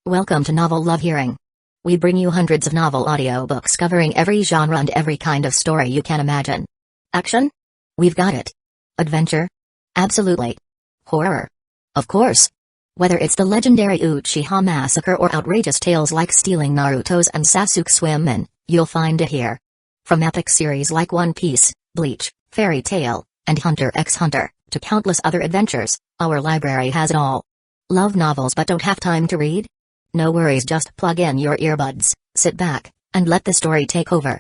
Welcome to Novel Love Hearing. We bring you hundreds of novel audiobooks covering every genre and every kind of story you can imagine. Action? We've got it. Adventure? Absolutely. Horror? Of course. Whether it's the legendary Uchiha massacre or outrageous tales like stealing Naruto's and Sasuke's women, you'll find it here. From epic series like One Piece, Bleach, Fairy Tail, and Hunter x Hunter, to countless other adventures, our library has it all. Love novels but don't have time to read? No worries, just plug in your earbuds, sit back, and let the story take over.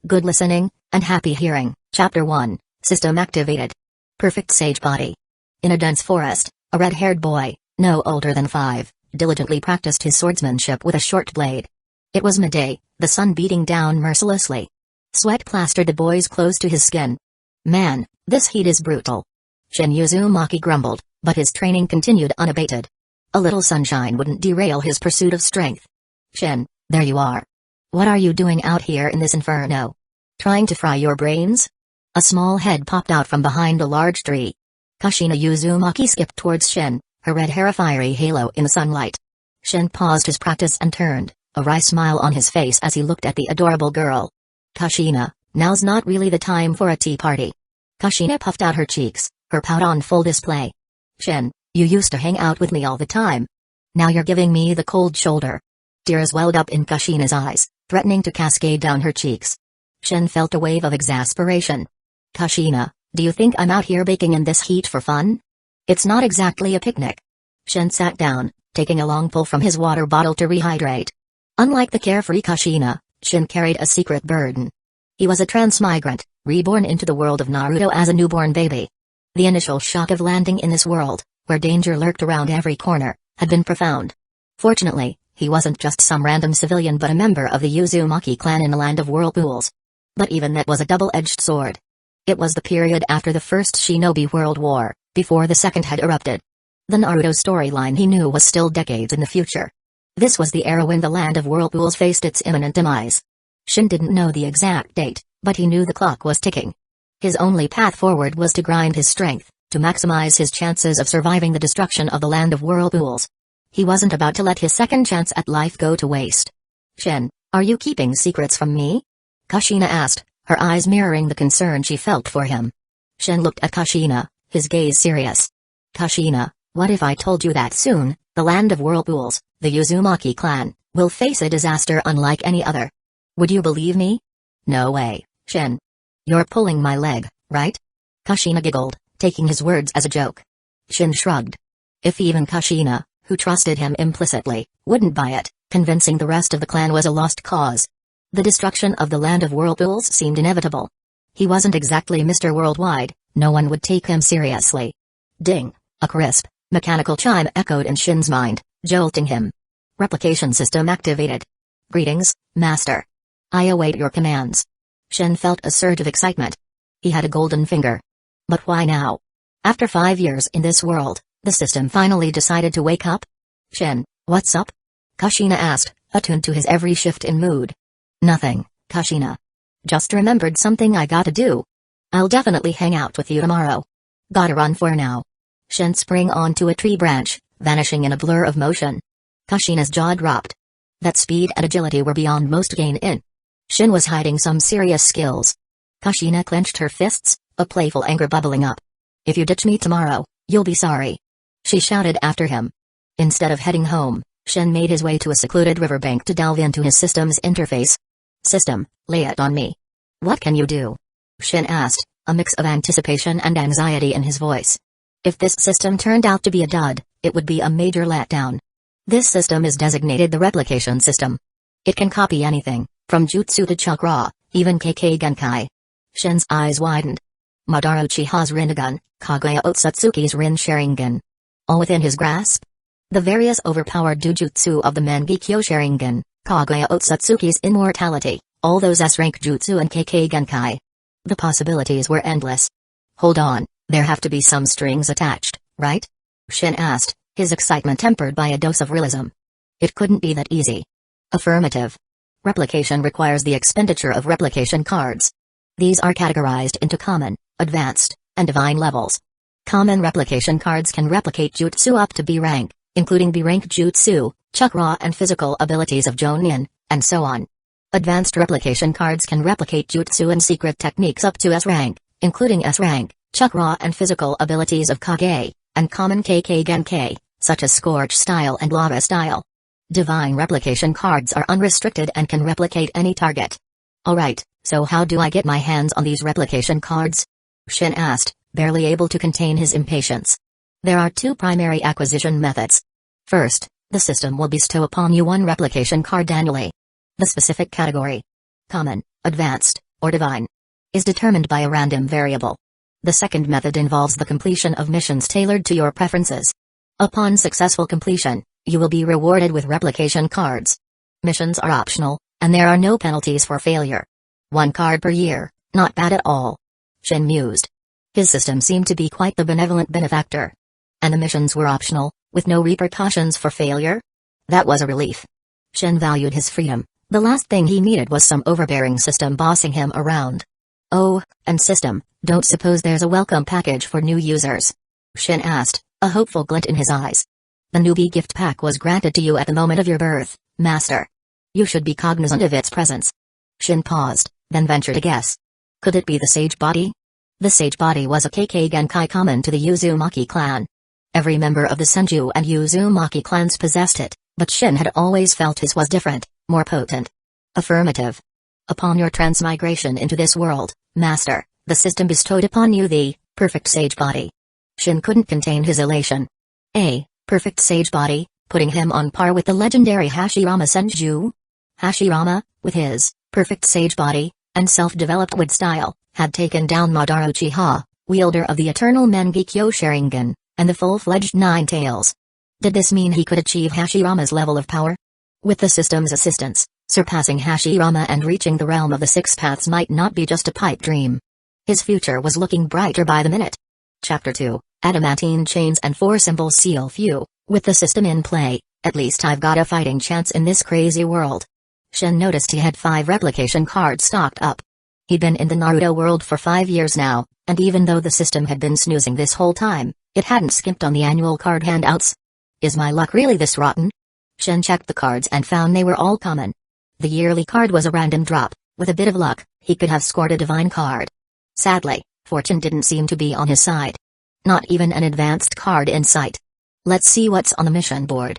Good listening, and happy hearing. Chapter 1, System Activated. Perfect Sage Body. In a dense forest, a red-haired boy, no older than 5, diligently practiced his swordsmanship with a short blade. It was midday, the sun beating down mercilessly. Sweat plastered the boy's clothes to his skin. Man, this heat is brutal. Shin Uzumaki grumbled, but his training continued unabated. A little sunshine wouldn't derail his pursuit of strength. Shin, there you are. What are you doing out here in this inferno? Trying to fry your brains? A small head popped out from behind a large tree. Kushina Uzumaki skipped towards Shin, her red hair a fiery halo in the sunlight. Shin paused his practice and turned, a wry smile on his face as he looked at the adorable girl. Kushina, now's not really the time for a tea party. Kushina puffed out her cheeks, her pout on full display. Shin, you used to hang out with me all the time. Now you're giving me the cold shoulder. Tears welled up in Kushina's eyes, threatening to cascade down her cheeks. Shin felt a wave of exasperation. Kushina, do you think I'm out here baking in this heat for fun? It's not exactly a picnic. Shin sat down, taking a long pull from his water bottle to rehydrate. Unlike the carefree Kushina, Shin carried a secret burden. He was a transmigrant, reborn into the world of Naruto as a newborn baby. The initial shock of landing in this world, where danger lurked around every corner, had been profound. Fortunately, he wasn't just some random civilian but a member of the Uzumaki clan in a land of whirlpools. But even that was a double-edged sword. It was the period after the First Shinobi World War, before the Second had erupted. The Naruto storyline he knew was still decades in the future. This was the era when the land of whirlpools faced its imminent demise. Shin didn't know the exact date, but he knew the clock was ticking. His only path forward was to grind his strength, to maximize his chances of surviving the destruction of the land of whirlpools. He wasn't about to let his second chance at life go to waste. Shin, are you keeping secrets from me? Kushina asked, her eyes mirroring the concern she felt for him. Shin looked at Kushina, his gaze serious. Kushina, what if I told you that soon, the land of whirlpools, the Uzumaki clan, will face a disaster unlike any other? Would you believe me? No way, Shin. You're pulling my leg, right? Kushina giggled, taking his words as a joke. Shin shrugged. If even Kushina, who trusted him implicitly, wouldn't buy it, convincing the rest of the clan was a lost cause. The destruction of the land of whirlpools seemed inevitable. He wasn't exactly Mr. Worldwide, no one would take him seriously. Ding, a crisp, mechanical chime echoed in Shin's mind, jolting him. Replication system activated. Greetings, Master. I await your commands. Shin felt a surge of excitement. He had a golden finger. But why now? After 5 years in this world, the system finally decided to wake up? Shin, what's up? Kushina asked, attuned to his every shift in mood. Nothing, Kushina. Just remembered something I gotta do. I'll definitely hang out with you tomorrow. Gotta run for now. Shin sprang onto a tree branch, vanishing in a blur of motion. Kushina's jaw dropped. That speed and agility were beyond most gain in. Shin was hiding some serious skills. Kushina clenched her fists, a playful anger bubbling up. If you ditch me tomorrow, you'll be sorry. She shouted after him. Instead of heading home, Shin made his way to a secluded riverbank to delve into his system's interface. System, lay it on me. What can you do? Shin asked, a mix of anticipation and anxiety in his voice. If this system turned out to be a dud, it would be a major letdown. This system is designated the replication system. It can copy anything, from jutsu to chakra, even Kekkei Genkai. Shin's eyes widened. Madara Uchiha's Rinnegan, Kaguya Otsutsuki's Rin Sharingan. All within his grasp? The various overpowered jujutsu of the Mangekyo Sharingan, Kaguya Otsutsuki's immortality, all those S-rank jutsu and Kekkei Genkai. The possibilities were endless. Hold on, there have to be some strings attached, right? Shin asked, his excitement tempered by a dose of realism. It couldn't be that easy. Affirmative. Replication requires the expenditure of replication cards. These are categorized into common, advanced, and divine levels. Common replication cards can replicate jutsu up to B rank, including B rank jutsu, chakra and physical abilities of Jonin, and so on. Advanced replication cards can replicate jutsu and secret techniques up to S rank, including S rank, chakra and physical abilities of Kage, and common KK Genkai, such as Scorch style and Lava style. Divine replication cards are unrestricted and can replicate any target. Alright, so how do I get my hands on these replication cards? Shin asked, barely able to contain his impatience. There are two primary acquisition methods. First, the system will bestow upon you one replication card annually. The specific category, common, advanced, or divine, is determined by a random variable. The second method involves the completion of missions tailored to your preferences. Upon successful completion, you will be rewarded with replication cards. Missions are optional, and there are no penalties for failure. 1 card per year, not bad at all. Shin mused. His system seemed to be quite the benevolent benefactor. And the missions were optional, with no repercussions for failure? That was a relief. Shin valued his freedom. The last thing he needed was some overbearing system bossing him around. Oh, and system, don't suppose there's a welcome package for new users? Shin asked, a hopeful glint in his eyes. The newbie gift pack was granted to you at the moment of your birth, Master. You should be cognizant of its presence. Shin paused, then ventured a guess. Could it be the Sage Body? The Sage Body was a KK Genkai common to the Uzumaki clan. Every member of the Senju and Uzumaki clans possessed it, but Shin had always felt his was different, more potent. Affirmative. Upon your transmigration into this world, Master, the system bestowed upon you the perfect Sage Body. Shin couldn't contain his elation. A perfect Sage Body, putting him on par with the legendary Hashirama Senju? Hashirama, with his perfect Sage Body and self-developed wood style, had taken down Madara Uchiha, wielder of the eternal Mangekyo Sharingan, and the full-fledged Nine Tails. Did this mean he could achieve Hashirama's level of power? With the system's assistance, surpassing Hashirama and reaching the realm of the Six Paths might not be just a pipe dream. His future was looking brighter by the minute. Chapter 2, Adamantine Chains and 4 Symbol Seal Few. With the system in play, at least I've got a fighting chance in this crazy world. Shin noticed he had 5 replication cards stocked up. He'd been in the Naruto world for 5 years now, and even though the system had been snoozing this whole time, it hadn't skimped on the annual card handouts. Is my luck really this rotten? Shin checked the cards and found they were all common. The yearly card was a random drop. With a bit of luck, he could have scored a divine card. Sadly, fortune didn't seem to be on his side. Not even an advanced card in sight. Let's see what's on the mission board.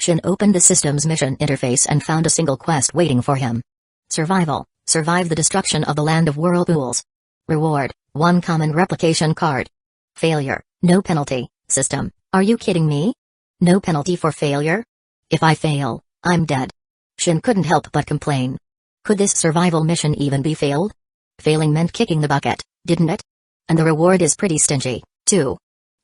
Shin opened the system's mission interface and found a single quest waiting for him. Survival. Survive the destruction of the land of whirlpools. Reward, 1 common replication card. Failure, no penalty. System, are you kidding me? No penalty for failure? If I fail, I'm dead. Shin couldn't help but complain. Could this survival mission even be failed? Failing meant kicking the bucket, didn't it? And the reward is pretty stingy, too.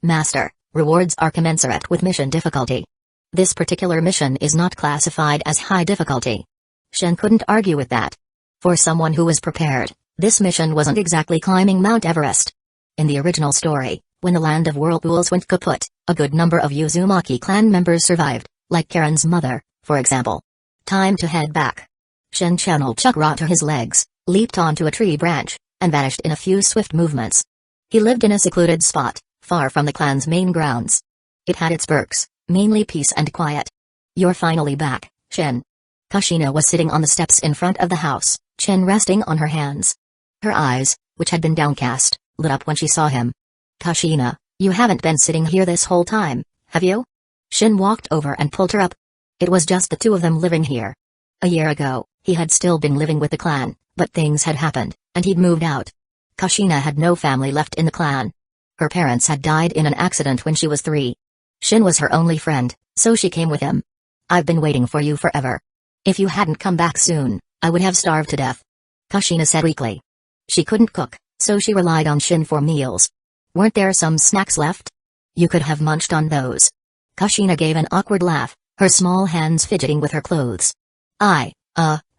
Master, rewards are commensurate with mission difficulty. This particular mission is not classified as high difficulty. Shin couldn't argue with that. For someone who was prepared, this mission wasn't exactly climbing Mount Everest. In the original story, when the land of whirlpools went kaput, a good number of Uzumaki clan members survived, like Karen's mother, for example. Time to head back. Shin channeled chakra to his legs, leaped onto a tree branch, and vanished in a few swift movements. He lived in a secluded spot, far from the clan's main grounds. It had its perks, mainly peace and quiet. You're finally back, Shin. Kushina was sitting on the steps in front of the house, chin resting on her hands. Her eyes, which had been downcast, lit up when she saw him. Kushina, you haven't been sitting here this whole time, have you? Shin walked over and pulled her up. It was just the two of them living here. A year ago, he had still been living with the clan, but things had happened, and he'd moved out. Kushina had no family left in the clan. Her parents had died in an accident when she was 3. Shin was her only friend, so she came with him. I've been waiting for you forever. If you hadn't come back soon, I would have starved to death. Kushina said weakly. She couldn't cook, so she relied on Shin for meals. Weren't there some snacks left? You could have munched on those. Kushina gave an awkward laugh, her small hands fidgeting with her clothes. I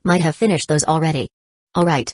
might have finished those already. Alright.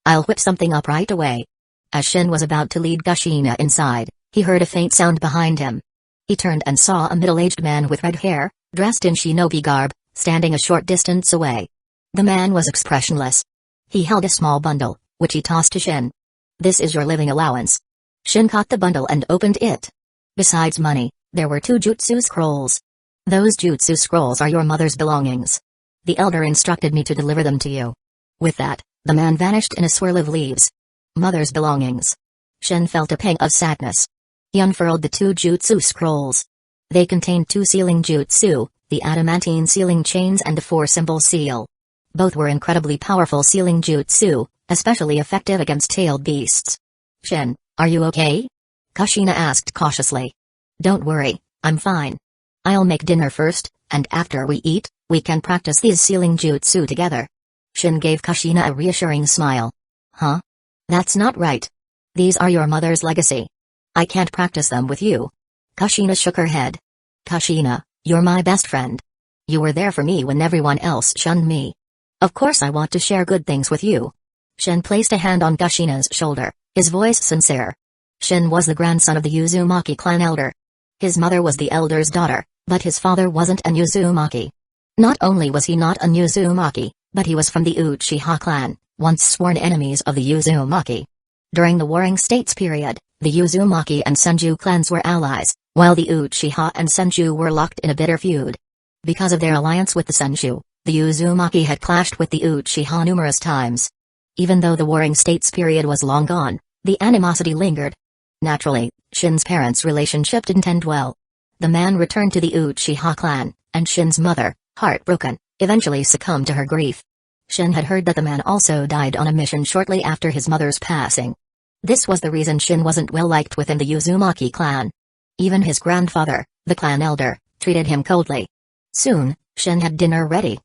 I'll whip something up right away. As Shin was about to lead Kushina inside, he heard a faint sound behind him. He turned and saw a middle-aged man with red hair, dressed in shinobi garb, standing a short distance away. The man was expressionless. He held a small bundle, which he tossed to Shin. This is your living allowance. Shin caught the bundle and opened it. Besides money, there were 2 jutsu scrolls. Those jutsu scrolls are your mother's belongings. The elder instructed me to deliver them to you. With that, the man vanished in a swirl of leaves. Mother's belongings. Shin felt a pang of sadness. He unfurled the 2 jutsu scrolls. They contained 2 sealing jutsu, the adamantine sealing chains and the 4-symbol seal. Both were incredibly powerful sealing jutsu, especially effective against tailed beasts. Shin, are you okay? Kushina asked cautiously. Don't worry, I'm fine. I'll make dinner first, and after we eat, we can practice these sealing jutsu together. Shin gave Kushina a reassuring smile. Huh? That's not right. These are your mother's legacy. I can't practice them with you. Kushina shook her head. Kushina, you're my best friend. You were there for me when everyone else shunned me. Of course I want to share good things with you. Shin placed a hand on Kushina's shoulder, his voice sincere. Shin was the grandson of the Uzumaki clan elder. His mother was the elder's daughter, but his father wasn't an Uzumaki. Not only was he not an Uzumaki, but he was from the Uchiha clan, once sworn enemies of the Uzumaki. During the Warring States period, the Uzumaki and Senju clans were allies, while the Uchiha and Senju were locked in a bitter feud. Because of their alliance with the Senju, the Uzumaki had clashed with the Uchiha numerous times. Even though the Warring States period was long gone, the animosity lingered. Naturally, Shin's parents' relationship didn't end well. The man returned to the Uchiha clan, and Shin's mother, heartbroken, eventually succumbed to her grief. Shin had heard that the man also died on a mission shortly after his mother's passing. This was the reason Shin wasn't well liked within the Uzumaki clan. Even his grandfather, the clan elder, treated him coldly. Soon, Shin had dinner ready.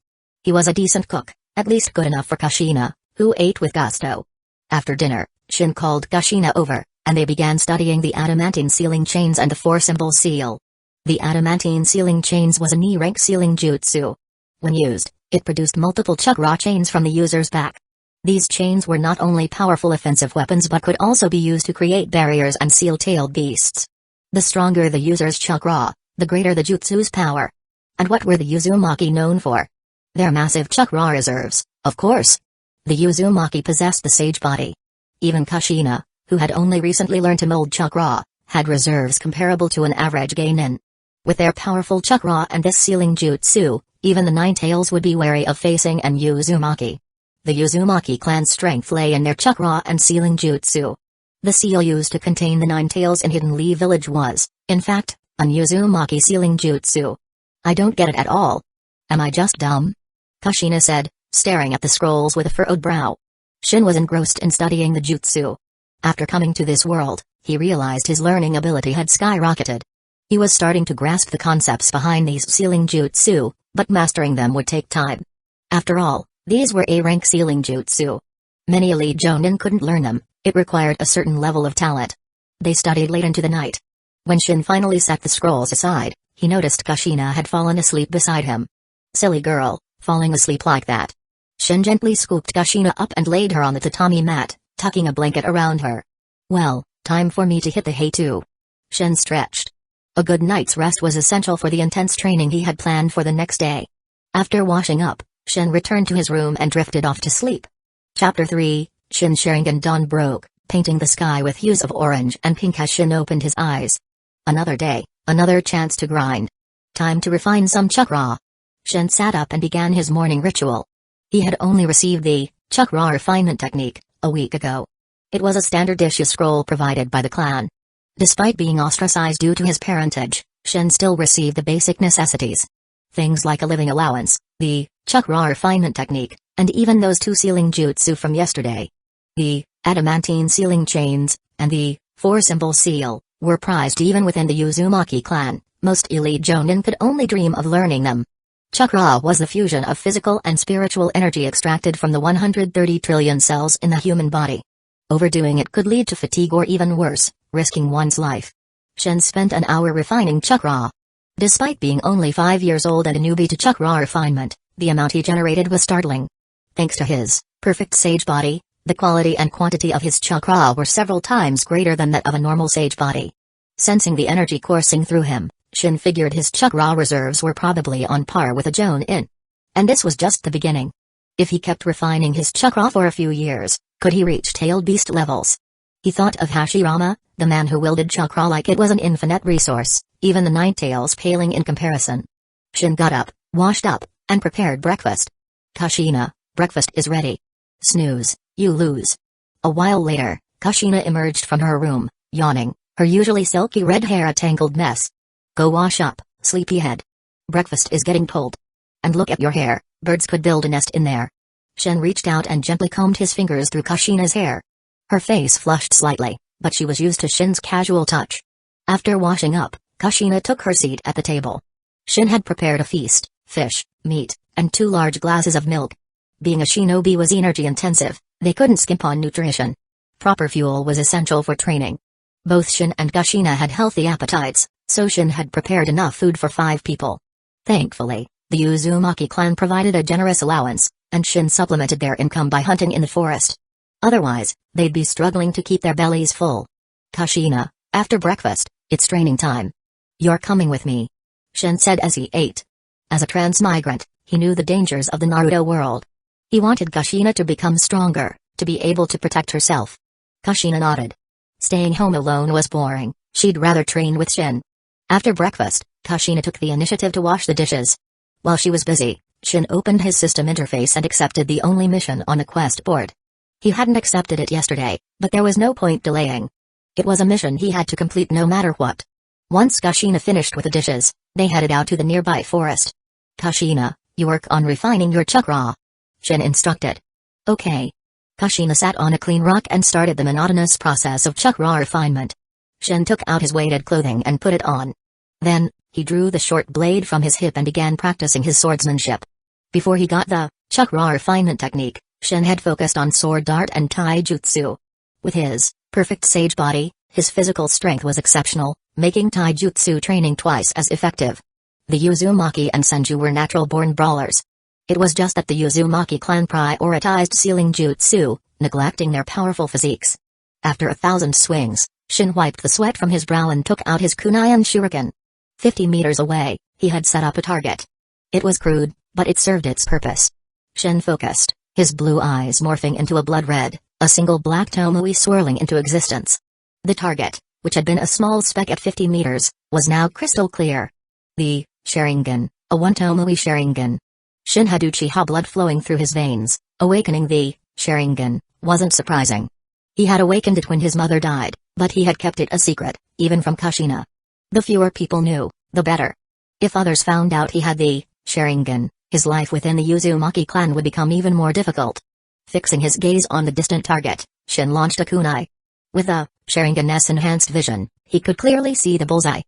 He was a decent cook, at least good enough for Kushina, who ate with gusto. After dinner, Shin called Kushina over, and they began studying the adamantine sealing chains and the 4-symbol seal. The adamantine sealing chains was a knee-rank sealing jutsu. When used, it produced multiple chakra chains from the user's back. These chains were not only powerful offensive weapons but could also be used to create barriers and seal tailed beasts. The stronger the user's chakra, the greater the jutsu's power. And what were the Uzumaki known for? Their massive chakra reserves, of course. The Uzumaki possessed the sage body. Even Kushina, who had only recently learned to mold chakra, had reserves comparable to an average genin. With their powerful chakra and this sealing jutsu, even the Nine Tails would be wary of facing an Uzumaki. The Uzumaki clan's strength lay in their chakra and sealing jutsu. The seal used to contain the Nine Tails in Hidden Lee Village was, in fact, an Uzumaki sealing jutsu. I don't get it at all. Am I just dumb? Kushina said, staring at the scrolls with a furrowed brow. Shin was engrossed in studying the jutsu. After coming to this world, he realized his learning ability had skyrocketed. He was starting to grasp the concepts behind these sealing jutsu, but mastering them would take time. After all, these were A-rank sealing jutsu. Many elite jonin couldn't learn them, it required a certain level of talent. They studied late into the night. When Shin finally set the scrolls aside, he noticed Kushina had fallen asleep beside him. Silly girl, falling asleep like that. Shin gently scooped Kushina up and laid her on the tatami mat, tucking a blanket around her. Well, time for me to hit the hay too. Shin stretched. A good night's rest was essential for the intense training he had planned for the next day. After washing up, Shin returned to his room and drifted off to sleep. Chapter 3, Shin's Sharingan dawn broke, painting the sky with hues of orange and pink as Shin opened his eyes. Another day, another chance to grind. Time to refine some chakra. Shin sat up and began his morning ritual. He had only received the chakra refinement technique a week ago. It was a standard issue scroll provided by the clan. Despite being ostracized due to his parentage, Shin still received the basic necessities. Things like a living allowance, the chakra refinement technique, and even those 2 sealing jutsu from yesterday. The adamantine sealing chains, and the 4-symbol seal, were prized even within the Uzumaki clan. Most elite jonin could only dream of learning them. Chakra was the fusion of physical and spiritual energy extracted from the 130 trillion cells in the human body. Overdoing it could lead to fatigue or even worse, risking one's life. Shin spent an hour refining chakra. Despite being only 5 years old and a newbie to chakra refinement, the amount he generated was startling. Thanks to his perfect sage body, the quality and quantity of his chakra were several times greater than that of a normal sage body. Sensing the energy coursing through him, Shin figured his chakra reserves were probably on par with a jonin. And this was just the beginning. If he kept refining his chakra for a few years, could he reach tailed beast levels? He thought of Hashirama, the man who wielded chakra like it was an infinite resource, even the Nine Tails paling in comparison. Shin got up, washed up, and prepared breakfast. Kushina, breakfast is ready. Snooze, you lose. A while later, Kushina emerged from her room, yawning, her usually silky red hair a tangled mess. Go wash up, sleepyhead. Breakfast is getting cold. And look at your hair, birds could build a nest in there. Shin reached out and gently combed his fingers through Kushina's hair. Her face flushed slightly, but she was used to Shin's casual touch. After washing up, Kushina took her seat at the table. Shin had prepared a feast, fish, meat, and 2 large glasses of milk. Being a shinobi was energy-intensive, they couldn't skimp on nutrition. Proper fuel was essential for training. Both Shin and Kushina had healthy appetites, so Shin had prepared enough food for 5 people. Thankfully, the Uzumaki clan provided a generous allowance, and Shin supplemented their income by hunting in the forest. Otherwise, they'd be struggling to keep their bellies full. Kushina, after breakfast, it's training time. You're coming with me, Shin said as he ate. As a transmigrant, he knew the dangers of the Naruto world. He wanted Kushina to become stronger, to be able to protect herself. Kushina nodded. Staying home alone was boring, she'd rather train with Shin. After breakfast, Kushina took the initiative to wash the dishes. While she was busy, Shin opened his system interface and accepted the only mission on the quest board. He hadn't accepted it yesterday, but there was no point delaying. It was a mission he had to complete no matter what. Once Kushina finished with the dishes, they headed out to the nearby forest. Kushina, you work on refining your chakra, Shin instructed. Okay. Kushina sat on a clean rock and started the monotonous process of chakra refinement. Shin took out his weighted clothing and put it on. Then, he drew the short blade from his hip and began practicing his swordsmanship. Before he got the chakra refinement technique, Shin had focused on sword dart and taijutsu. With his perfect sage body, his physical strength was exceptional, making taijutsu training twice as effective. The Uzumaki and Senju were natural-born brawlers. It was just that the Uzumaki clan prioritized sealing jutsu, neglecting their powerful physiques. After 1,000 swings, Shin wiped the sweat from his brow and took out his kunai and shuriken. 50 meters away, he had set up a target. It was crude, but it served its purpose. Shin focused, his blue eyes morphing into a blood red, a single black tomoe swirling into existence. The target, which had been a small speck at 50 meters, was now crystal clear. The Sharingan, a one-tomoe Sharingan. Shin had Uchiha blood flowing through his veins. Awakening the Sharingan wasn't surprising. He had awakened it when his mother died, but he had kept it a secret, even from Kushina. The fewer people knew, the better. If others found out he had the Sharingan, his life within the Uzumaki clan would become even more difficult. Fixing his gaze on the distant target, Shin launched a kunai. With the Sharingan's enhanced vision, he could clearly see the bullseye.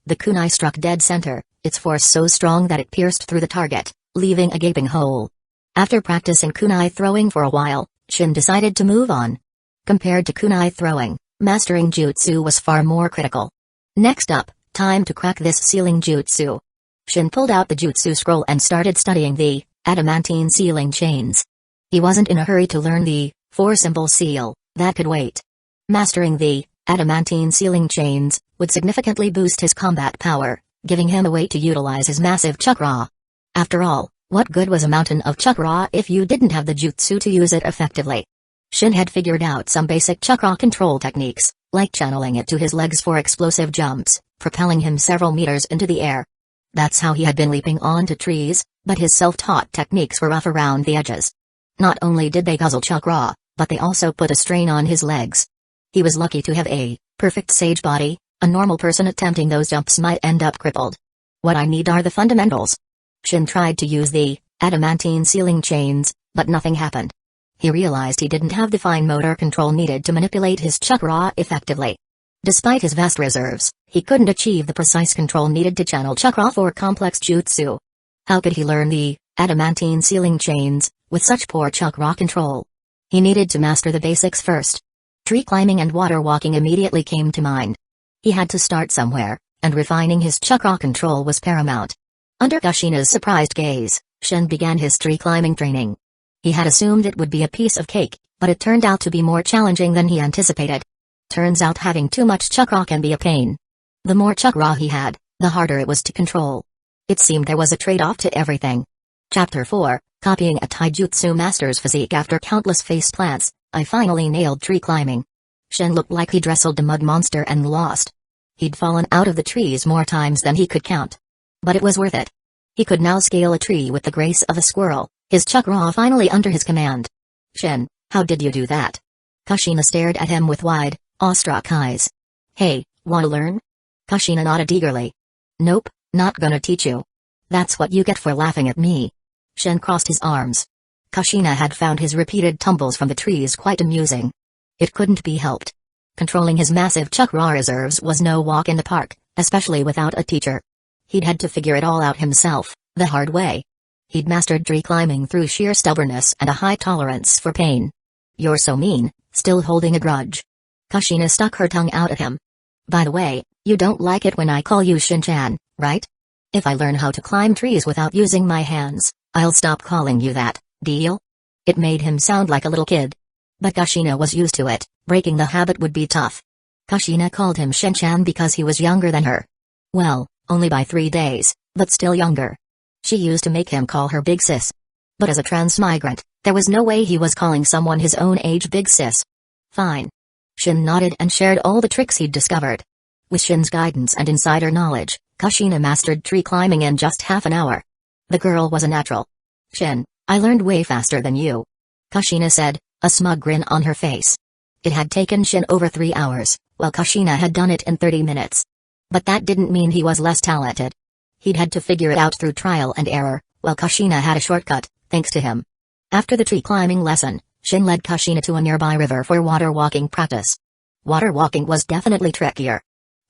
The kunai struck dead center, its force so strong that it pierced through the target, leaving a gaping hole. After practicing kunai throwing for a while, Shin decided to move on. Compared to kunai throwing, mastering jutsu was far more critical. Next up, time to crack this sealing jutsu. Shin pulled out the jutsu scroll and started studying the adamantine sealing chains. He wasn't in a hurry to learn the 4-symbol seal, that could wait. Mastering the adamantine sealing chains would significantly boost his combat power, giving him a way to utilize his massive chakra. After all, what good was a mountain of chakra if you didn't have the jutsu to use it effectively? Shin had figured out some basic chakra control techniques, like channeling it to his legs for explosive jumps, propelling him several meters into the air. That's how he had been leaping onto trees, but his self-taught techniques were rough around the edges. Not only did they guzzle chakra, but they also put a strain on his legs. He was lucky to have a perfect sage body. A normal person attempting those jumps might end up crippled. What I need are the fundamentals. Shin tried to use the adamantine sealing chains, but nothing happened. He realized he didn't have the fine motor control needed to manipulate his chakra effectively. Despite his vast reserves, he couldn't achieve the precise control needed to channel chakra for complex jutsu. How could he learn the adamantine sealing chains with such poor chakra control? He needed to master the basics first. Tree climbing and water walking immediately came to mind. He had to start somewhere, and refining his chakra control was paramount. Under Kushina's surprised gaze, Shin began his tree climbing training. He had assumed it would be a piece of cake, but it turned out to be more challenging than he anticipated. Turns out having too much chakra can be a pain. The more chakra he had, the harder it was to control. It seemed there was a trade-off to everything. Chapter 4, Copying a Taijutsu Master's Physique. After countless face plants, I finally nailed tree climbing. Shin looked like he'd wrestled a mud monster and lost. He'd fallen out of the trees more times than he could count. But it was worth it. He could now scale a tree with the grace of a squirrel, his chakra finally under his command. Shin, how did you do that? Kushina stared at him with wide, awestruck eyes. Hey, wanna learn? Kushina nodded eagerly. Nope, not gonna teach you. That's what you get for laughing at me. Shin crossed his arms. Kushina had found his repeated tumbles from the trees quite amusing. It couldn't be helped. Controlling his massive chakra reserves was no walk in the park, especially without a teacher. He'd had to figure it all out himself, the hard way. He'd mastered tree climbing through sheer stubbornness and a high tolerance for pain. You're so mean, still holding a grudge. Kushina stuck her tongue out at him. By the way, you don't like it when I call you Shin-chan, right? If I learn how to climb trees without using my hands, I'll stop calling you that, deal? It made him sound like a little kid. But Kushina was used to it, breaking the habit would be tough. Kushina called him Shin-chan because he was younger than her. Well, only by 3 days, but still younger. She used to make him call her Big Sis. But as a transmigrant, there was no way he was calling someone his own age Big Sis. Fine. Shin nodded and shared all the tricks he'd discovered. With Shin's guidance and insider knowledge, Kushina mastered tree climbing in just half an hour. The girl was a natural. Shin, I learned way faster than you. Kushina said, a smug grin on her face. It had taken Shin over 3 hours, while Kushina had done it in 30 minutes. But that didn't mean he was less talented. He'd had to figure it out through trial and error, while Kushina had a shortcut, thanks to him. After the tree climbing lesson, Shin led Kushina to a nearby river for water walking practice. Water walking was definitely trickier.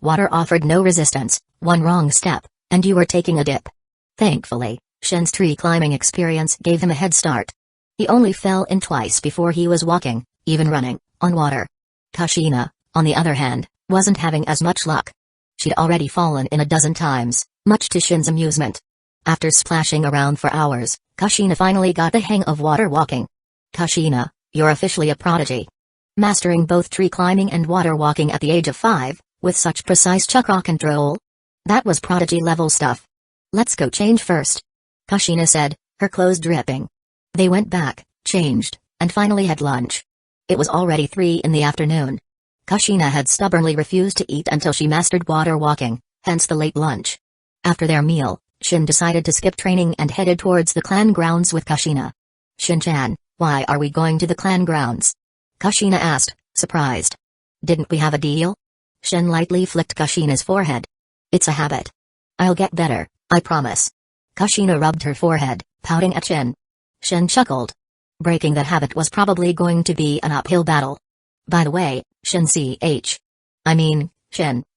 Water offered no resistance, one wrong step, and you were taking a dip. Thankfully, Shin's tree climbing experience gave him a head start. He only fell in twice before he was walking, even running, on water. Kushina, on the other hand, wasn't having as much luck. She'd already fallen in a dozen times, much to Shin's amusement. After splashing around for hours, Kushina finally got the hang of water walking. Kushina, you're officially a prodigy. Mastering both tree climbing and water walking at the age of 5, with such precise chakra control. That was prodigy level stuff. Let's go change first. Kushina said, her clothes dripping. They went back, changed, and finally had lunch. It was already 3 in the afternoon. Kushina had stubbornly refused to eat until she mastered water walking, hence the late lunch. After their meal, Shin decided to skip training and headed towards the clan grounds with Kushina. Shin-chan, why are we going to the clan grounds? Kushina asked, surprised. Didn't we have a deal? Shin lightly flicked Kushina's forehead. It's a habit. I'll get better, I promise. Kushina rubbed her forehead, pouting at Shin. Shin chuckled. Breaking that habit was probably going to be an uphill battle. By the way, Shin,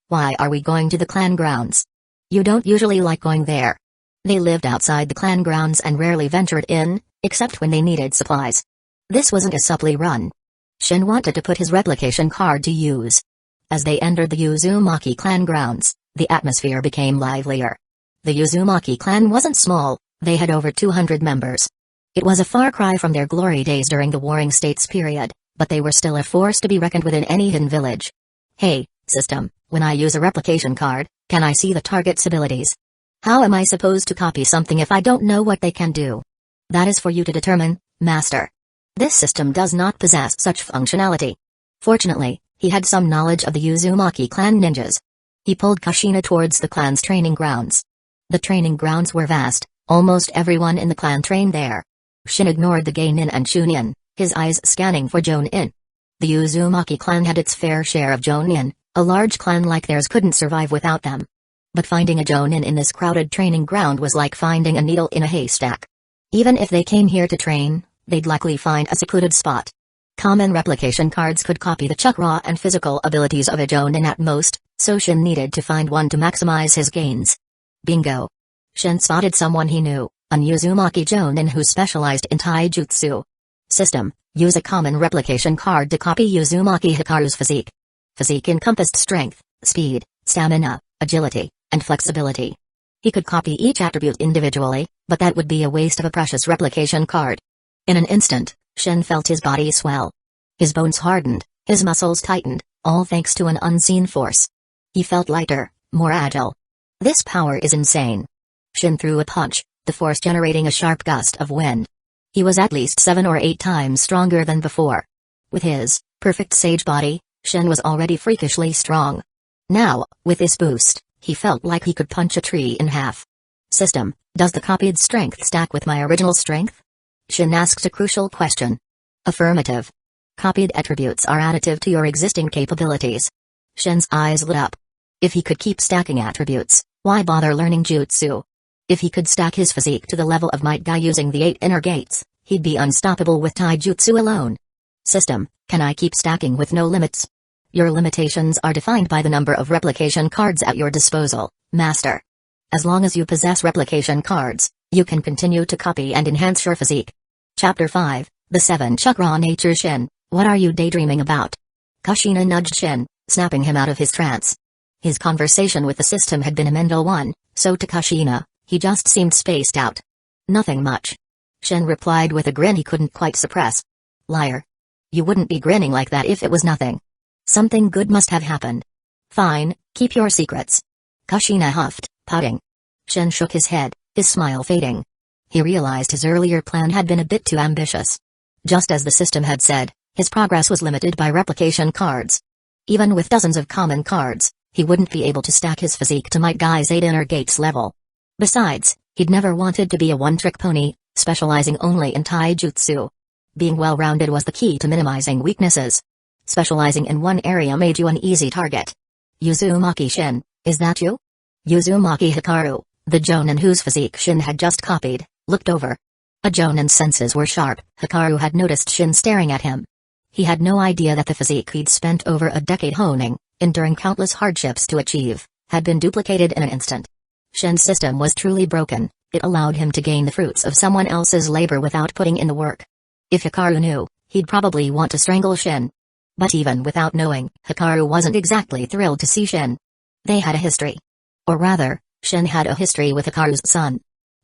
why are we going to the clan grounds? You don't usually like going there. They lived outside the clan grounds and rarely ventured in, except when they needed supplies. This wasn't a supply run. Shin wanted to put his replication card to use. As they entered the Uzumaki clan grounds, the atmosphere became livelier. The Uzumaki clan wasn't small, they had over 200 members. It was a far cry from their glory days during the Warring States period, but they were still a force to be reckoned with in any hidden village. Hey, system, when I use a replication card, can I see the target's abilities? How am I supposed to copy something if I don't know what they can do? That is for you to determine, Master. This system does not possess such functionality. Fortunately, he had some knowledge of the Uzumaki clan ninjas. He pulled Kushina towards the clan's training grounds. The training grounds were vast, almost everyone in the clan trained there. Shin ignored the Geinin and Chunin, his eyes scanning for Jonin. The Uzumaki clan had its fair share of Jonin, a large clan like theirs couldn't survive without them. But finding a Jonin in this crowded training ground was like finding a needle in a haystack. Even if they came here to train, they'd likely find a secluded spot. Common replication cards could copy the chakra and physical abilities of a Jonin at most, so Shin needed to find one to maximize his gains. Bingo! Shin spotted someone he knew, an Uzumaki Jonin who specialized in taijutsu. System, use a common replication card to copy Uzumaki Hikaru's physique. Physique encompassed strength, speed, stamina, agility, and flexibility. He could copy each attribute individually, but that would be a waste of a precious replication card. In an instant, Shin felt his body swell. His bones hardened, his muscles tightened, all thanks to an unseen force. He felt lighter, more agile. This power is insane. Shin threw a punch, the force generating a sharp gust of wind. He was at least 7 or 8 times stronger than before. With his perfect sage body, Shin was already freakishly strong. Now, with this boost, he felt like he could punch a tree in half. System, does the copied strength stack with my original strength? Shin asked a crucial question. Affirmative. Copied attributes are additive to your existing capabilities. Shin's eyes lit up. If he could keep stacking attributes, why bother learning jutsu? If he could stack his physique to the level of Might Guy using the 8 inner gates, he'd be unstoppable with taijutsu alone. System, can I keep stacking with no limits? Your limitations are defined by the number of replication cards at your disposal, Master. As long as you possess replication cards, you can continue to copy and enhance your physique. Chapter 5, The 7 Chakra Nature. Shin, what are you daydreaming about? Kushina nudged Shin, snapping him out of his trance. His conversation with the system had been a mental one, so to Kushina, he just seemed spaced out. Nothing much. Shin replied with a grin he couldn't quite suppress. Liar. You wouldn't be grinning like that if it was nothing. Something good must have happened. Fine, keep your secrets. Kushina huffed, pouting. Shin shook his head, his smile fading. He realized his earlier plan had been a bit too ambitious. Just as the system had said, his progress was limited by replication cards. Even with dozens of common cards, he wouldn't be able to stack his physique to Might Guy's 8 inner gates level. Besides, he'd never wanted to be a one-trick pony, specializing only in taijutsu. Being well-rounded was the key to minimizing weaknesses. Specializing in one area made you an easy target. Uzumaki Shin, is that you? Uzumaki Hikaru, the jonin whose physique Shin had just copied, looked over. A jonin's senses were sharp. Hikaru had noticed Shin staring at him. He had no idea that the physique he'd spent over a decade honing, enduring countless hardships to achieve, had been duplicated in an instant. Shin's system was truly broken. It allowed him to gain the fruits of someone else's labor without putting in the work. If Hikaru knew, he'd probably want to strangle Shin. But even without knowing, Hikaru wasn't exactly thrilled to see Shin. They had a history. Or rather, Shin had a history with Hikaru's son.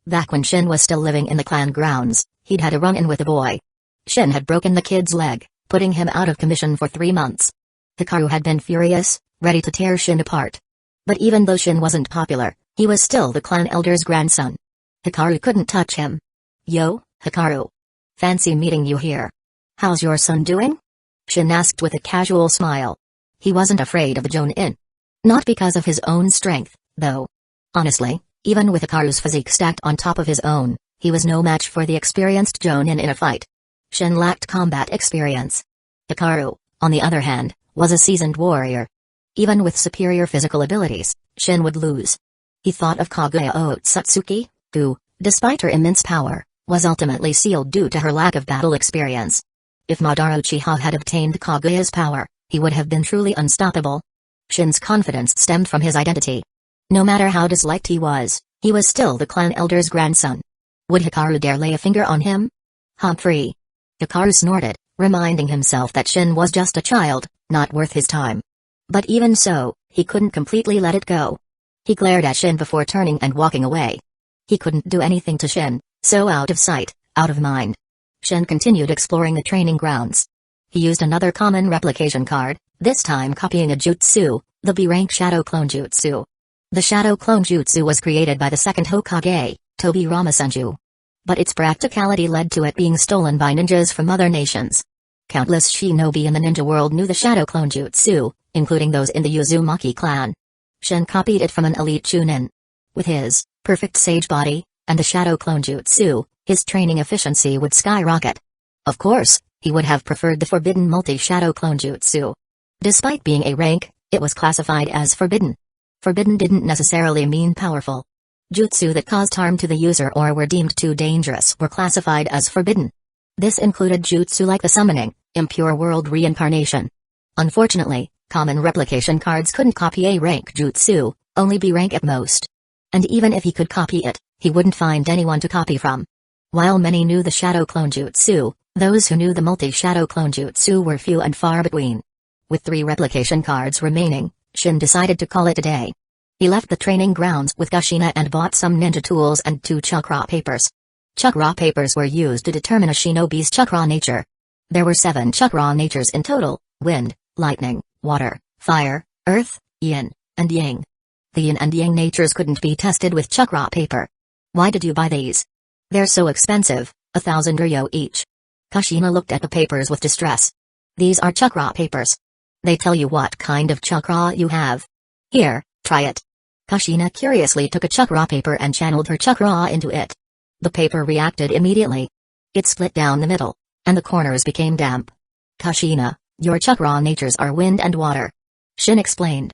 Back when Shin was still living in the clan grounds, he'd had a run-in with a boy. Shin had broken the kid's leg, putting him out of commission for 3 months. Hikaru had been furious, ready to tear Shin apart. But even though Shin wasn't popular, he was still the clan elder's grandson. Hikaru couldn't touch him. Yo, Hikaru. Fancy meeting you here. How's your son doing? Shin asked with a casual smile. He wasn't afraid of the jonin. Not because of his own strength, though. Honestly, even with Hikaru's physique stacked on top of his own, he was no match for the experienced jonin in a fight. Shin lacked combat experience. Hikaru, on the other hand, was a seasoned warrior. Even with superior physical abilities, Shin would lose. He thought of Kaguya Otsutsuki, who, despite her immense power, was ultimately sealed due to her lack of battle experience. If Madara Uchiha had obtained Kaguya's power, he would have been truly unstoppable. Shin's confidence stemmed from his identity. No matter how disliked he was still the clan elder's grandson. Would Hikaru dare lay a finger on him? Humphrey. Hikaru snorted, reminding himself that Shin was just a child, not worth his time. But even so, he couldn't completely let it go. He glared at Shin before turning and walking away. He couldn't do anything to Shin, so out of sight, out of mind. Shin continued exploring the training grounds. He used another common replication card, this time copying a jutsu, the B-rank Shadow Clone Jutsu. The Shadow Clone Jutsu was created by the second Hokage, Tobi Ramasenju. But its practicality led to it being stolen by ninjas from other nations. Countless shinobi in the ninja world knew the Shadow Clone Jutsu, including those in the Uzumaki clan. Shin copied it from an elite chunin. With his perfect sage body, and the Shadow Clone Jutsu, his training efficiency would skyrocket. Of course, he would have preferred the forbidden multi-Shadow Clone Jutsu. Despite being a rank, it was classified as forbidden. Forbidden didn't necessarily mean powerful. Jutsu that caused harm to the user or were deemed too dangerous were classified as forbidden. This included jutsu like the summoning, impure world reincarnation. Unfortunately, common replication cards couldn't copy A-rank jutsu, only B-rank at most. And even if he could copy it, he wouldn't find anyone to copy from. While many knew the Shadow Clone Jutsu, those who knew the multi-Shadow Clone Jutsu were few and far between. With 3 replication cards remaining, Shin decided to call it a day. He left the training grounds with Kushina and bought some ninja tools and 2 chakra papers. Chakra papers were used to determine a shinobi's chakra nature. There were 7 chakra natures in total: wind, lightning, water, fire, earth, yin, and yang. The yin and yang natures couldn't be tested with chakra paper. Why did you buy these? They're so expensive, 1,000 ryo each. Kushina looked at the papers with distress. These are chakra papers. They tell you what kind of chakra you have. Here, try it. Kashina curiously took a chakra paper and channeled her chakra into it. The paper reacted immediately. It split down the middle, and the corners became damp. Kashina, your chakra natures are wind and water. Shin explained.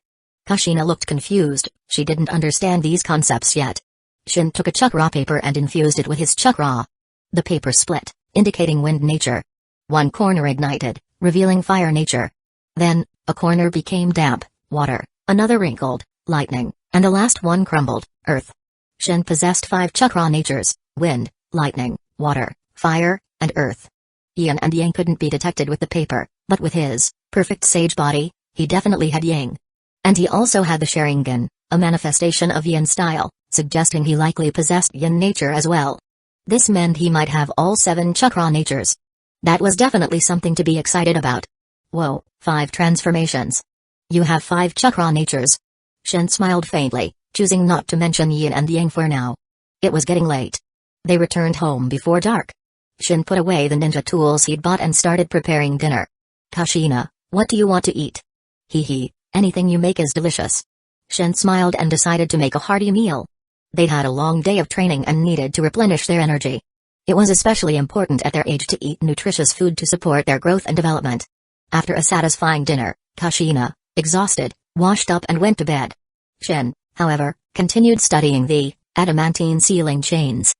Kashina looked confused, she didn't understand these concepts yet. Shin took a chakra paper and infused it with his chakra. The paper split, indicating wind nature. One corner ignited, revealing fire nature. Then, a corner became damp, water, another wrinkled, lightning, and the last one crumbled, earth. Shin possessed 5 chakra natures: wind, lightning, water, fire, and earth. Yin and Yang couldn't be detected with the paper, but with his perfect sage body, he definitely had Yang. And he also had the Sharingan, a manifestation of Yin style, suggesting he likely possessed Yin nature as well. This meant he might have all 7 chakra natures. That was definitely something to be excited about. Whoa, 5 transformations. You have 5 chakra natures. Shin smiled faintly, choosing not to mention Yin and Yang for now. It was getting late. They returned home before dark. Shin put away the ninja tools he'd bought and started preparing dinner. Kashina, what do you want to eat? Hee, anything you make is delicious. Shin smiled and decided to make a hearty meal. They'd had a long day of training and needed to replenish their energy. It was especially important at their age to eat nutritious food to support their growth and development. After a satisfying dinner, Kashina, exhausted, washed up and went to bed. Shin, however, continued studying the adamantine ceiling chains.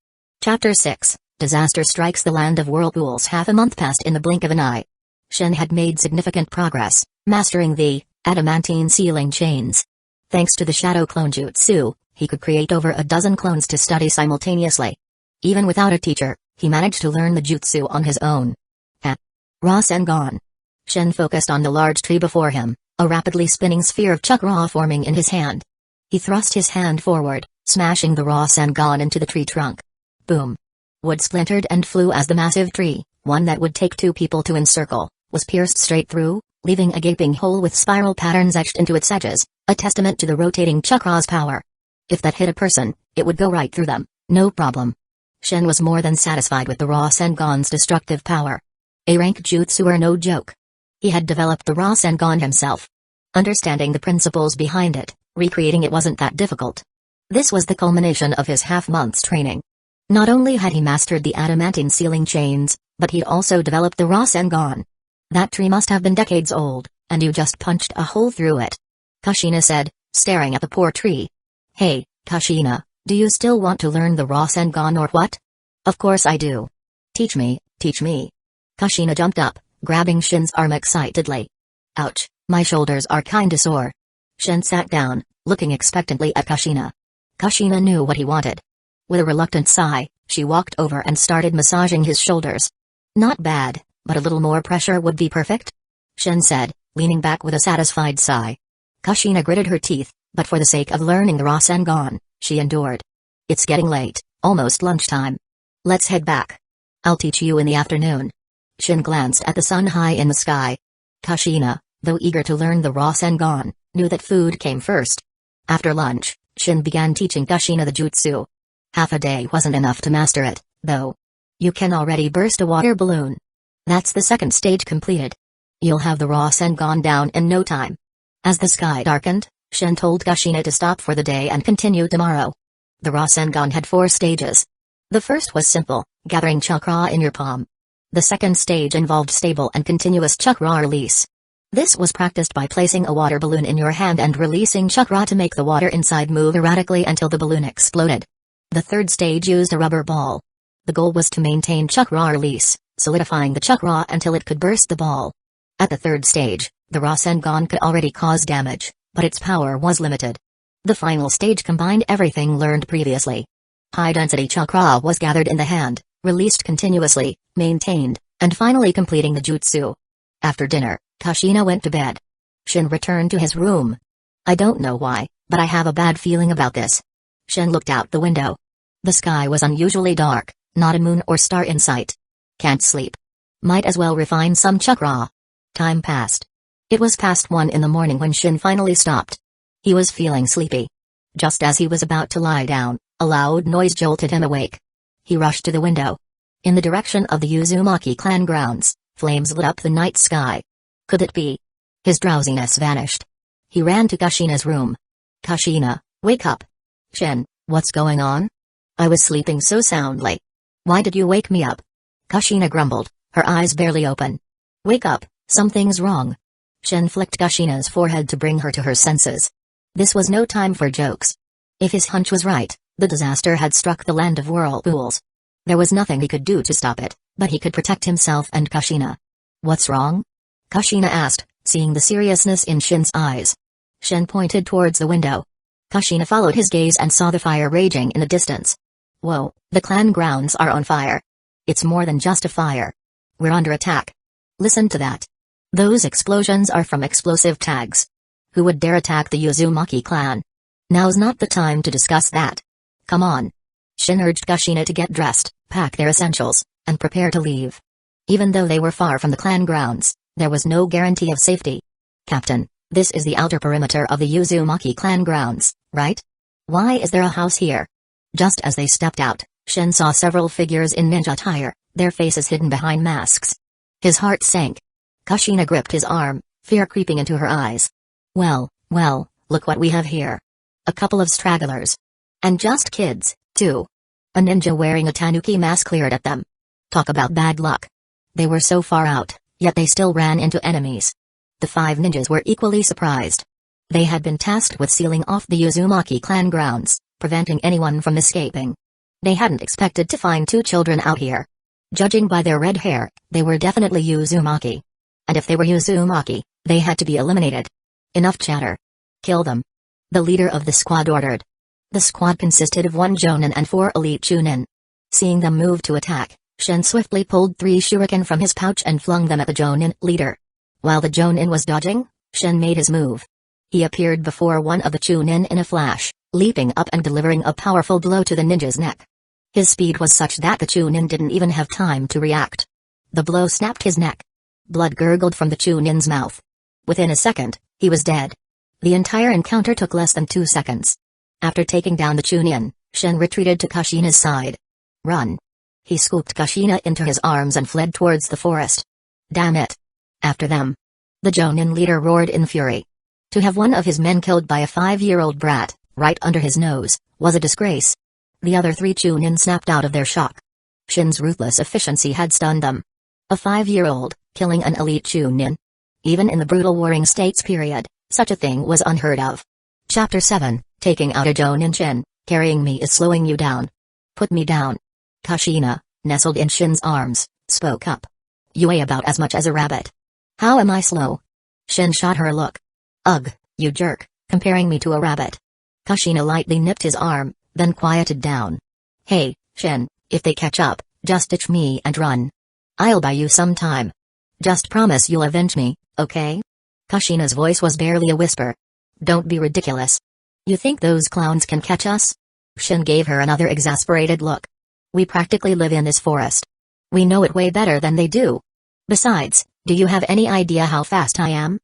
Chapter 6, Disaster Strikes the Land of Whirlpools. Half a month passed in the blink of an eye. Shin had made significant progress, mastering the adamantine ceiling chains. Thanks to the shadow clone jutsu, he could create over a dozen clones to study simultaneously. Even without a teacher, he managed to learn the jutsu on his own. Rasengan. Shin focused on the large tree before him, a rapidly spinning sphere of chakra forming in his hand. He thrust his hand forward, smashing the Rasengan into the tree trunk. Boom. Wood splintered and flew as the massive tree, one that would take 2 people to encircle, was pierced straight through, leaving a gaping hole with spiral patterns etched into its edges, a testament to the rotating chakra's power. If that hit a person, it would go right through them, no problem. Shin was more than satisfied with the Rasengan's destructive power. A rank jutsu are no joke. He had developed the Rasengan himself. Understanding the principles behind it, recreating it wasn't that difficult. This was the culmination of his half-month's training. Not only had he mastered the adamantine ceiling chains, but he'd also developed the Rasengan. That tree must have been decades old, and you just punched a hole through it. Kashina said, staring at the poor tree. Hey, Kashina, do you still want to learn the Rasengan or what? Of course I do. Teach me, teach me. Kashina jumped up, grabbing Shin's arm excitedly. Ouch, my shoulders are kinda sore. Shin sat down, looking expectantly at Kashina. Kashina knew what he wanted. With a reluctant sigh, she walked over and started massaging his shoulders. Not bad, but a little more pressure would be perfect? Shin said, leaning back with a satisfied sigh. Kashina gritted her teeth, but for the sake of learning the Rasengan, she endured. It's getting late, almost lunchtime. Let's head back. I'll teach you in the afternoon. Shin glanced at the sun high in the sky. Kashina, though eager to learn the Rasengan, knew that food came first. After lunch, Shin began teaching Kashina the jutsu. Half a day wasn't enough to master it, though. You can already burst a water balloon. That's the second stage completed. You'll have the Rasengan down in no time. As the sky darkened, Shin told Kashina to stop for the day and continue tomorrow. The Rasengan had 4 stages. The first was simple, gathering chakra in your palm. The second stage involved stable and continuous chakra release. This was practiced by placing a water balloon in your hand and releasing chakra to make the water inside move erratically until the balloon exploded. The third stage used a rubber ball. The goal was to maintain chakra release, solidifying the chakra until it could burst the ball. At the third stage, the Rasengan could already cause damage, but its power was limited. The final stage combined everything learned previously. High-density chakra was gathered in the hand, released continuously, maintained, and finally completing the jutsu. After dinner, Kashina went to bed. Shin returned to his room. I don't know why, but I have a bad feeling about this. Shin looked out the window. The sky was unusually dark, not a moon or star in sight. Can't sleep. Might as well refine some chakra. Time passed. It was past 1 in the morning when Shin finally stopped. He was feeling sleepy. Just as he was about to lie down, a loud noise jolted him awake. He rushed to the window. In the direction of the Uzumaki clan grounds, flames lit up the night sky. Could it be? His drowsiness vanished. He ran to Kashina's room. Kashina, Wake up. Shin, what's going on? I was sleeping so soundly. Why did you wake me up? Kushina grumbled, her eyes barely open. Wake up, something's wrong. Shin flicked Kushina's forehead to bring her to her senses. This was no time for jokes. If his hunch was right, the disaster had struck the land of whirlpools. There was nothing he could do to stop it, but he could protect himself and Kushina. What's wrong? Kushina asked, seeing the seriousness in Shin's eyes. Shin pointed towards the window. Kushina followed his gaze and saw the fire raging in the distance. Whoa, the clan grounds are on fire. It's more than just a fire. We're under attack. Listen to that. Those explosions are from explosive tags. Who would dare attack the Uzumaki clan? Now's not the time to discuss that. Come on. Shin urged Kushina to get dressed, pack their essentials, and prepare to leave. Even though they were far from the clan grounds, there was no guarantee of safety. Captain, this is the outer perimeter of the Uzumaki clan grounds, right? Why is there a house here? Just as they stepped out, Shin saw several figures in ninja attire, their faces hidden behind masks. His heart sank. Kushina gripped his arm, fear creeping into her eyes. Well, look what we have here. A couple of stragglers. And just kids, too. A ninja wearing a tanuki mask leered at them. Talk about bad luck. They were so far out, yet they still ran into enemies. The 5 ninjas were equally surprised. They had been tasked with sealing off the Uzumaki clan grounds, preventing anyone from escaping. They hadn't expected to find 2 children out here. Judging by their red hair, they were definitely Uzumaki. And if they were Uzumaki, they had to be eliminated. Enough chatter. Kill them. The leader of the squad ordered. The squad consisted of 1 Jonin and 4 elite Chunin. Seeing them move to attack, Shin swiftly pulled 3 shuriken from his pouch and flung them at the Jonin leader. While the Jonin was dodging, Shin made his move. He appeared before one of the Chunin in a flash, leaping up and delivering a powerful blow to the ninja's neck. His speed was such that the Chunin didn't even have time to react. The blow snapped his neck. Blood gurgled from the Chunin's mouth. Within a second, he was dead. The entire encounter took less than 2 seconds. After taking down the Chunin, Shin retreated to Kushina's side. Run. He scooped Kushina into his arms and fled towards the forest. Damn it. After them. The Jonin leader roared in fury. To have one of his men killed by a 5-year-old brat, right under his nose, was a disgrace. The other 3 Chunin snapped out of their shock. Shin's ruthless efficiency had stunned them. A 5-year-old, killing an elite Chunin. Even in the brutal Warring States period, such a thing was unheard of. Chapter 7, Taking out a Jonin. Shin, carrying me is slowing you down. Put me down. Kushina, nestled in Shin's arms, spoke up. You weigh about as much as a rabbit. How am I slow? Shin shot her a look. Ugh, you jerk, comparing me to a rabbit. Kushina lightly nipped his arm, then quieted down. Hey, Shin, if they catch up, just ditch me and run. I'll buy you some time. Just promise you'll avenge me, okay? Kushina's voice was barely a whisper. Don't be ridiculous. You think those clowns can catch us? Shin gave her another exasperated look. We practically live in this forest. We know it way better than they do. Besides, do you have any idea how fast I am?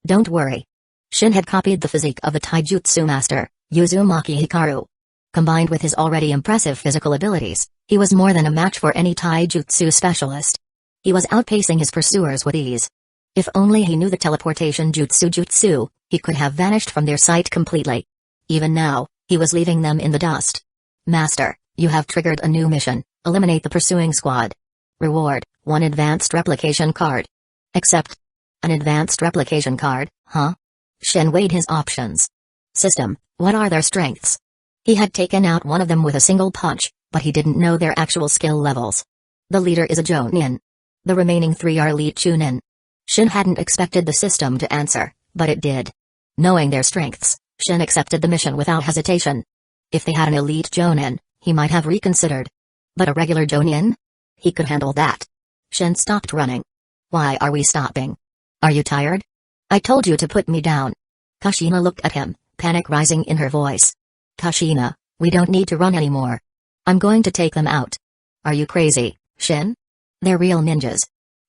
Don't worry. Shin had copied the physique of the taijutsu master, Uzumaki Hikaru. Combined with his already impressive physical abilities, he was more than a match for any taijutsu specialist. He was outpacing his pursuers with ease. If only he knew the teleportation jutsu, he could have vanished from their sight completely. Even now, he was leaving them in the dust. Master, you have triggered a new mission, eliminate the pursuing squad. Reward, 1 advanced replication card. Accept. An advanced replication card, huh? Shin weighed his options. System, what are their strengths? He had taken out one of them with a single punch, but he didn't know their actual skill levels. The leader is a Jonin. The remaining 3 are elite Chunin. Shin hadn't expected the system to answer, but it did. Knowing their strengths, Shin accepted the mission without hesitation. If they had an elite Jonin, he might have reconsidered. But a regular Jonin? He could handle that. Shin stopped running. Why are we stopping? Are you tired? I told you to put me down. Kushina looked at him, panic rising in her voice. Kushina, we don't need to run anymore. I'm going to take them out. Are you crazy, Shin? They're real ninjas.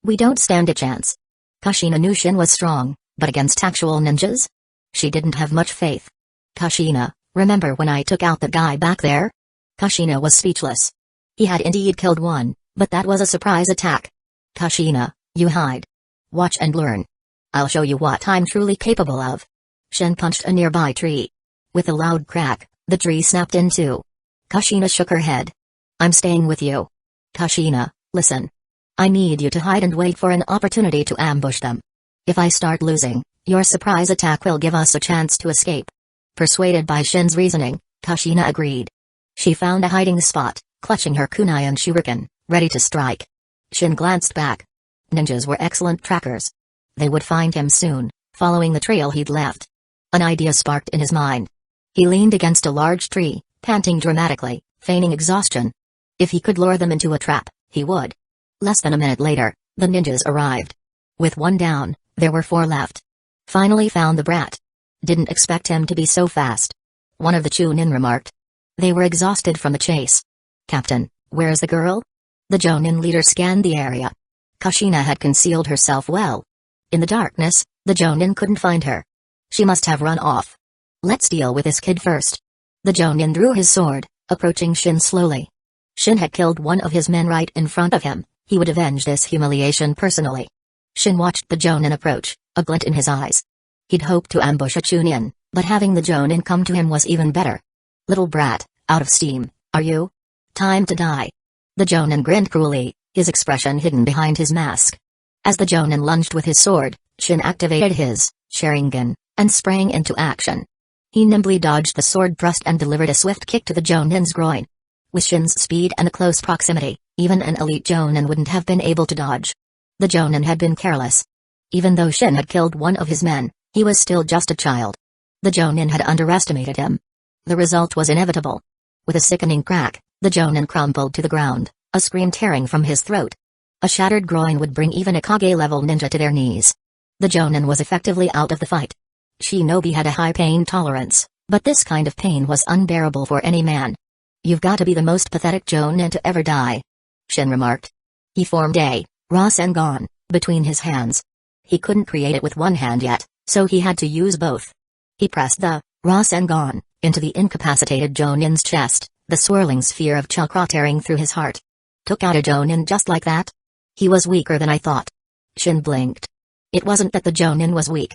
We don't stand a chance. Kushina knew Shin was strong, but against actual ninjas? She didn't have much faith. Kushina, remember when I took out the guy back there? Kushina was speechless. He had indeed killed one, but that was a surprise attack. Kushina, you hide. Watch and learn. I'll show you what I'm truly capable of. Shin punched a nearby tree. With a loud crack, the tree snapped in two. Kushina shook her head. I'm staying with you. Kushina, listen. I need you to hide and wait for an opportunity to ambush them. If I start losing, your surprise attack will give us a chance to escape. Persuaded by Shin's reasoning, Kushina agreed. She found a hiding spot, clutching her kunai and shuriken, ready to strike. Shin glanced back. Ninjas were excellent trackers. They would find him soon, following the trail he'd left. An idea sparked in his mind. He leaned against a large tree, panting dramatically, feigning exhaustion. If he could lure them into a trap, he would. Less than a minute later, the ninjas arrived. With one down, there were 4 left. Finally found the brat. Didn't expect him to be so fast. One of the Chunin remarked. They were exhausted from the chase. Captain, where's the girl? The Jonin leader scanned the area. Kushina had concealed herself well. In the darkness, the Jonin couldn't find her. She must have run off. Let's deal with this kid first. The Jonin drew his sword, approaching Shin slowly. Shin had killed one of his men right in front of him. He would avenge this humiliation personally. Shin watched the Jonin approach, a glint in his eyes. He'd hoped to ambush a Chunin, but having the Jonin come to him was even better. Little brat, out of steam, are you? Time to die. The Jonin grinned cruelly, his expression hidden behind his mask. As the Jonin lunged with his sword, Shin activated his Sharingan, and sprang into action. He nimbly dodged the sword thrust and delivered a swift kick to the Jonin's groin. With Shin's speed and close proximity, even an elite Jonin wouldn't have been able to dodge. The Jonin had been careless. Even though Shin had killed one of his men, he was still just a child. The Jonin had underestimated him. The result was inevitable. With a sickening crack, the Jonin crumpled to the ground, a scream tearing from his throat. A shattered groin would bring even a Kage-level ninja to their knees. The Jonin was effectively out of the fight. Shinobi had a high pain tolerance, but this kind of pain was unbearable for any man. You've got to be the most pathetic Jonin to ever die. Shin remarked. He formed a Rasengan between his hands. He couldn't create it with one hand yet, so he had to use both. He pressed the Rasengan into the incapacitated Jonin's chest, the swirling sphere of chakra tearing through his heart. Took out a Jonin just like that? He was weaker than I thought. Shin blinked. It wasn't that the Jonin was weak.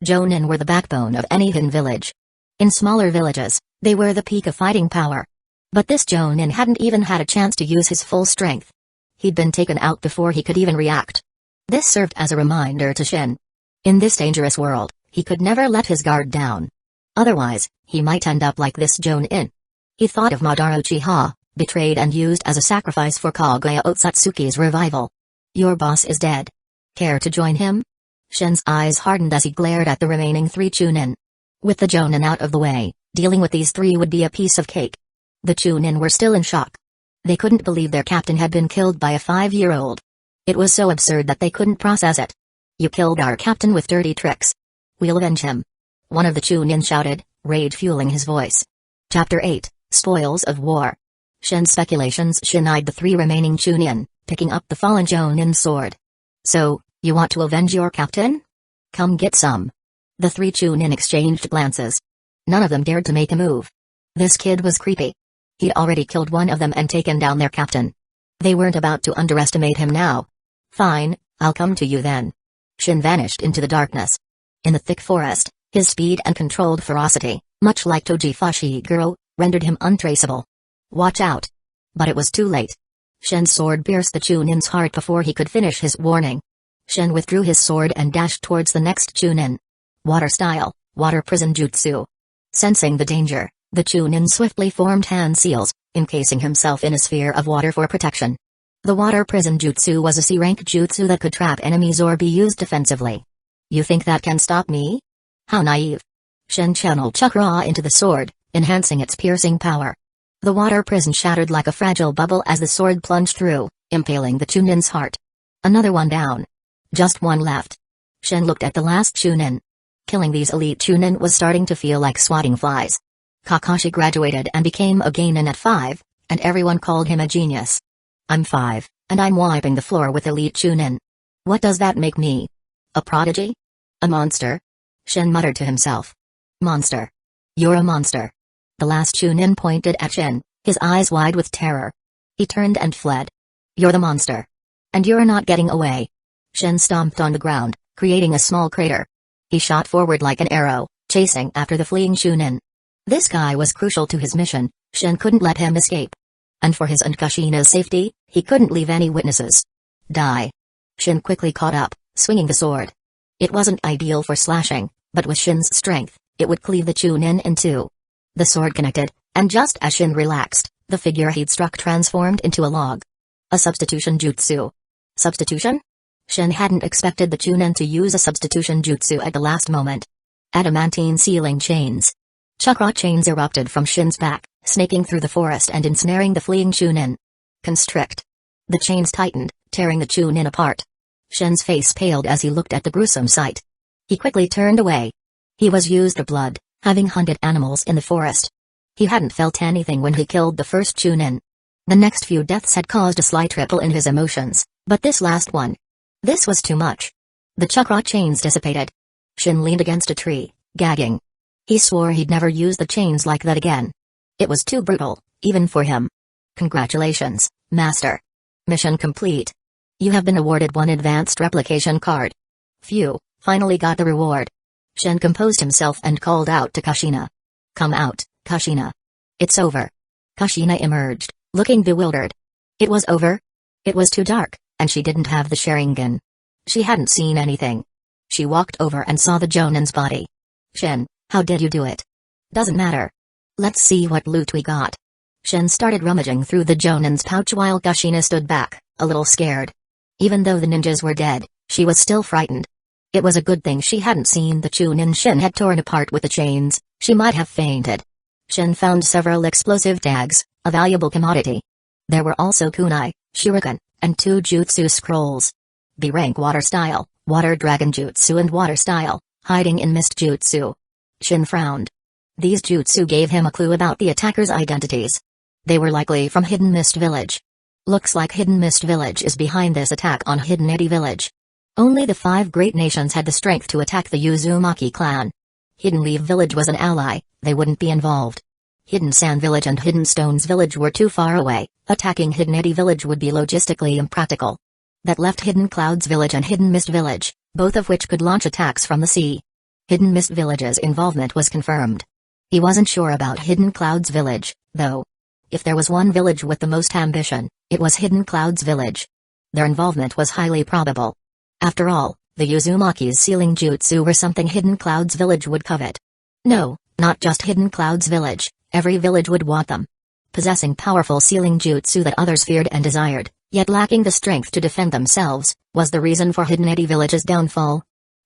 Jonin were the backbone of any hidden village. In smaller villages, they were the peak of fighting power. But this Jonin hadn't even had a chance to use his full strength. He'd been taken out before he could even react. This served as a reminder to Shin. In this dangerous world, he could never let his guard down. Otherwise, he might end up like this Jonin. He thought of Madara Uchiha, betrayed and used as a sacrifice for Kaguya Otsutsuki's revival. Your boss is dead. Care to join him? Shin's eyes hardened as he glared at the remaining 3 Chunin. With the Jonin out of the way, dealing with these 3 would be a piece of cake. The Chunin were still in shock. They couldn't believe their captain had been killed by a 5-year-old. It was so absurd that they couldn't process it. You killed our captain with dirty tricks. We'll avenge him. One of the Chunin shouted, rage fueling his voice. Chapter 8, Spoils of War. Shin's speculations. Shin eyed the 3 remaining Chunin, picking up the fallen Jonin's sword. So, you want to avenge your captain? Come get some. The 3 Chunin exchanged glances. None of them dared to make a move. This kid was creepy. He'd already killed one of them and taken down their captain. They weren't about to underestimate him now. Fine, I'll come to you then. Shin vanished into the darkness. In the thick forest, his speed and controlled ferocity, much like Toji Fushiguro, rendered him untraceable. Watch out. But it was too late. Shin's sword pierced the Chunin's heart before he could finish his warning. Shin withdrew his sword and dashed towards the next Chunin. Water style, water prison jutsu. Sensing the danger, the Chunin swiftly formed hand seals, encasing himself in a sphere of water for protection. The water prison jutsu was a C-rank jutsu that could trap enemies or be used defensively. You think that can stop me? How naive. Shin channeled chakra into the sword, enhancing its piercing power. The water prison shattered like a fragile bubble as the sword plunged through, impaling the Chunin's heart. Another one down. Just one left. Shin looked at the last Chunin. Killing these elite Chunin was starting to feel like swatting flies. Kakashi graduated and became a Genin at 5, and everyone called him a genius. I'm 5, and I'm wiping the floor with elite Chunin. What does that make me? A prodigy? A monster? Shin muttered to himself. Monster. You're a monster. The last Chunin pointed at Shin, his eyes wide with terror. He turned and fled. You're the monster. And you're not getting away. Shin stomped on the ground, creating a small crater. He shot forward like an arrow, chasing after the fleeing Chunin. This guy was crucial to his mission. Shin couldn't let him escape. And for his and Kushina's safety, he couldn't leave any witnesses. Die. Shin quickly caught up, swinging the sword. It wasn't ideal for slashing, but with Shin's strength, it would cleave the Chunin in two. The sword connected, and just as Shin relaxed, the figure he'd struck transformed into a log. A substitution jutsu. Substitution? Shin hadn't expected the Chunin to use a substitution jutsu at the last moment. Adamantine sealing chains. Chakra chains erupted from Shin's back, snaking through the forest and ensnaring the fleeing Chunin. Constrict. The chains tightened, tearing the Chunin apart. Shin's face paled as he looked at the gruesome sight. He quickly turned away. He was used to blood, having hunted animals in the forest. He hadn't felt anything when he killed the first Chunin. The next few deaths had caused a slight ripple in his emotions, but this last one. This was too much. The chakra chains dissipated. Shin leaned against a tree, gagging. He swore he'd never use the chains like that again. It was too brutal, even for him. Congratulations, Master. Mission complete. You have been awarded one advanced replication card. Phew, finally got the reward. Shin composed himself and called out to Kushina. Come out, Kushina. It's over. Kushina emerged, looking bewildered. It was over? It was too dark, and she didn't have the Sharingan. She hadn't seen anything. She walked over and saw the Jonin's body. Shin, how did you do it? Doesn't matter. Let's see what loot we got. Shin started rummaging through the Jonin's pouch while Kushina stood back, a little scared. Even though the ninjas were dead, she was still frightened. It was a good thing she hadn't seen the Chunin Shin had torn apart with the chains. She might have fainted. Shin found several explosive tags, a valuable commodity. There were also kunai, shuriken, and 2 jutsu scrolls. B-rank water style, water dragon jutsu and water style, hiding in mist jutsu. Shin frowned. These jutsu gave him a clue about the attackers' identities. They were likely from Hidden Mist Village. Looks like Hidden Mist Village is behind this attack on Hidden Eddy Village. Only the 5 great nations had the strength to attack the Uzumaki clan. Hidden Leaf Village was an ally, they wouldn't be involved. Hidden Sand Village and Hidden Stones Village were too far away, attacking Hidden Eddy Village would be logistically impractical. That left Hidden Clouds Village and Hidden Mist Village, both of which could launch attacks from the sea. Hidden Mist Village's involvement was confirmed. He wasn't sure about Hidden Clouds Village, though. If there was one village with the most ambition, it was Hidden Clouds Village. Their involvement was highly probable. After all, the Uzumaki's sealing jutsu were something Hidden Clouds Village would covet. No, not just Hidden Clouds Village, every village would want them. Possessing powerful sealing jutsu that others feared and desired, yet lacking the strength to defend themselves, was the reason for Hidden Eddy Village's downfall.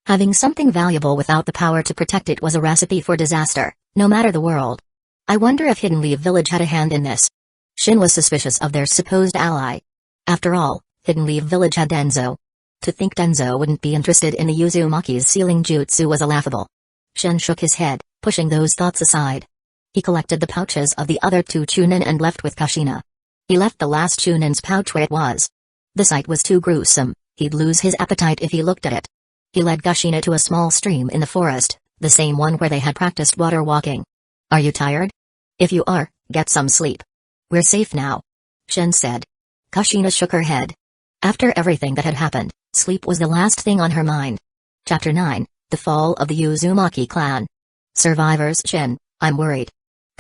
Having something valuable without the power to protect it was a recipe for disaster, no matter the world. I wonder if Hidden Leaf Village had a hand in this. Shin was suspicious of their supposed ally. After all, Hidden Leaf Village had Denzo. To think Denzo wouldn't be interested in the Uzumaki's sealing jutsu was laughable. Shin shook his head, pushing those thoughts aside. He collected the pouches of the other 2 Chunin and left with Kushina. He left the last Chunin's pouch where it was. The sight was too gruesome, he'd lose his appetite if he looked at it. He led Kushina to a small stream in the forest, the same one where they had practiced water walking. Are you tired? If you are, get some sleep. We're safe now, Shin said. Kushina shook her head. After everything that had happened, sleep was the last thing on her mind. Chapter 9, The Fall of the Uzumaki Clan. Survivors Shin, I'm worried.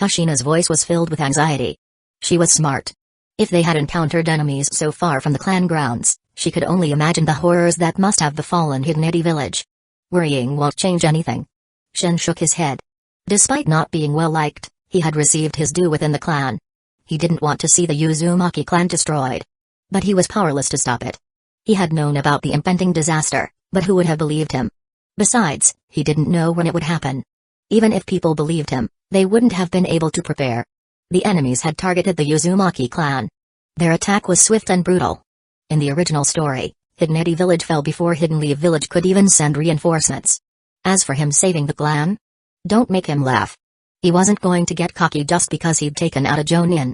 Kushina's voice was filled with anxiety. She was smart. If they had encountered enemies so far from the clan grounds, she could only imagine the horrors that must have befallen Hidden Eddy Village. Worrying won't change anything. Shin shook his head. Despite not being well liked, he had received his due within the clan. He didn't want to see the Uzumaki clan destroyed. But he was powerless to stop it. He had known about the impending disaster, but who would have believed him? Besides, he didn't know when it would happen. Even if people believed him, they wouldn't have been able to prepare. The enemies had targeted the Uzumaki clan. Their attack was swift and brutal. In the original story, Hidden Eddy Village fell before Hidden Leaf Village could even send reinforcements. As for him saving the clan, don't make him laugh. He wasn't going to get cocky just because he'd taken out a Jonin.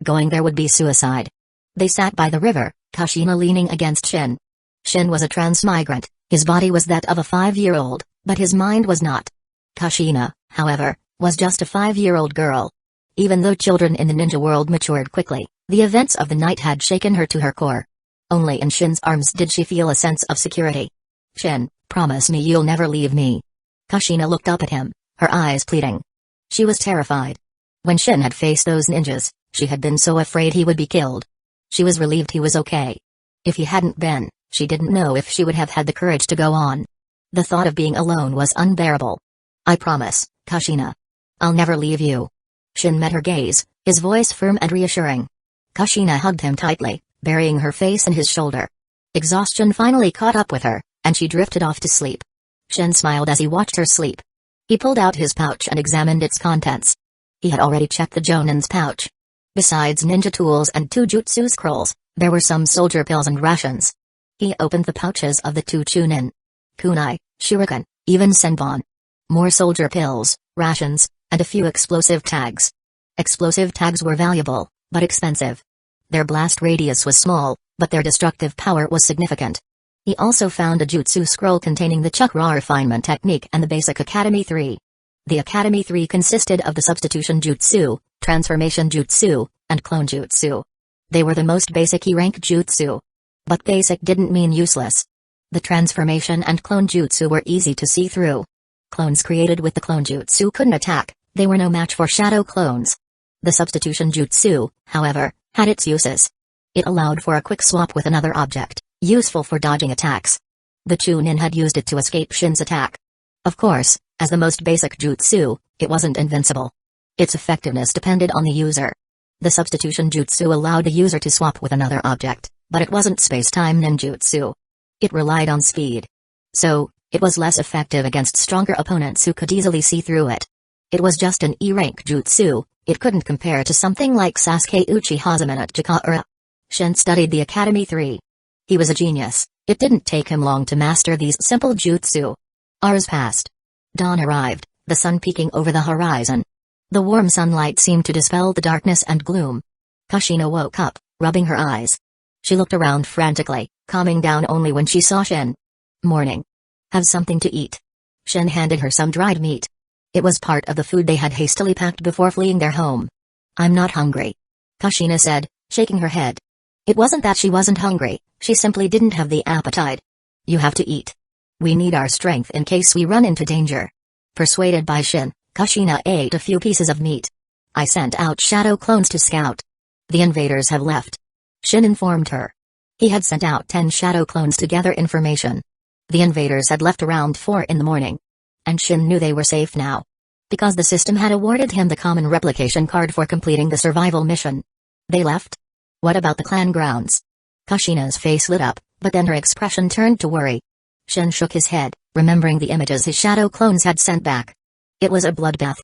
Going there would be suicide. They sat by the river, Kushina leaning against Shin. Shin was a transmigrant, his body was that of a 5-year-old, but his mind was not. Kushina, however, was just a 5-year-old girl. Even though children in the ninja world matured quickly, the events of the night had shaken her to her core. Only in Shin's arms did she feel a sense of security. Shin, promise me you'll never leave me. Kushina looked up at him, her eyes pleading. She was terrified. When Shin had faced those ninjas, she had been so afraid he would be killed. She was relieved he was okay. If he hadn't been, she didn't know if she would have had the courage to go on. The thought of being alone was unbearable. I promise, Kushina. I'll never leave you. Shin met her gaze, his voice firm and reassuring. Kushina hugged him tightly, burying her face in his shoulder. Exhaustion finally caught up with her, and she drifted off to sleep. Shin smiled as he watched her sleep. He pulled out his pouch and examined its contents. He had already checked the Jonin's pouch. Besides ninja tools and 2 jutsu scrolls, there were some soldier pills and rations. He opened the pouches of the 2 chunin, kunai, shuriken, even senbon. More soldier pills, rations, and a few explosive tags. Explosive tags were valuable, but expensive. Their blast radius was small, but their destructive power was significant. He also found a jutsu scroll containing the chakra refinement technique and the basic Academy 3. The Academy 3 consisted of the substitution jutsu, transformation jutsu, and clone jutsu. They were the most basic E-rank jutsu. But basic didn't mean useless. The transformation and clone jutsu were easy to see through. Clones created with the clone jutsu couldn't attack, they were no match for shadow clones. The substitution jutsu, however, had its uses. It allowed for a quick swap with another object, useful for dodging attacks. The Chunin had used it to escape Shin's attack. Of course, as the most basic jutsu, it wasn't invincible. Its effectiveness depended on the user. The substitution jutsu allowed the user to swap with another object, but it wasn't space-time ninjutsu. It relied on speed. So, it was less effective against stronger opponents who could easily see through it. It was just an E-rank jutsu, it couldn't compare to something like Sasuke Uchiha's Minute. Shin studied the Academy 3. He was a genius, it didn't take him long to master these simple jutsu. Hours passed. Dawn arrived, the sun peeking over the horizon. The warm sunlight seemed to dispel the darkness and gloom. Kushina woke up, rubbing her eyes. She looked around frantically, calming down only when she saw Shin. Morning. Have something to eat. Shin handed her some dried meat. It was part of the food they had hastily packed before fleeing their home. I'm not hungry. Kushina said, shaking her head. It wasn't that she wasn't hungry, she simply didn't have the appetite. You have to eat. We need our strength in case we run into danger. Persuaded by Shin, Kushina ate a few pieces of meat. I sent out shadow clones to scout. The invaders have left. Shin informed her. He had sent out 10 shadow clones to gather information. The invaders had left around 4 in the morning. And Shin knew they were safe now. Because the system had awarded him the common replication card for completing the survival mission. They left? What about the clan grounds? Kushina's face lit up, but then her expression turned to worry. Shin shook his head, remembering the images his shadow clones had sent back. It was a bloodbath.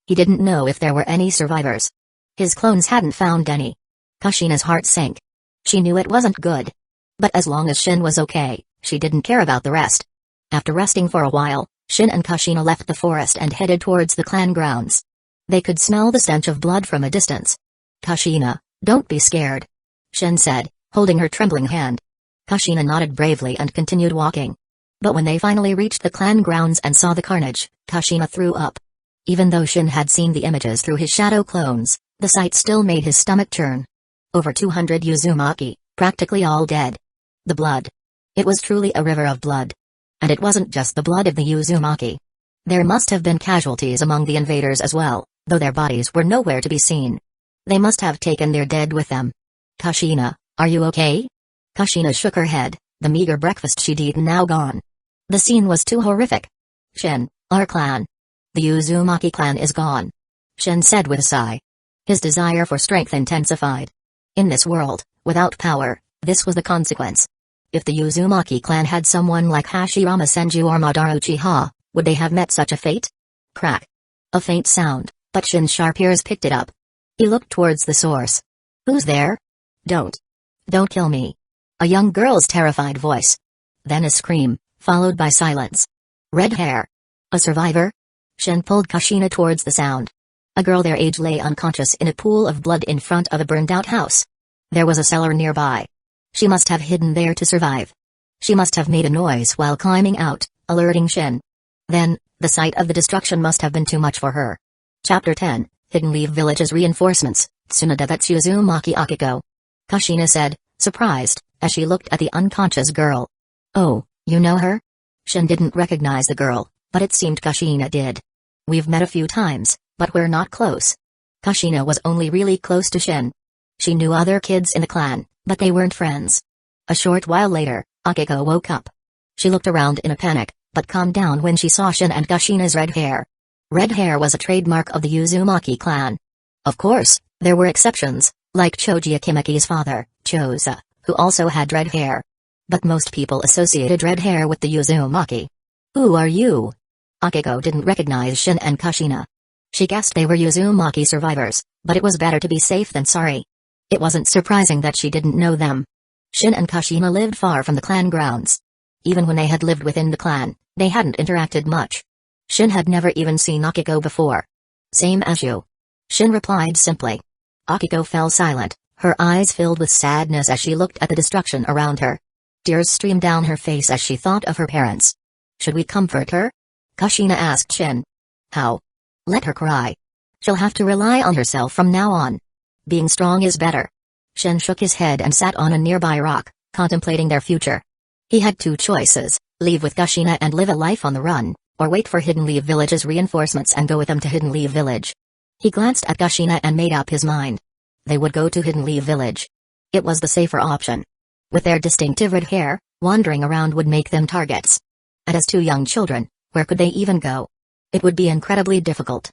He didn't know if there were any survivors. His clones hadn't found any. Kushina's heart sank. She knew it wasn't good. But as long as Shin was okay, she didn't care about the rest. After resting for a while, Shin and Kushina left the forest and headed towards the clan grounds. They could smell the stench of blood from a distance. Kushina, don't be scared. Shin said, holding her trembling hand. Kushina nodded bravely and continued walking. But when they finally reached the clan grounds and saw the carnage, Kushina threw up. Even though Shin had seen the images through his shadow clones, the sight still made his stomach churn. Over 200 Uzumaki, practically all dead. The blood. It was truly a river of blood. And it wasn't just the blood of the Uzumaki. There must have been casualties among the invaders as well, though their bodies were nowhere to be seen. They must have taken their dead with them. Kushina, are you okay? Kushina shook her head, the meager breakfast she'd eaten now gone. The scene was too horrific. Shin, our clan. The Uzumaki clan is gone. Shin said with a sigh. His desire for strength intensified. In this world, without power, this was the consequence. If the Uzumaki clan had someone like Hashirama Senju or Madara Uchiha, would they have met such a fate? Crack. A faint sound, but Shin's sharp ears picked it up. He looked towards the source. Who's there? Don't kill me. A young girl's terrified voice. Then a scream, followed by silence. Red hair. A survivor? Shin pulled Kushina towards the sound. A girl their age lay unconscious in a pool of blood in front of a burned-out house. There was a cellar nearby. She must have hidden there to survive. She must have made a noise while climbing out, alerting Shin. Then, the sight of the destruction must have been too much for her. Chapter 10, Hidden Leaf Village's Reinforcements, Tsunade Vetsu Uzumaki Akiko. Kushina said, surprised, as she looked at the unconscious girl. Oh, you know her? Shin didn't recognize the girl, but it seemed Kushina did. We've met a few times, But we're not close. Kushina was only really close to Shin. She knew other kids in the clan, but they weren't friends. A short while later, Akiko woke up. She looked around in a panic, but calmed down when she saw Shin and Kushina's red hair. Red hair was a trademark of the Uzumaki clan. Of course, there were exceptions, like Choji Akimeki's father, Choza, who also had red hair. But most people associated red hair with the Uzumaki. Who are you? Akiko didn't recognize Shin and Kushina. She guessed they were Uzumaki survivors, but it was better to be safe than sorry. It wasn't surprising that she didn't know them. Shin and Kushina lived far from the clan grounds. Even when they had lived within the clan, they hadn't interacted much. Shin had never even seen Akiko before. Same as you. Shin replied simply. Akiko fell silent, her eyes filled with sadness as she looked at the destruction around her. Tears streamed down her face as she thought of her parents. Should we comfort her? Kushina asked Shin. How? Let her cry. She'll have to rely on herself from now on. Being strong is better. Shin shook his head and sat on a nearby rock, contemplating their future. He had two choices, leave with Kushina and live a life on the run, or wait for Hidden Leaf Village's reinforcements and go with them to Hidden Leaf Village. He glanced at Kushina and made up his mind. They would go to Hidden Leaf Village. It was the safer option. With their distinctive red hair, wandering around would make them targets. And as two young children, where could they even go? It would be incredibly difficult.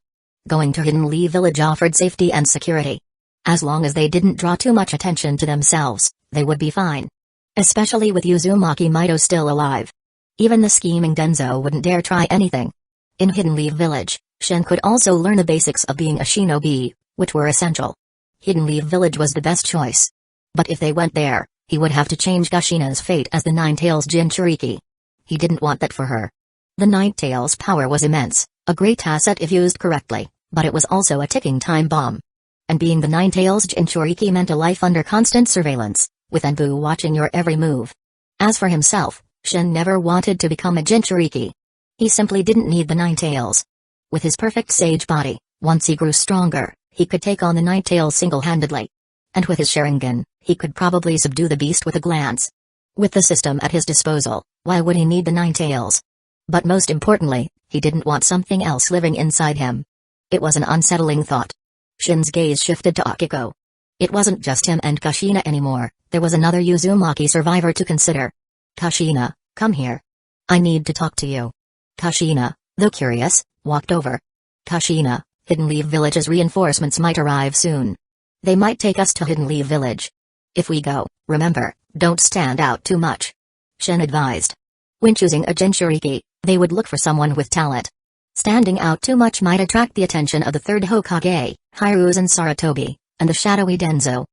Going to Hidden Leaf Village offered safety and security. As long as they didn't draw too much attention to themselves, they would be fine. Especially with Uzumaki Mito still alive. Even the scheming Denzo wouldn't dare try anything. In Hidden Leaf Village, Shin could also learn the basics of being a shinobi, which were essential. Hidden Leaf Village was the best choice. But if they went there, he would have to change Kushina's fate as the Ninetales Jinchuriki. He didn't want that for her. The Ninetales' power was immense, a great asset if used correctly, but it was also a ticking time bomb. And being the Ninetales Jinchuriki meant a life under constant surveillance, with Anbu watching your every move. As for himself, Shin never wanted to become a Jinchuriki. He simply didn't need the Ninetales. With his perfect sage body, once he grew stronger, he could take on the Ninetales single-handedly. And with his Sharingan, he could probably subdue the beast with a glance. With the system at his disposal, why would he need the Ninetales? But most importantly, he didn't want something else living inside him. It was an unsettling thought. Shin's gaze shifted to Akiko. It wasn't just him and Kushina anymore, there was another Uzumaki survivor to consider. Kushina, come here. I need to talk to you. Kushina, though curious, walked over. Kushina, Hidden Leaf Village's reinforcements might arrive soon. They might take us to Hidden Leaf Village. If we go, remember, don't stand out too much. Shin advised. When choosing a Jinchuriki, they would look for someone with talent. Standing out too much might attract the attention of the third Hokage, Hiruzen Sarutobi, and the shadowy Denzo.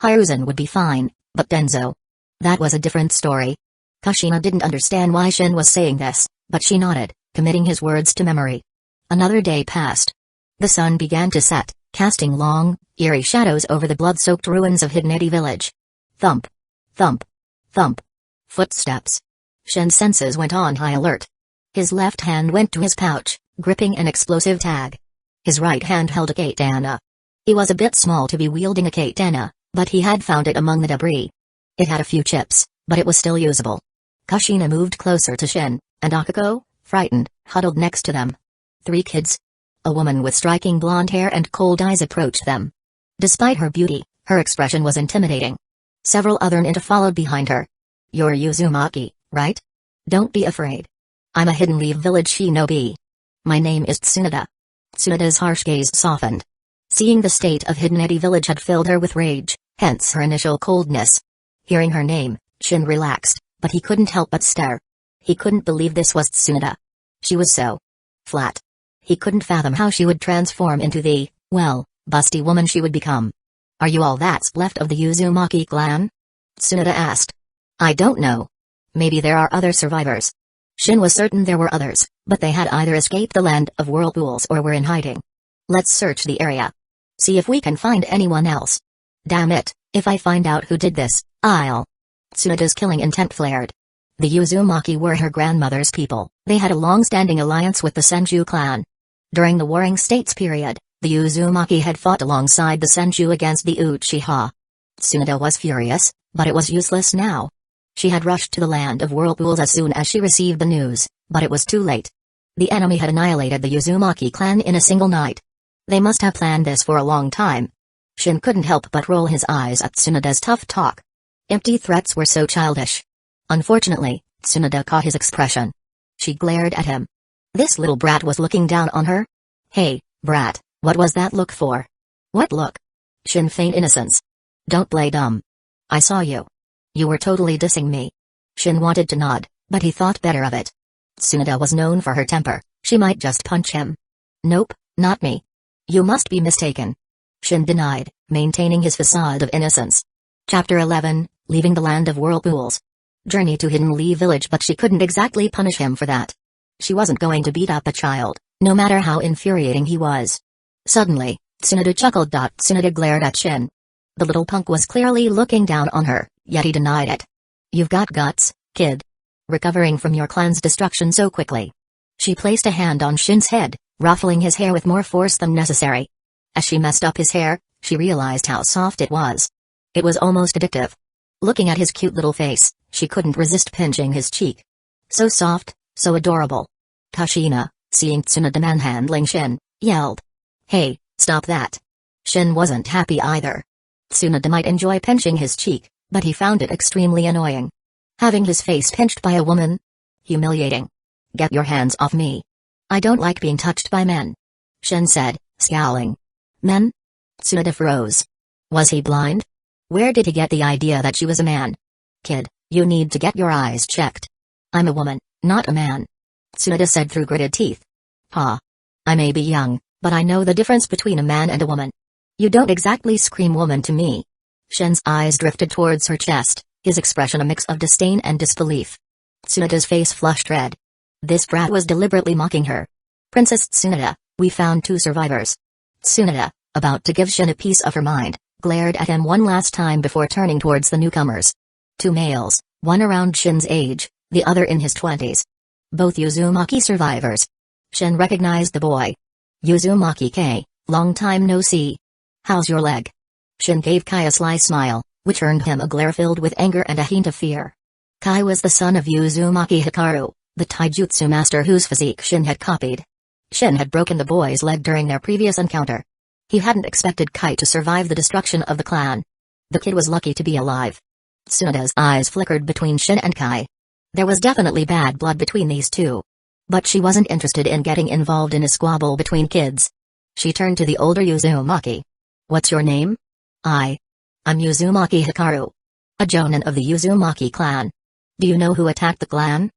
Hiruzen would be fine, but Denzo? That was a different story. Kushina didn't understand why Shin was saying this, but she nodded, committing his words to memory. Another day passed. The sun began to set, casting long, eerie shadows over the blood-soaked ruins of Hidden Village. Thump. Thump. Thump. Footsteps. Shin's senses went on high alert. His left hand went to his pouch, gripping an explosive tag. His right hand held a katana. He was a bit small to be wielding a katana, but he had found it among the debris. It had a few chips, but it was still usable. Kushina moved closer to Shin, and Akiko, frightened, huddled next to them. 3 kids. A woman with striking blonde hair and cold eyes approached them. Despite her beauty, her expression was intimidating. Several other ninja followed behind her. You're Uzumaki, right? Don't be afraid. I'm a Hidden Leaf Village shinobi. My name is Tsunade. Tsunade's harsh gaze softened. Seeing the state of Hidden Village had filled her with rage, hence her initial coldness. Hearing her name, Shin relaxed, but he couldn't help but stare. He couldn't believe this was Tsunade. She was so flat. He couldn't fathom how she would transform into the, well, busty woman she would become. Are you all that's left of the Uzumaki clan? Tsunade asked. I don't know. Maybe there are other survivors. Shin was certain there were others, but they had either escaped the land of whirlpools or were in hiding. Let's search the area. See if we can find anyone else. Damn it, if I find out who did this, I'll... Tsunade's killing intent flared. The Uzumaki were her grandmother's people. They had a long-standing alliance with the Senju clan. During the Warring States period, the Uzumaki had fought alongside the Senju against the Uchiha. Tsunade was furious, but it was useless now. She had rushed to the land of whirlpools as soon as she received the news, but it was too late. The enemy had annihilated the Uzumaki clan in a single night. They must have planned this for a long time. Shin couldn't help but roll his eyes at Tsunoda's tough talk. Empty threats were so childish. Unfortunately, Tsunoda caught his expression. She glared at him. This little brat was looking down on her? Hey, brat, what was that look for? What look? Shin feigned innocence. Don't play dumb. I saw you. You were totally dissing me. Shin wanted to nod, but he thought better of it. Tsunoda was known for her temper, she might just punch him. Nope, not me. You must be mistaken. Shin denied, maintaining his facade of innocence. Chapter 11, Leaving the Land of Whirlpools. Journey to Hidden Leaf Village, but she couldn't exactly punish him for that. She wasn't going to beat up a child, no matter how infuriating he was. Suddenly, Tsunoda chuckled. Tsunoda glared at Shin. The little punk was clearly looking down on her, yet he denied it. You've got guts, kid. Recovering from your clan's destruction so quickly. She placed a hand on Shin's head, ruffling his hair with more force than necessary. As she messed up his hair, she realized how soft it was. It was almost addictive. Looking at his cute little face, she couldn't resist pinching his cheek. So soft, so adorable. Kushina, seeing Tsunoda manhandling Shin, yelled. Hey, stop that. Shin wasn't happy either. Tsunoda might enjoy pinching his cheek, but he found it extremely annoying. Having his face pinched by a woman? Humiliating. Get your hands off me. I don't like being touched by men. Shin said, scowling. Men? Tsunoda froze. Was he blind? Where did he get the idea that she was a man? Kid, you need to get your eyes checked. I'm a woman, not a man. Tsunoda said through gritted teeth. Ha. I may be young, but I know the difference between a man and a woman. You don't exactly scream woman to me. Shin's eyes drifted towards her chest, his expression a mix of disdain and disbelief. Tsunoda's face flushed red. This brat was deliberately mocking her. Princess Tsunoda, we found 2 survivors. Tsunoda, about to give Shin a piece of her mind, glared at him one last time before turning towards the newcomers. 2 males, one around Shin's age, the other in his 20s. Both Uzumaki survivors. Shin recognized the boy. Uzumaki K, long time no see. How's your leg? Shin gave Kai a sly smile, which earned him a glare filled with anger and a hint of fear. Kai was the son of Uzumaki Hikaru, the taijutsu master whose physique Shin had copied. Shin had broken the boy's leg during their previous encounter. He hadn't expected Kai to survive the destruction of the clan. The kid was lucky to be alive. Tsunoda's eyes flickered between Shin and Kai. There was definitely bad blood between these two. But she wasn't interested in getting involved in a squabble between kids. She turned to the older Uzumaki. What's your name? I'm Uzumaki Hikaru. A jonin of the Uzumaki clan. Do you know who attacked the clan?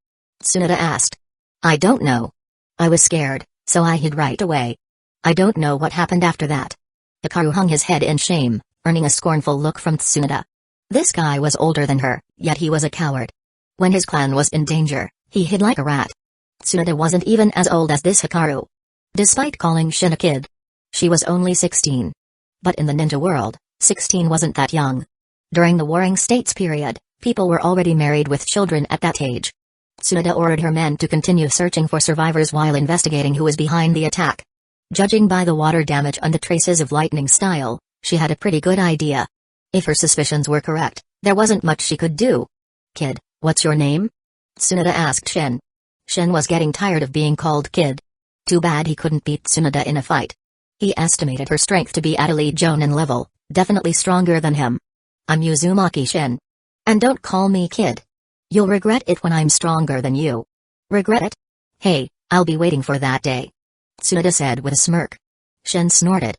Tsunoda asked. I don't know. I was scared, so I hid right away. I don't know what happened after that. Hikaru hung his head in shame, earning a scornful look from Tsunoda. This guy was older than her, yet he was a coward. When his clan was in danger, he hid like a rat. Tsunoda wasn't even as old as this Hikaru. Despite calling Shin a kid, she was only 16. But in the ninja world, 16 wasn't that young. During the Warring States period, people were already married with children at that age. Tsunoda ordered her men to continue searching for survivors while investigating who was behind the attack. Judging by the water damage and the traces of lightning style, she had a pretty good idea. If her suspicions were correct, there wasn't much she could do. Kid, what's your name? Tsunoda asked Shin. Shin was getting tired of being called kid. Too bad he couldn't beat Tsunoda in a fight. He estimated her strength to be at elite jonin level, definitely stronger than him. I'm Uzumaki Shin. And don't call me kid. You'll regret it when I'm stronger than you. Regret it? Hey, I'll be waiting for that day. Tsunoda said with a smirk. Shin snorted.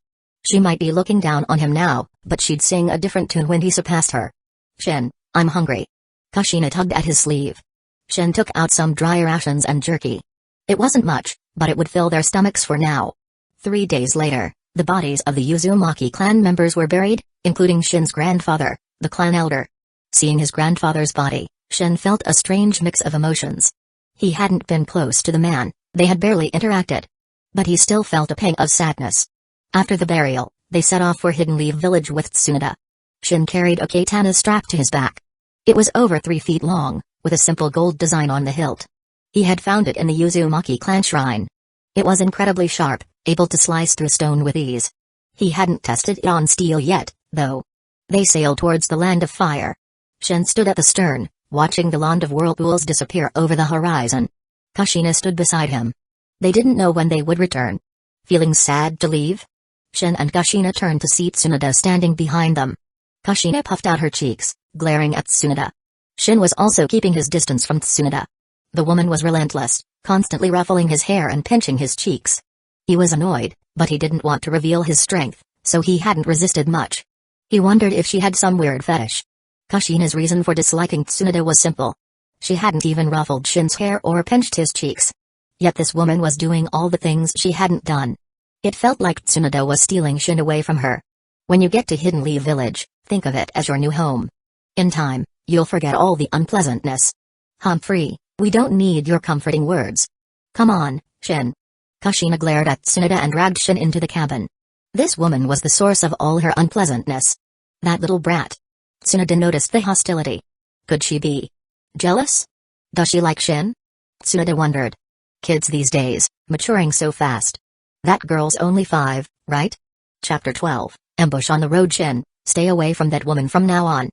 She might be looking down on him now, but she'd sing a different tune when he surpassed her. Shin, I'm hungry. Kushina tugged at his sleeve. Shin took out some dry rations and jerky. It wasn't much, but it would fill their stomachs for now. 3 days later, the bodies of the Uzumaki clan members were buried, including Shin's grandfather, the clan elder. Seeing his grandfather's body, Shin felt a strange mix of emotions. He hadn't been close to the man, they had barely interacted. But he still felt a pang of sadness. After the burial, they set off for Hidden Leaf Village with Tsunoda. Shin carried a katana strapped to his back. It was over 3 feet long, with a simple gold design on the hilt. He had found it in the Uzumaki clan shrine. It was incredibly sharp, able to slice through stone with ease. He hadn't tested it on steel yet, though. They sailed towards the Land of Fire. Shin stood at the stern, watching the land of whirlpools disappear over the horizon. Kushina stood beside him. They didn't know when they would return. Feeling sad to leave? Shin and Kushina turned to see Tsunade standing behind them. Kushina puffed out her cheeks, glaring at Tsunade. Shin was also keeping his distance from Tsunade. The woman was relentless, constantly ruffling his hair and pinching his cheeks. He was annoyed, but he didn't want to reveal his strength, so he hadn't resisted much. He wondered if she had some weird fetish. Kushina's reason for disliking Tsunade was simple. She hadn't even ruffled Shin's hair or pinched his cheeks. Yet this woman was doing all the things she hadn't done. It felt like Tsunade was stealing Shin away from her. When you get to Hidden Leaf Village, think of it as your new home. In time, you'll forget all the unpleasantness. Humphrey, we don't need your comforting words. Come on, Shin. Kushina glared at Tsunade and dragged Shin into the cabin. This woman was the source of all her unpleasantness. That little brat. Tsunade noticed the hostility. Could she be jealous? Does she like Shin? Tsunade wondered. Kids these days, maturing so fast. That girl's only 5, right? Chapter 12, Ambush on the road. Shin, stay away from that woman from now on.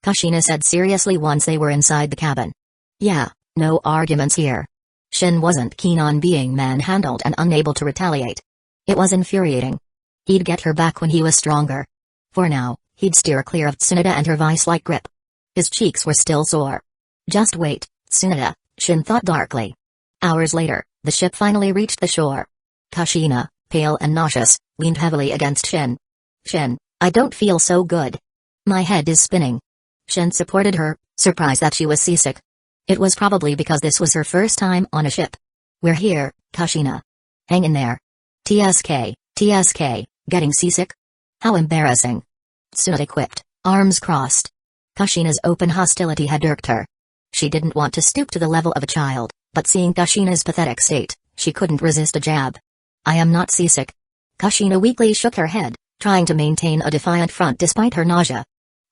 Kushina said seriously once they were inside the cabin. Yeah, no arguments here. Shin wasn't keen on being manhandled and unable to retaliate. It was infuriating. He'd get her back when he was stronger. For now, he'd steer clear of Tsunade and her vice-like grip. His cheeks were still sore. Just wait, Tsunade, Shin thought darkly. Hours later, the ship finally reached the shore. Kushina, pale and nauseous, leaned heavily against Shin. Shin, I don't feel so good. My head is spinning. Shin supported her, surprised that she was seasick. It was probably because this was her first time on a ship. We're here, Kushina. Hang in there. TSK, getting seasick? How embarrassing. Tsunade quipped, arms crossed. Kushina's open hostility had irked her. She didn't want to stoop to the level of a child, but seeing Kushina's pathetic state, she couldn't resist a jab. I am not seasick. Kushina weakly shook her head, trying to maintain a defiant front despite her nausea.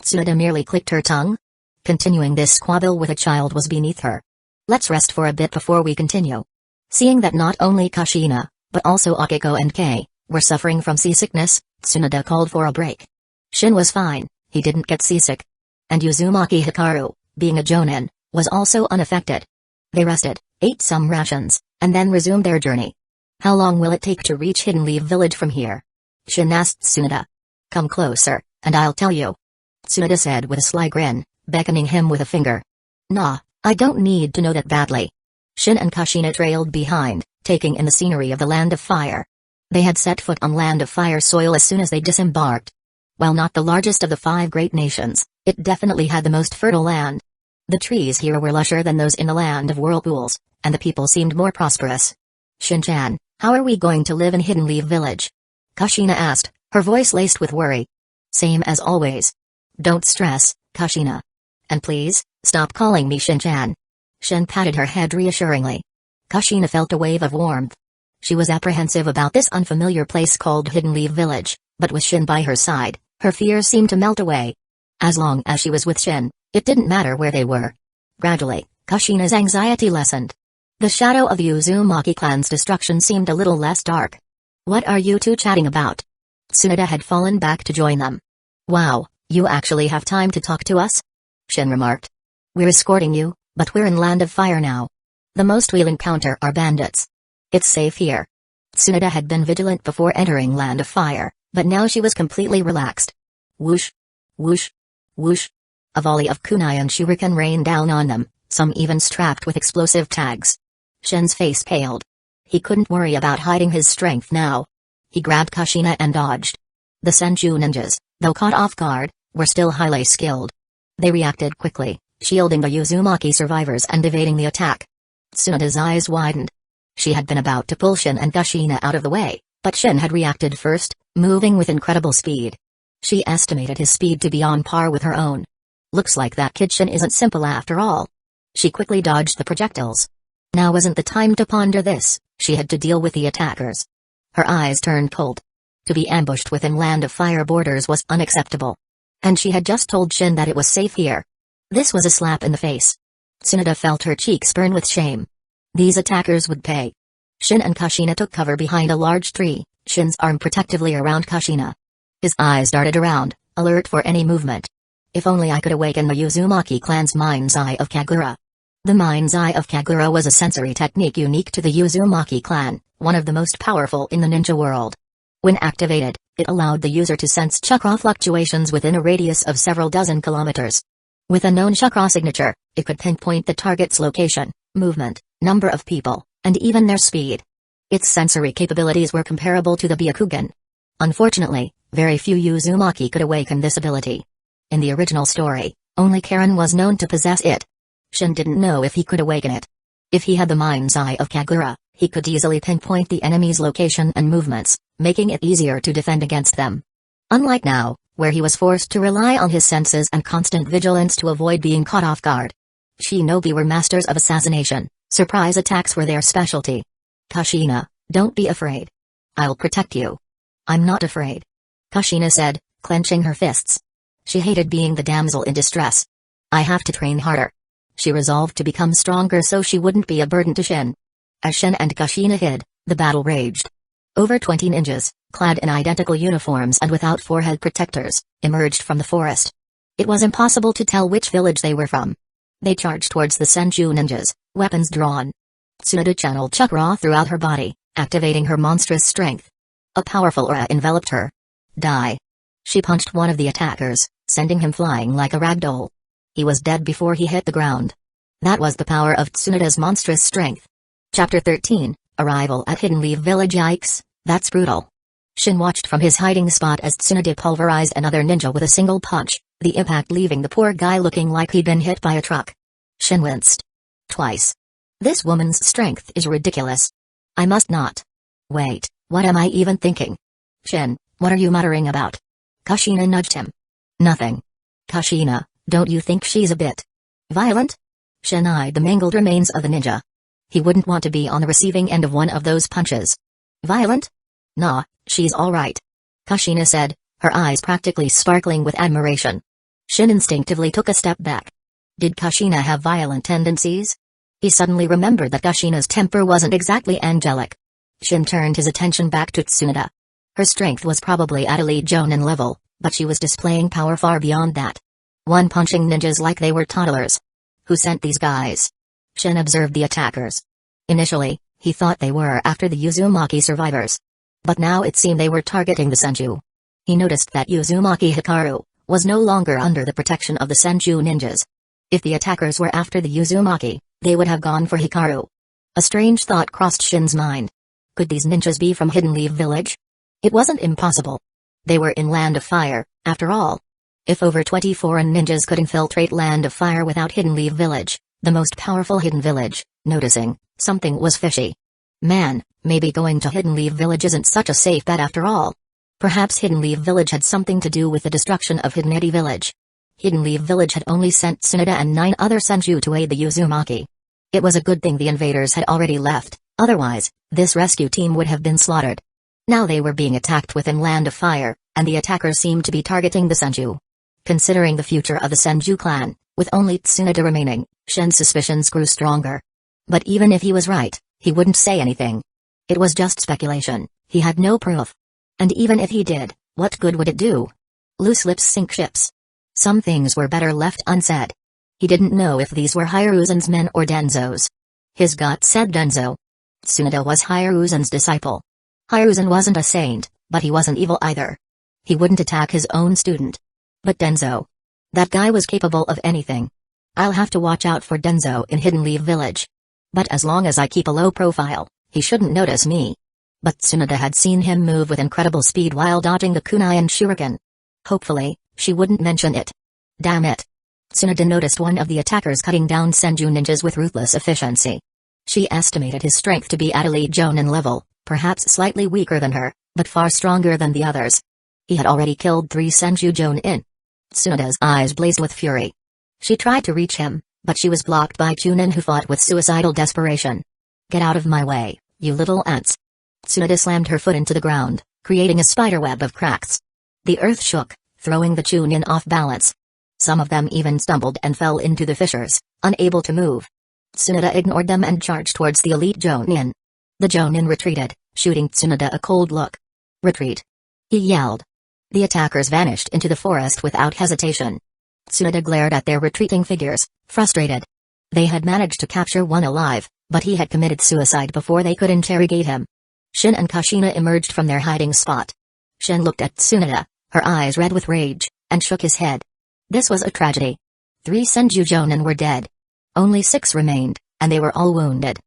Tsunade merely clicked her tongue. Continuing this squabble with a child was beneath her. Let's rest for a bit before we continue. Seeing that not only Kushina, but also Akiko and Kei, were suffering from seasickness, Tsunade called for a break. Shin was fine, he didn't get seasick. And Uzumaki Hikaru, being a jonin, was also unaffected. They rested, ate some rations, and then resumed their journey. How long will it take to reach Hidden Leaf Village from here? Shin asked Tsunade. Come closer, and I'll tell you. Tsunade said with a sly grin, beckoning him with a finger. Nah, I don't need to know that badly. Shin and Kushina trailed behind, taking in the scenery of the Land of Fire. They had set foot on Land of Fire soil as soon as they disembarked. While not the largest of the 5 great nations, it definitely had the most fertile land. The trees here were lusher than those in the Land of Whirlpools, and the people seemed more prosperous. Shin-chan, how are we going to live in Hidden Leaf Village? Kushina asked, her voice laced with worry. Same as always. Don't stress, Kushina. And please, stop calling me Shin-chan. Shin patted her head reassuringly. Kushina felt a wave of warmth. She was apprehensive about this unfamiliar place called Hidden Leaf Village, but with Shin by her side, her fears seemed to melt away. As long as she was with Shin, it didn't matter where they were. Gradually, Kushina's anxiety lessened. The shadow of the Uzumaki clan's destruction seemed a little less dark. What are you two chatting about? Tsunade had fallen back to join them. Wow, you actually have time to talk to us? Shin remarked. We're escorting you, but we're in Land of Fire now. The most we'll encounter are bandits. It's safe here. Tsunade had been vigilant before entering Land of Fire, but now she was completely relaxed. Whoosh! Whoosh! Whoosh! A volley of kunai and shuriken rained down on them, some even strapped with explosive tags. Shin's face paled. He couldn't worry about hiding his strength now. He grabbed Kushina and dodged. The Senju ninjas, though caught off guard, were still highly skilled. They reacted quickly, shielding the Uzumaki survivors and evading the attack. Tsunade's eyes widened. She had been about to pull Shin and Kushina out of the way, but Shin had reacted first, moving with incredible speed. She estimated his speed to be on par with her own. Looks like that kid Shin isn't simple after all. She quickly dodged the projectiles. Now wasn't the time to ponder this, she had to deal with the attackers. Her eyes turned cold. To be ambushed within Land of Fire borders was unacceptable. And she had just told Shin that it was safe here. This was a slap in the face. Tsunade felt her cheeks burn with shame. These attackers would pay. Shin and Kushina took cover behind a large tree, Shin's arm protectively around Kushina. His eyes darted around, alert for any movement. If only I could awaken the Uzumaki clan's mind's eye of Kagura. The mind's eye of Kagura was a sensory technique unique to the Uzumaki clan, one of the most powerful in the ninja world. When activated, it allowed the user to sense chakra fluctuations within a radius of several dozen kilometers. With a known chakra signature, it could pinpoint the target's location, movement, number of people, and even their speed. Its sensory capabilities were comparable to the Byakugan. Unfortunately, very few Uzumaki could awaken this ability. In the original story, only Karen was known to possess it. Shin didn't know if he could awaken it. If he had the mind's eye of Kagura, he could easily pinpoint the enemy's location and movements, making it easier to defend against them. Unlike now, where he was forced to rely on his senses and constant vigilance to avoid being caught off guard. Shinobi were masters of assassination, surprise attacks were their specialty. Kushina, don't be afraid. I'll protect you. I'm not afraid. Kushina said, clenching her fists. She hated being the damsel in distress. I have to train harder. She resolved to become stronger so she wouldn't be a burden to Shin. As Shin and Kushina hid, the battle raged. Over 20 ninjas, clad in identical uniforms and without forehead protectors, emerged from the forest. It was impossible to tell which village they were from. They charged towards the Senju ninjas, weapons drawn. Tsunade channeled chakra throughout her body, activating her monstrous strength. A powerful aura enveloped her. Die. She punched one of the attackers, sending him flying like a ragdoll. He was dead before he hit the ground. That was the power of Tsunade's monstrous strength. Chapter 13, Arrival at Hidden Leaf Village. Yikes, that's brutal. Shin watched from his hiding spot as Tsunade pulverized another ninja with a single punch, the impact leaving the poor guy looking like he'd been hit by a truck. Shin winced. Twice. This woman's strength is ridiculous. I must not. Wait, what am I even thinking? Shin, what are you muttering about? Kushina nudged him. Nothing. Kushina, don't you think she's a bit violent? Shin eyed the mangled remains of the ninja. He wouldn't want to be on the receiving end of one of those punches. Violent? Nah, she's all right. Kushina said, her eyes practically sparkling with admiration. Shin instinctively took a step back. Did Kushina have violent tendencies? He suddenly remembered that Kushina's temper wasn't exactly angelic. Shin turned his attention back to Tsunade. Her strength was probably at elite Jonin level, but she was displaying power far beyond that. One-punching ninjas like they were toddlers. Who sent these guys? Shin observed the attackers. Initially, he thought they were after the Uzumaki survivors. But now it seemed they were targeting the Senju. He noticed that Uzumaki Hikaru was no longer under the protection of the Senju ninjas. If the attackers were after the Uzumaki, they would have gone for Hikaru. A strange thought crossed Shin's mind. Could these ninjas be from Hidden Leaf Village? It wasn't impossible. They were in Land of Fire, after all. If over 20 foreign ninjas could infiltrate Land of Fire without Hidden Leaf Village, the most powerful hidden village, noticing something was fishy. Man, maybe going to Hidden Leaf Village isn't such a safe bet after all. Perhaps Hidden Leaf Village had something to do with the destruction of Hidden Eddy Village. Hidden Leaf Village had only sent Tsunade and 9 other Senju to aid the Uzumaki. It was a good thing the invaders had already left, otherwise, this rescue team would have been slaughtered. Now they were being attacked within Land of Fire, and the attackers seemed to be targeting the Senju. Considering the future of the Senju clan, with only Tsunade remaining, Shin's suspicions grew stronger. But even if he was right, he wouldn't say anything. It was just speculation, he had no proof. And even if he did, what good would it do? Loose lips sink ships. Some things were better left unsaid. He didn't know if these were Hiruzen's men or Denzo's. His gut said Denzo. Tsunade was Hiruzen's disciple. Hiruzen wasn't a saint, but he wasn't evil either. He wouldn't attack his own student. But Denzo. That guy was capable of anything. I'll have to watch out for Denzo in Hidden Leaf Village. But as long as I keep a low profile, he shouldn't notice me. But Tsunade had seen him move with incredible speed while dodging the kunai and shuriken. Hopefully, she wouldn't mention it. Damn it. Tsunade noticed one of the attackers cutting down Senju ninjas with ruthless efficiency. She estimated his strength to be at elite Jonin level, perhaps slightly weaker than her, but far stronger than the others. He had already killed 3 Senju Jonin. Tsunade's eyes blazed with fury. She tried to reach him, but she was blocked by Chunin who fought with suicidal desperation. Get out of my way, you little ants. Tsunade slammed her foot into the ground, creating a spiderweb of cracks. The earth shook, throwing the Chunin off balance. Some of them even stumbled and fell into the fissures, unable to move. Tsunade ignored them and charged towards the elite Jonin. The Jonin retreated, shooting Tsunade a cold look. Retreat. He yelled. The attackers vanished into the forest without hesitation. Tsunade glared at their retreating figures, frustrated. They had managed to capture one alive, but he had committed suicide before they could interrogate him. Shin and Kashina emerged from their hiding spot. Shin looked at Tsunade, her eyes red with rage, and shook his head. This was a tragedy. 3 Senju Jonin were dead. Only 6 remained, and they were all wounded.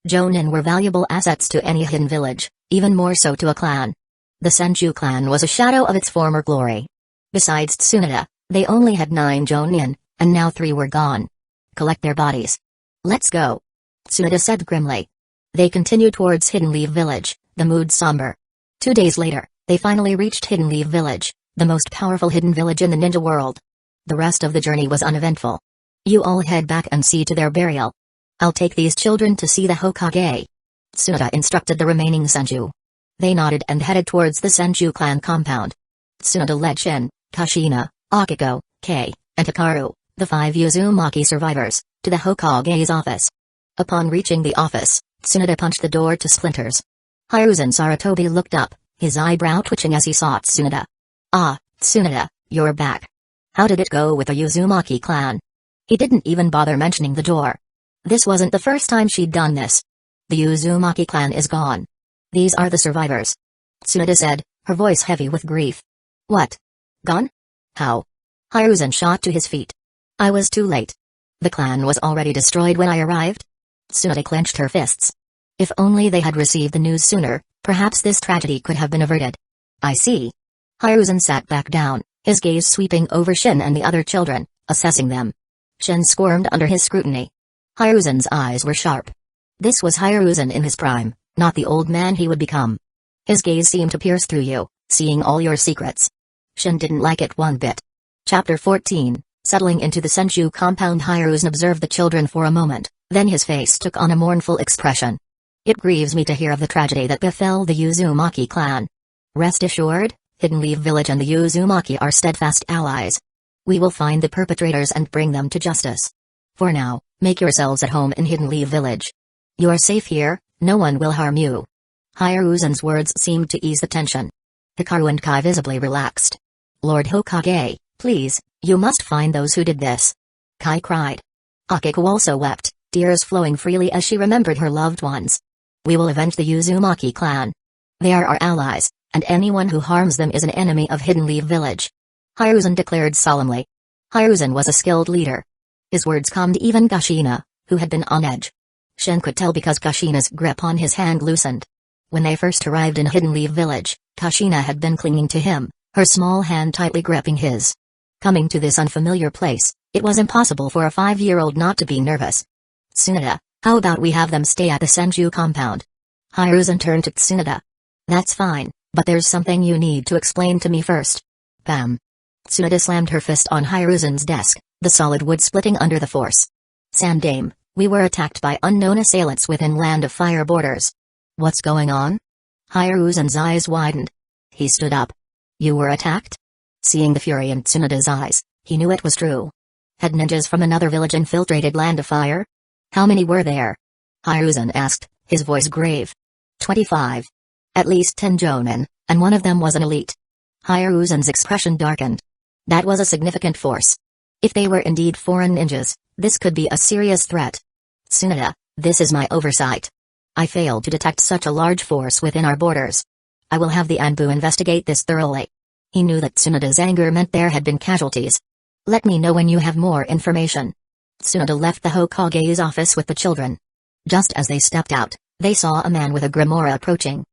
Jonin were valuable assets to any hidden village, even more so to a clan. The Senju clan was a shadow of its former glory. Besides Tsunade, they only had 9 Jonin, and now 3 were gone. Collect their bodies. Let's go, Tsunade said grimly. They continued towards Hidden Leaf Village, the mood somber. 2 days later, they finally reached Hidden Leaf Village, the most powerful hidden village in the ninja world. The rest of the journey was uneventful. You all head back and see to their burial. I'll take these children to see the Hokage, Tsunade instructed the remaining Senju. They nodded and headed towards the Senju clan compound. Tsunade led Shin, Kashina, Akiko, Kei, and Hikaru, the 5 Uzumaki survivors, to the Hokage's office. Upon reaching the office, Tsunade punched the door to splinters. Hiruzen Sarutobi looked up, his eyebrow twitching as he saw Tsunade. Ah, Tsunade, you're back. How did it go with the Uzumaki clan? He didn't even bother mentioning the door. This wasn't the first time she'd done this. The Uzumaki clan is gone. These are the survivors, Tsunade said, her voice heavy with grief. What? Gone? How? Hiruzen shot to his feet. I was too late. The clan was already destroyed when I arrived? Tsunade clenched her fists. If only they had received the news sooner, perhaps this tragedy could have been averted. I see. Hiruzen sat back down, his gaze sweeping over Shin and the other children, assessing them. Shin squirmed under his scrutiny. Hiruzen's eyes were sharp. This was Hiruzen in his prime, not the old man he would become. His gaze seemed to pierce through you, seeing all your secrets. Shin didn't like it one bit. Chapter 14, Settling into the Senju compound. Hiruzen observed the children for a moment, then his face took on a mournful expression. It grieves me to hear of the tragedy that befell the Uzumaki clan. Rest assured, Hidden Leaf Village and the Uzumaki are steadfast allies. We will find the perpetrators and bring them to justice. For now, make yourselves at home in Hidden Leaf Village. You are safe here, no one will harm you. Hiruzen's words seemed to ease the tension. Hikaru and Kai visibly relaxed. Lord Hokage, please, you must find those who did this. Kai cried. Akiko also wept, tears flowing freely as she remembered her loved ones. We will avenge the Uzumaki clan. They are our allies, and anyone who harms them is an enemy of Hidden Leaf Village, Hiruzen declared solemnly. Hiruzen was a skilled leader. His words calmed even Kashina, who had been on edge. Shin could tell because Kashina's grip on his hand loosened. When they first arrived in Hidden Leaf Village, Kashina had been clinging to him, her small hand tightly gripping his. Coming to this unfamiliar place, it was impossible for a 5-year-old not to be nervous. Tsunade, how about we have them stay at the Senju compound? Hiruzen turned to Tsunade. That's fine, but there's something you need to explain to me first. Bam. Tsunade slammed her fist on Hiruzen's desk, the solid wood splitting under the force. Sandame, we were attacked by unknown assailants within Land of Fire borders. What's going on? Hiruzen's eyes widened. He stood up. You were attacked? Seeing the fury in Tsunade's eyes, he knew it was true. Had ninjas from another village infiltrated Land of Fire? How many were there? Hiruzen asked, his voice grave. 25. At least 10 jonin, and one of them was an elite. Hiruzen's expression darkened. That was a significant force. If they were indeed foreign ninjas, this could be a serious threat. Tsunade, this is my oversight. I failed to detect such a large force within our borders. I will have the Anbu investigate this thoroughly. He knew that Tsunade's anger meant there had been casualties. Let me know when you have more information. Tsunade left the Hokage's office with the children. Just as they stepped out, they saw a man with a grimoire approaching.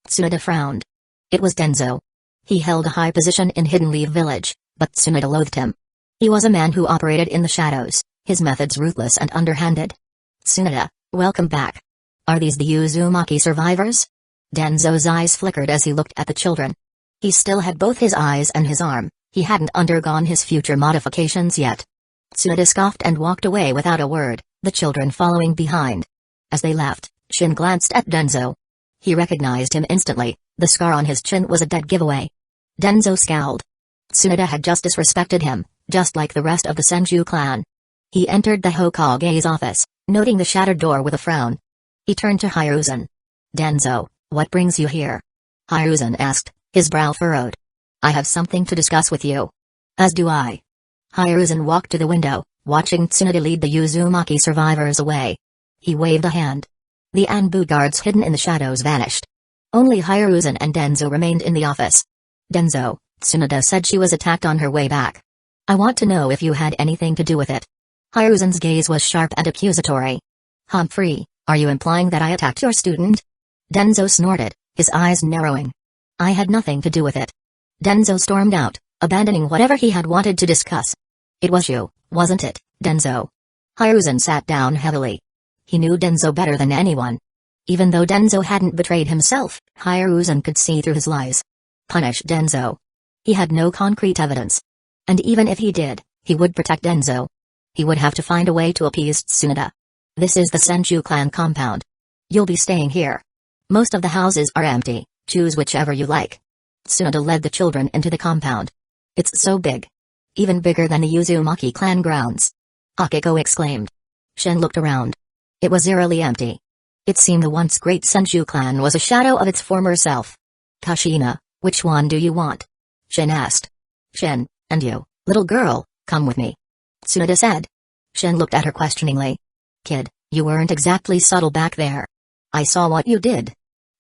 Tsunade frowned. It was Denzo. He held a high position in Hidden Leaf Village, but Tsunade loathed him. He was a man who operated in the shadows, his methods ruthless and underhanded. Tsunade, welcome back. Are these the Uzumaki survivors? Denzo's eyes flickered as he looked at the children. He still had both his eyes and his arm, he hadn't undergone his future modifications yet. Tsunade scoffed and walked away without a word, the children following behind. As they left, Shin glanced at Denzo. He recognized him instantly, the scar on his chin was a dead giveaway. Denzo scowled. Tsunade had just disrespected him, just like the rest of the Senju clan. He entered the Hokage's office, noting the shattered door with a frown. He turned to Hiruzen. Denzo, what brings you here? Hiruzen asked, his brow furrowed. I have something to discuss with you. As do I. Hiruzen walked to the window, watching Tsunade lead the Uzumaki survivors away. He waved a hand. The Anbu guards hidden in the shadows vanished. Only Hiruzen and Denzo remained in the office. Denzo, Tsunade said she was attacked on her way back. I want to know if you had anything to do with it. Hiruzen's gaze was sharp and accusatory. Humphrey, are you implying that I attacked your student? Denzo snorted, his eyes narrowing. I had nothing to do with it. Denzo stormed out, abandoning whatever he had wanted to discuss. It was you, wasn't it, Denzo? Hiruzen sat down heavily. He knew Denzo better than anyone. Even though Denzo hadn't betrayed himself, Hiruzen could see through his lies. Punish Denzo. He had no concrete evidence. And even if he did, he would protect Denzo. He would have to find a way to appease Tsunade. This is the Senju clan compound. You'll be staying here. Most of the houses are empty, choose whichever you like. Tsunade led the children into the compound. It's so big. Even bigger than the Uzumaki clan grounds. Akiko exclaimed. Shin looked around. It was eerily empty. It seemed the once great Senju clan was a shadow of its former self. Kushina, which one do you want? Shin asked. Shin, and you, little girl, come with me. Tsunade said. Shin looked at her questioningly. Kid, you weren't exactly subtle back there. I saw what you did.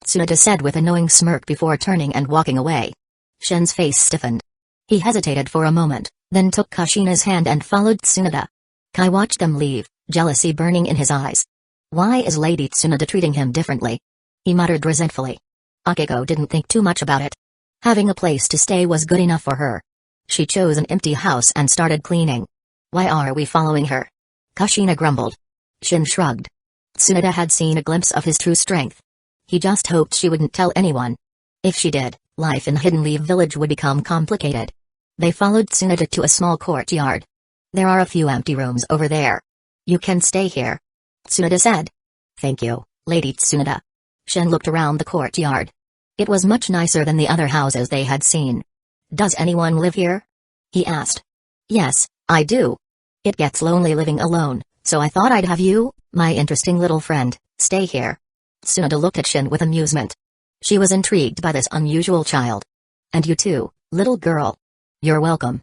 Tsunade said with a knowing smirk before turning and walking away. Shin's face stiffened. He hesitated for a moment, then took Kushina's hand and followed Tsunade. Kai watched them leave, jealousy burning in his eyes. Why is Lady Tsunade treating him differently? He muttered resentfully. Akiko didn't think too much about it. Having a place to stay was good enough for her. She chose an empty house and started cleaning. Why are we following her? Kushina grumbled. Shin shrugged. Tsunade had seen a glimpse of his true strength. He just hoped she wouldn't tell anyone. If she did, life in Hidden Leaf Village would become complicated. They followed Tsunade to a small courtyard. There are a few empty rooms over there. You can stay here. Tsunade said. Thank you, Lady Tsunade. Shin looked around the courtyard. It was much nicer than the other houses they had seen. Does anyone live here? He asked. Yes, I do. It gets lonely living alone, so I thought I'd have you, my interesting little friend, stay here. Tsunade looked at Shin with amusement. She was intrigued by this unusual child. And you too, little girl. You're welcome.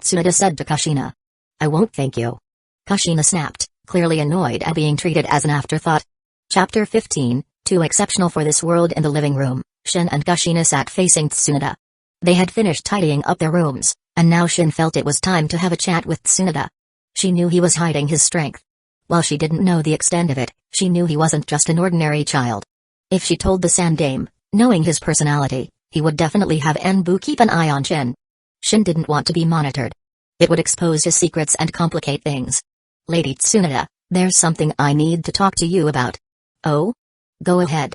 Tsunade said to Kushina. I won't thank you. Kushina snapped, clearly annoyed at being treated as an afterthought. Chapter 15, Too exceptional for this world. In the living room, Shin and Kushina sat facing Tsunade. They had finished tidying up their rooms, and now Shin felt it was time to have a chat with Tsunade. She knew he was hiding his strength. While she didn't know the extent of it, she knew he wasn't just an ordinary child. If she told the Sandame, knowing his personality, he would definitely have Enbu keep an eye on Shin. Shin didn't want to be monitored. It would expose his secrets and complicate things. Lady Tsunade, there's something I need to talk to you about. Oh? Go ahead.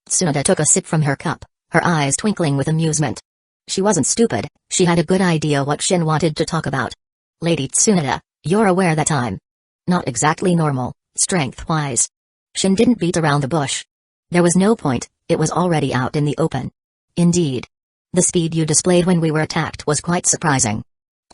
Tsunade took a sip from her cup, her eyes twinkling with amusement. She wasn't stupid, she had a good idea what Shin wanted to talk about. Lady Tsunade, you're aware that I'm not exactly normal, strength-wise. Shin didn't beat around the bush. There was no point, it was already out in the open. Indeed. The speed you displayed when we were attacked was quite surprising.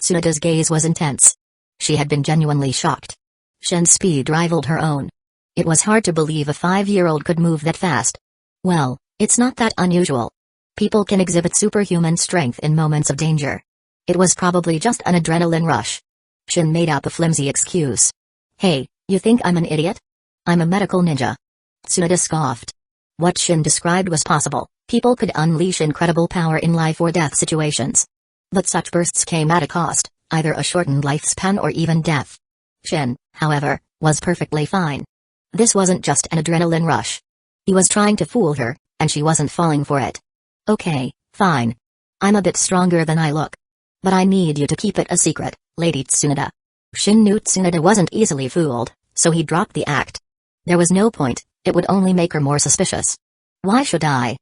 Tsunade's gaze was intense. She had been genuinely shocked. Shin's speed rivaled her own. It was hard to believe a 5-year-old could move that fast. Well, it's not that unusual. People can exhibit superhuman strength in moments of danger. It was probably just an adrenaline rush. Shin made up a flimsy excuse. Hey, you think I'm an idiot? I'm a medical ninja. Tsunade scoffed. What Shin described was possible. People could unleash incredible power in life or death situations. But such bursts came at a cost, either a shortened lifespan or even death. Shin, however, was perfectly fine. This wasn't just an adrenaline rush. He was trying to fool her, and she wasn't falling for it. Okay, fine. I'm a bit stronger than I look. But I need you to keep it a secret, Lady Tsunade. Shin knew Tsunade wasn't easily fooled, so he dropped the act. There was no point, it would only make her more suspicious. Why should I?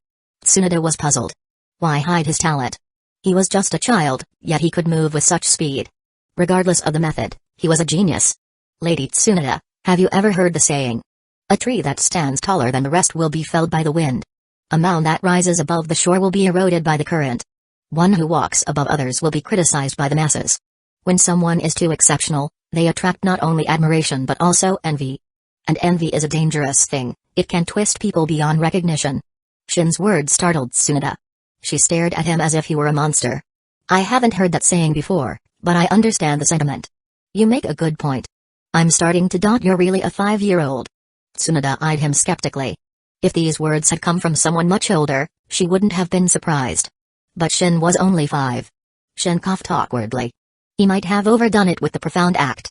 Tsunade was puzzled. Why hide his talent? He was just a child, yet he could move with such speed. Regardless of the method, he was a genius. Lady Tsunade, have you ever heard the saying? A tree that stands taller than the rest will be felled by the wind. A mound that rises above the shore will be eroded by the current. One who walks above others will be criticized by the masses. When someone is too exceptional, they attract not only admiration but also envy. And envy is a dangerous thing, it can twist people beyond recognition. Shin's words startled Tsunade. She stared at him as if he were a monster. I haven't heard that saying before, but I understand the sentiment. You make a good point. I'm starting to doubt you're really a 5-year-old. Tsunade eyed him skeptically. If these words had come from someone much older, she wouldn't have been surprised. But Shin was only 5. Shin coughed awkwardly. He might have overdone it with the profound act.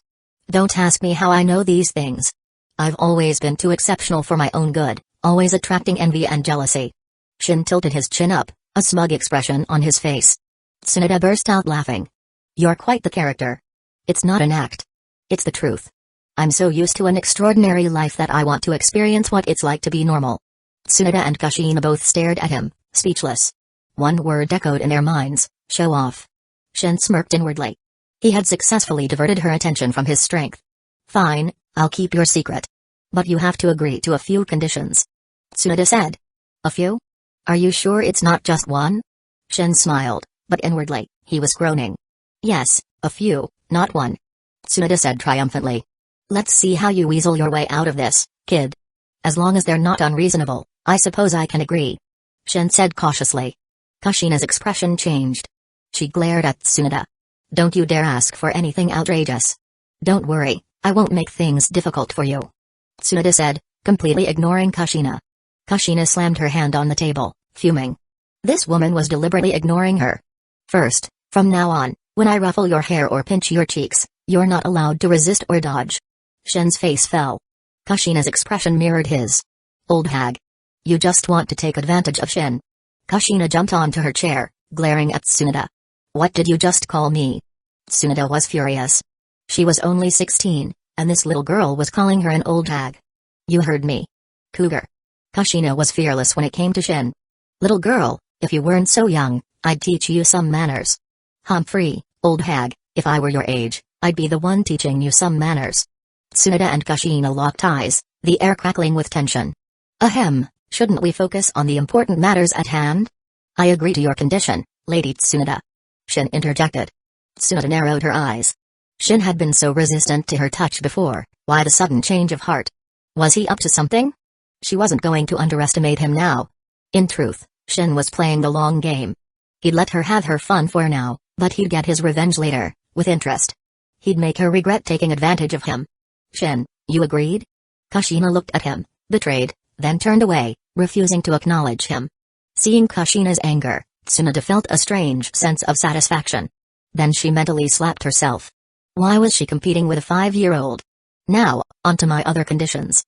Don't ask me how I know these things. I've always been too exceptional for my own good, always attracting envy and jealousy. Shin tilted his chin up, a smug expression on his face. Tsunoda burst out laughing. You're quite the character. It's not an act. It's the truth. I'm so used to an extraordinary life that I want to experience what it's like to be normal. Tsunoda and Kushina both stared at him, speechless. One word echoed in their minds: show off. Shin smirked inwardly. He had successfully diverted her attention from his strength. Fine, I'll keep your secret. But you have to agree to a few conditions. Tsunoda said. A few? Are you sure it's not just one? Shin smiled, but inwardly, he was groaning. Yes, a few, not one. Tsunoda said triumphantly. Let's see how you weasel your way out of this, kid. As long as they're not unreasonable, I suppose I can agree. Shin said cautiously. Kushina's expression changed. She glared at Tsunoda. Don't you dare ask for anything outrageous. Don't worry, I won't make things difficult for you. Tsunoda said, completely ignoring Kushina. Kushina slammed her hand on the table, fuming. This woman was deliberately ignoring her. First, from now on, when I ruffle your hair or pinch your cheeks, you're not allowed to resist or dodge. Shin's face fell. Kushina's expression mirrored his. Old hag. You just want to take advantage of Shin. Kushina jumped onto her chair, glaring at Tsunoda. What did you just call me? Tsunoda was furious. She was only 16, and this little girl was calling her an old hag. You heard me. Cougar. Kushina was fearless when it came to Shin. Little girl, if you weren't so young, I'd teach you some manners. Humphrey, old hag, if I were your age, I'd be the one teaching you some manners. Tsunoda and Kushina locked eyes, the air crackling with tension. Ahem, shouldn't we focus on the important matters at hand? I agree to your condition, Lady Tsunoda. Shin interjected. Tsunoda narrowed her eyes. Shin had been so resistant to her touch before, why the sudden change of heart? Was he up to something? She wasn't going to underestimate him now. In truth, Shin was playing the long game. He'd let her have her fun for now, but he'd get his revenge later, with interest. He'd make her regret taking advantage of him. Shin, you agreed? Kushina looked at him, betrayed, then turned away, refusing to acknowledge him. Seeing Kushina's anger, Tsunoda felt a strange sense of satisfaction. Then she mentally slapped herself. Why was she competing with a 5-year-old? Now, onto my other conditions.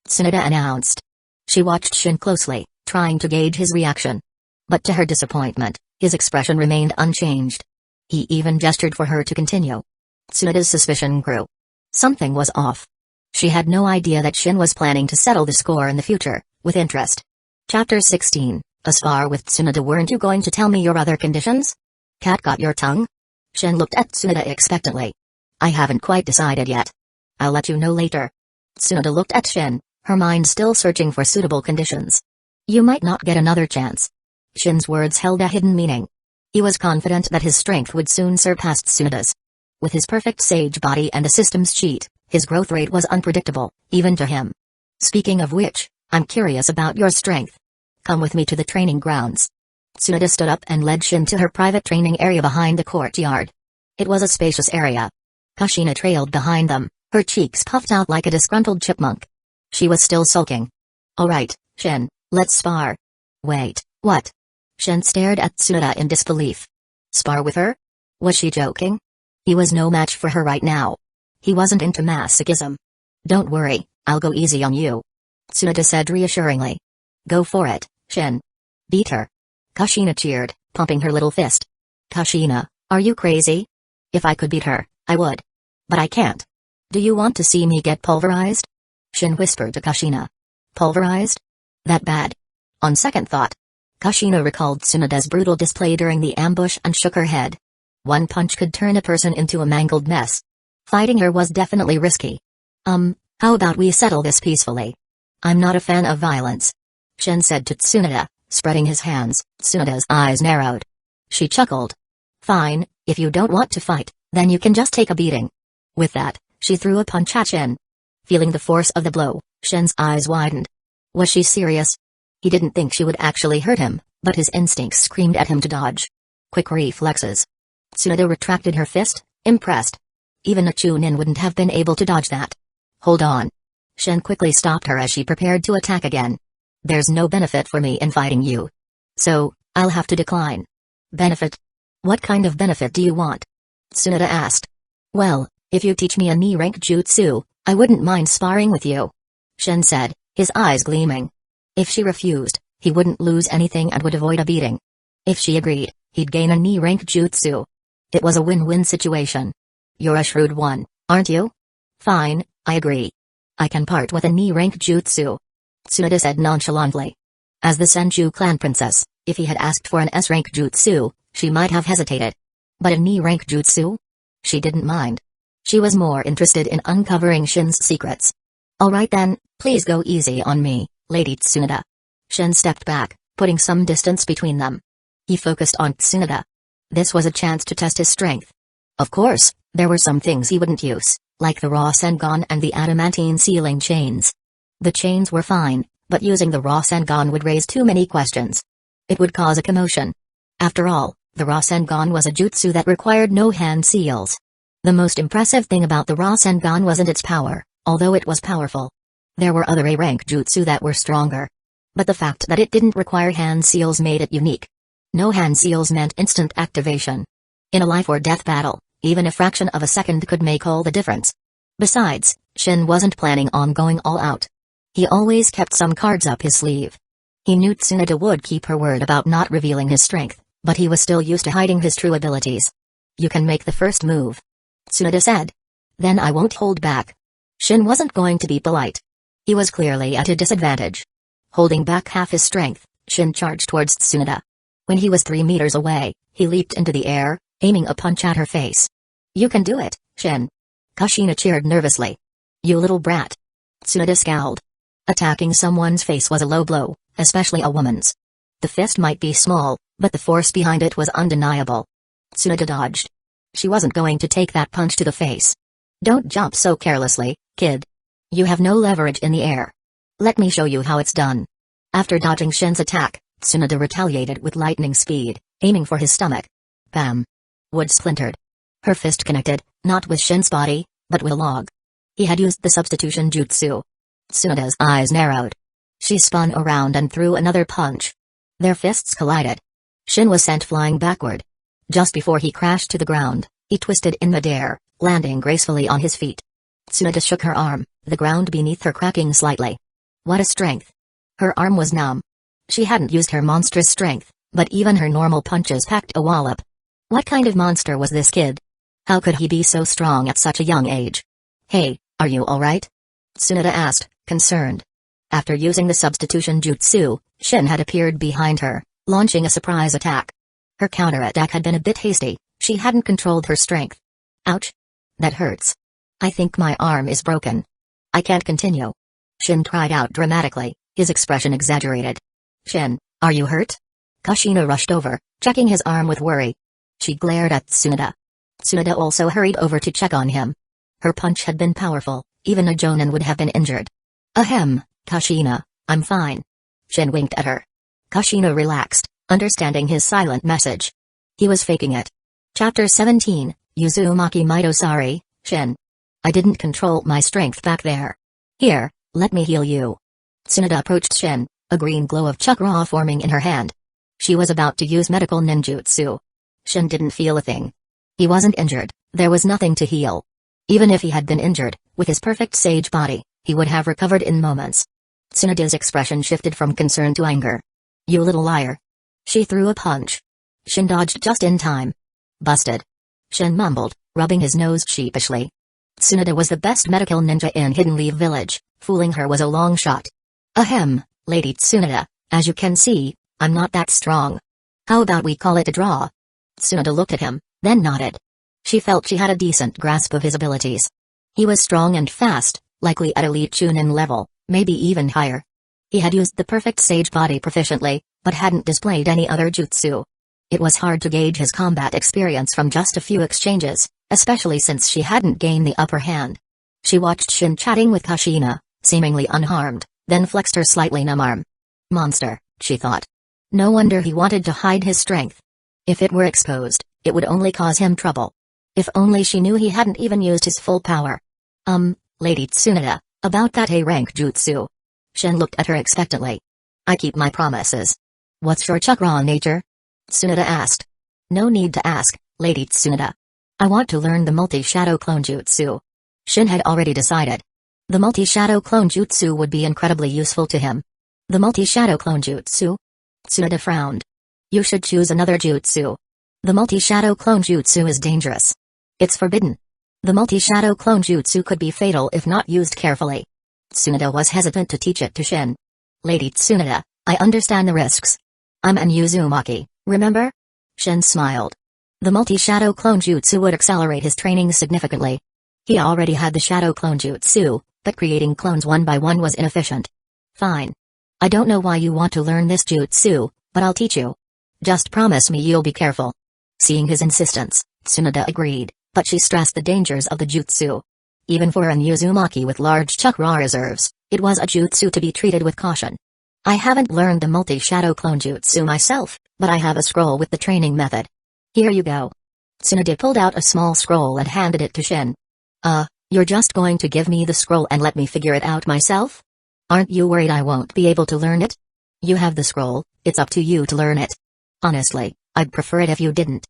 Tsunoda announced. She watched Shin closely, trying to gauge his reaction. But to her disappointment, his expression remained unchanged. He even gestured for her to continue. Tsunoda's suspicion grew. Something was off. She had no idea that Shin was planning to settle the score in the future, with interest. Chapter 16, A Spar with Tsunoda. Weren't you going to tell me your other conditions? Cat got your tongue? Shin looked at Tsunoda expectantly. I haven't quite decided yet. I'll let you know later. Tsunoda looked at Shin, her mind still searching for suitable conditions. You might not get another chance. Shin's words held a hidden meaning. He was confident that his strength would soon surpass Tsunoda's. With his perfect sage body and a systems cheat, his growth rate was unpredictable, even to him. Speaking of which, I'm curious about your strength. Come with me to the training grounds. Tsunoda stood up and led Shin to her private training area behind the courtyard. It was a spacious area. Kushina trailed behind them, her cheeks puffed out like a disgruntled chipmunk. She was still sulking. All right, Shin, let's spar. Wait, what? Shin stared at Tsunoda in disbelief. Spar with her? Was she joking? He was no match for her right now. He wasn't into masochism. Don't worry, I'll go easy on you. Tsunoda said reassuringly. Go for it, Shin. Beat her. Kushina cheered, pumping her little fist. Kushina, are you crazy? If I could beat her, I would. But I can't. Do you want to see me get pulverized? Shin whispered to Kushina. Pulverized? That bad? On second thought. Kushina recalled Tsunoda's brutal display during the ambush and shook her head. One punch could turn a person into a mangled mess. Fighting her was definitely risky. How about we settle this peacefully? I'm not a fan of violence. Shin said to Tsunoda, spreading his hands. Tsunoda's eyes narrowed. She chuckled. Fine, if you don't want to fight, then you can just take a beating. With that, she threw a punch at Shin. Feeling the force of the blow, Shin's eyes widened. Was she serious? He didn't think she would actually hurt him, but his instincts screamed at him to dodge. Quick reflexes. Tsunoda retracted her fist, impressed. Even a Chunin wouldn't have been able to dodge that. Hold on. Shin quickly stopped her as she prepared to attack again. There's no benefit for me in fighting you. So, I'll have to decline. Benefit? What kind of benefit do you want? Tsunade asked. Well, if you teach me a knee-rank jutsu, I wouldn't mind sparring with you. Shin said, his eyes gleaming. If she refused, he wouldn't lose anything and would avoid a beating. If she agreed, he'd gain a knee-rank jutsu. It was a win-win situation. You're a shrewd one, aren't you? Fine, I agree. I can part with a knee-rank jutsu. Tsunade said nonchalantly. As the Senju clan princess, if he had asked for an S-rank jutsu, she might have hesitated. But a knee-rank jutsu? She didn't mind. She was more interested in uncovering Shin's secrets. Alright then, please go easy on me, Lady Tsunade. Shin stepped back, putting some distance between them. He focused on Tsunade. This was a chance to test his strength. Of course, there were some things he wouldn't use, like the Rasengan and the adamantine sealing chains. The chains were fine, but using the Rasengan would raise too many questions. It would cause a commotion. After all, the Rasengan was a jutsu that required no hand seals. The most impressive thing about the Rasengan wasn't its power, although it was powerful. There were other A-rank jutsu that were stronger. But the fact that it didn't require hand seals made it unique. No hand seals meant instant activation. In a life-or-death battle, even a fraction of a second could make all the difference. Besides, Shin wasn't planning on going all out. He always kept some cards up his sleeve. He knew Tsunade would keep her word about not revealing his strength, but he was still used to hiding his true abilities. You can make the first move, Tsunade said. Then I won't hold back. Shin wasn't going to be polite. He was clearly at a disadvantage. Holding back half his strength, Shin charged towards Tsunade. When he was 3 meters away, he leaped into the air, aiming a punch at her face. You can do it, Shin. Kushina cheered nervously. You little brat. Tsunade scowled. Attacking someone's face was a low blow, especially a woman's. The fist might be small, but the force behind it was undeniable. Tsunade dodged. She wasn't going to take that punch to the face. Don't jump so carelessly, kid. You have no leverage in the air. Let me show you how it's done. After dodging Shin's attack, Tsunade retaliated with lightning speed, aiming for his stomach. Bam! Wood splintered. Her fist connected, not with Shin's body, but with a log. He had used the substitution jutsu. Tsunade's eyes narrowed. She spun around and threw another punch. Their fists collided. Shin was sent flying backward. Just before he crashed to the ground, he twisted in midair, landing gracefully on his feet. Tsunade shook her arm, the ground beneath her cracking slightly. What a strength! Her arm was numb. She hadn't used her monstrous strength, but even her normal punches packed a wallop. What kind of monster was this kid? How could he be so strong at such a young age? Hey, are you alright? Tsunade asked, concerned. After using the substitution jutsu, Shin had appeared behind her, launching a surprise attack. Her counterattack had been a bit hasty, she hadn't controlled her strength. Ouch! That hurts. I think my arm is broken. I can't continue. Shin cried out dramatically, his expression exaggerated. Shin, are you hurt? Kushina rushed over, checking his arm with worry. She glared at Tsunade. Tsunade also hurried over to check on him. Her punch had been powerful, even a jonin would have been injured. Ahem, Kushina, I'm fine. Shin winked at her. Kushina relaxed, understanding his silent message. He was faking it. Chapter 17, Uzumaki Mitosari, Shin. I didn't control my strength back there. Here, let me heal you. Tsunade approached Shin, a green glow of chakra forming in her hand. She was about to use medical ninjutsu. Shin didn't feel a thing. He wasn't injured, there was nothing to heal. Even if he had been injured, with his perfect sage body, he would have recovered in moments. Tsunade's expression shifted from concern to anger. You little liar. She threw a punch. Shin dodged just in time. Busted. Shin mumbled, rubbing his nose sheepishly. Tsunade was the best medical ninja in Hidden Leaf Village, fooling her was a long shot. Ahem, Lady Tsunade, as you can see, I'm not that strong. How about we call it a draw? Tsunade looked at him, then nodded. She felt she had a decent grasp of his abilities. He was strong and fast, likely at elite Chunin level, maybe even higher. He had used the perfect sage body proficiently, but hadn't displayed any other jutsu. It was hard to gauge his combat experience from just a few exchanges, especially since she hadn't gained the upper hand. She watched Shin chatting with Kushina, seemingly unharmed, then flexed her slightly numb arm. Monster, she thought. No wonder he wanted to hide his strength. If it were exposed, it would only cause him trouble. If only she knew he hadn't even used his full power. Lady Tsunade, about that A-rank jutsu. Shin looked at her expectantly. I keep my promises. What's your chakra nature? Tsunade asked. No need to ask, Lady Tsunade. I want to learn the multi-shadow clone jutsu. Shin had already decided. The multi-shadow clone jutsu would be incredibly useful to him. The multi-shadow clone jutsu? Tsunade frowned. You should choose another jutsu. The multi-shadow clone jutsu is dangerous. It's forbidden. The multi-shadow clone jutsu could be fatal if not used carefully. Tsunade was hesitant to teach it to Shin. Lady Tsunade, I understand the risks. I'm an Uzumaki, remember? Shin smiled. The multi-shadow clone jutsu would accelerate his training significantly. He already had the shadow clone jutsu, but creating clones one by one was inefficient. Fine. I don't know why you want to learn this jutsu, but I'll teach you. Just promise me you'll be careful. Seeing his insistence, Tsunade agreed, but she stressed the dangers of the jutsu. Even for an Uzumaki with large chakra reserves, it was a jutsu to be treated with caution. I haven't learned the multi-shadow clone jutsu myself, but I have a scroll with the training method. Here you go. Tsunade pulled out a small scroll and handed it to Shin. You're just going to give me the scroll and let me figure it out myself? Aren't you worried I won't be able to learn it? You have the scroll, it's up to you to learn it. Honestly, I'd prefer it if you didn't.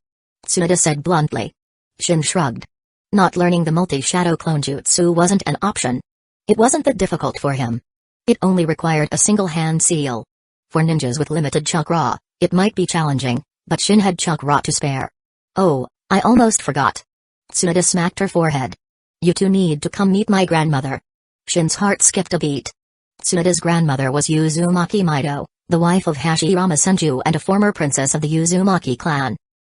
Tsunade said bluntly. Shin shrugged. Not learning the multi-shadow clone jutsu wasn't an option. It wasn't that difficult for him. It only required a single hand seal. For ninjas with limited chakra, it might be challenging, but Shin had chakra to spare. Oh, I almost forgot. Tsunade smacked her forehead. You two need to come meet my grandmother. Shin's heart skipped a beat. Tsunade's grandmother was Uzumaki Mido, the wife of Hashirama Senju and a former princess of the Uzumaki clan.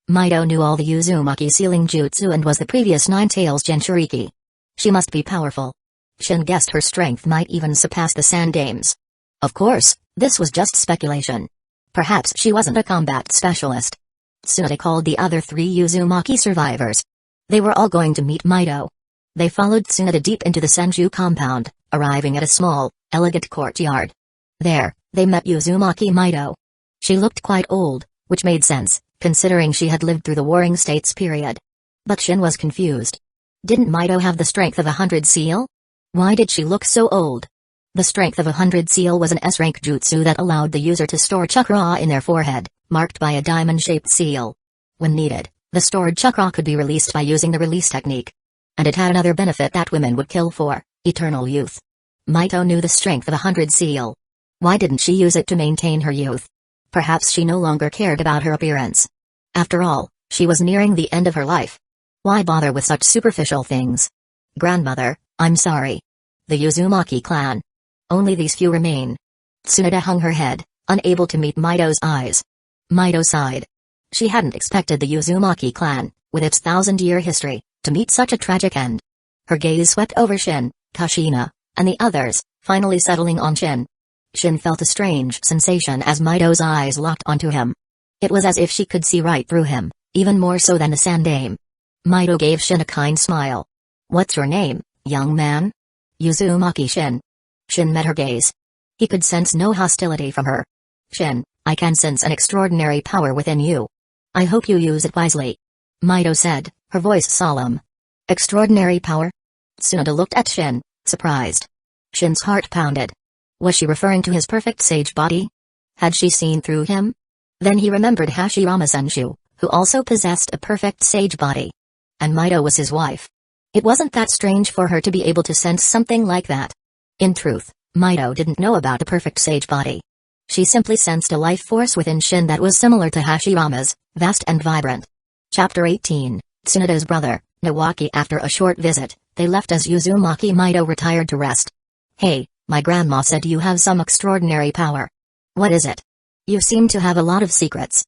Mido knew all the Uzumaki sealing jutsu and was the previous Nine-Tails Jinchuriki. She must be powerful. Shin guessed her strength might even surpass the Sandame's. Of course, this was just speculation. Perhaps she wasn't a combat specialist. Tsunade called the other 3 Uzumaki survivors. They were all going to meet Mido. They followed Tsunade deep into the Senju compound, arriving at a small, elegant courtyard. There, they met Uzumaki Mido. She looked quite old, which made sense, considering she had lived through the Warring States period. But Shin was confused. Didn't Mido have the strength of 100 seal? Why did she look so old? The strength of 100 seal was an S-rank jutsu that allowed the user to store chakra in their forehead, marked by a diamond-shaped seal. When needed, the stored chakra could be released by using the release technique. And it had another benefit that women would kill for: eternal youth. Mido knew the strength of 100 seal. Why didn't she use it to maintain her youth? Perhaps she no longer cared about her appearance. After all, she was nearing the end of her life. Why bother with such superficial things? Grandmother, I'm sorry. The Uzumaki clan. Only these few remain. Tsunade hung her head, unable to meet Mido's eyes. Mido sighed. She hadn't expected the Uzumaki clan, with its 1,000-year history, to meet such a tragic end. Her gaze swept over Shin, Kushina, and the others, finally settling on Shin. Shin felt a strange sensation as Mido's eyes locked onto him. It was as if she could see right through him, even more so than the Sandame. Mido gave Shin a kind smile. What's your name, young man? Uzumaki Shin. Shin met her gaze. He could sense no hostility from her. Shin, I can sense an extraordinary power within you. I hope you use it wisely. Mido said, her voice solemn. Extraordinary power? Tsunade looked at Shin, surprised. Shin's heart pounded. Was she referring to his perfect sage body? Had she seen through him? Then he remembered Hashirama Senju, who also possessed a perfect sage body. And Mido was his wife. It wasn't that strange for her to be able to sense something like that. In truth, Mido didn't know about the perfect sage body. She simply sensed a life force within Shin that was similar to Hashirama's, vast and vibrant. Chapter 18, Tsunade's brother, Nawaki. After a short visit, they left as Uzumaki Mido retired to rest. Hey, my grandma said you have some extraordinary power. What is it? You seem to have a lot of secrets.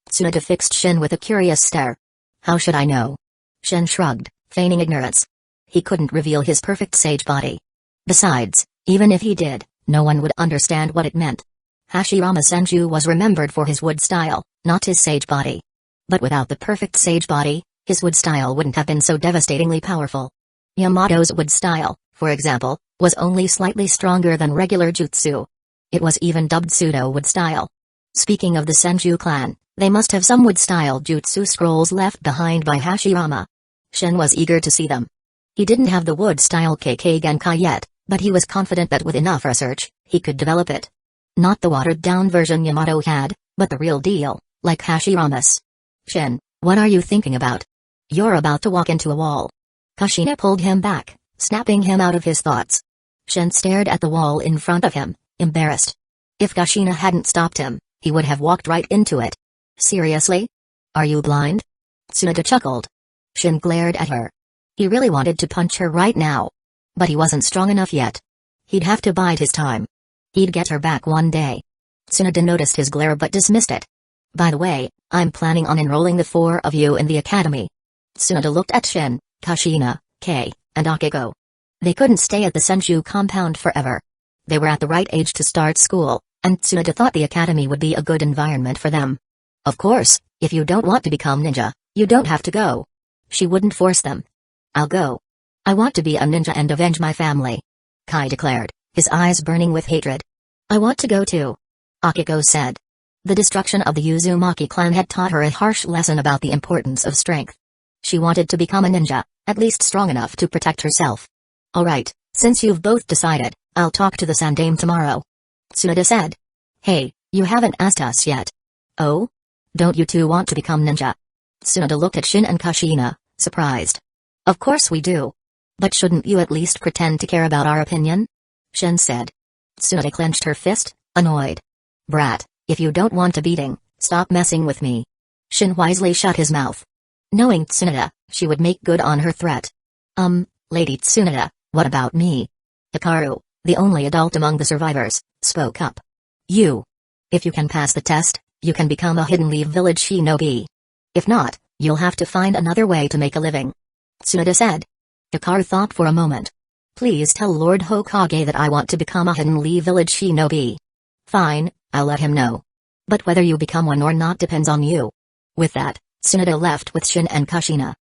Tsunade fixed Shin with a curious stare. How should I know? Shin shrugged, feigning ignorance. He couldn't reveal his perfect sage body. Besides, even if he did, no one would understand what it meant. Hashirama Senju was remembered for his wood style, not his sage body. But without the perfect sage body, his wood style wouldn't have been so devastatingly powerful. Yamato's wood style, for example, was only slightly stronger than regular jutsu. It was even dubbed pseudo-wood style. Speaking of the Senju clan, they must have some wood-style jutsu scrolls left behind by Hashirama. Shin was eager to see them. He didn't have the wood-style KK Genkai yet, but he was confident that with enough research, he could develop it. Not the watered-down version Yamato had, but the real deal, like Hashiramas. Shin, what are you thinking about? You're about to walk into a wall. Kushina pulled him back, snapping him out of his thoughts. Shin stared at the wall in front of him, embarrassed. If Kushina hadn't stopped him, he would have walked right into it. Seriously? Are you blind? Tsunade chuckled. Shin glared at her. He really wanted to punch her right now. But he wasn't strong enough yet. He'd have to bide his time. He'd get her back one day. Tsunade noticed his glare but dismissed it. By the way, I'm planning on enrolling the four of you in the academy. Tsunade looked at Shin, Kushina, Kei, and Akiko. They couldn't stay at the Senju compound forever. They were at the right age to start school, and Tsunade thought the academy would be a good environment for them. Of course, if you don't want to become ninja, you don't have to go. She wouldn't force them. I'll go. I want to be a ninja and avenge my family. Kai declared, his eyes burning with hatred. I want to go too. Akiko said. The destruction of the Uzumaki clan had taught her a harsh lesson about the importance of strength. She wanted to become a ninja, at least strong enough to protect herself. Alright, since you've both decided, I'll talk to the Sandame tomorrow. Tsunade said. Hey, you haven't asked us yet. Oh? Don't you two want to become ninja? Tsunade looked at Shin and Kushina, surprised. Of course we do. But shouldn't you at least pretend to care about our opinion? Shin said. Tsunade clenched her fist, annoyed. Brat, if you don't want a beating, stop messing with me. Shin wisely shut his mouth. Knowing Tsunade, she would make good on her threat. Lady Tsunade, what about me? Hikaru, the only adult among the survivors, spoke up. You. If you can pass the test, you can become a Hidden Leaf Village shinobi. If not, you'll have to find another way to make a living. Tsunade said. Hikaru thought for a moment. Please tell Lord Hokage that I want to become a Hidden Leaf Village shinobi. Fine, I'll let him know. But whether you become one or not depends on you. With that, Tsunade left with Shin and Kushina.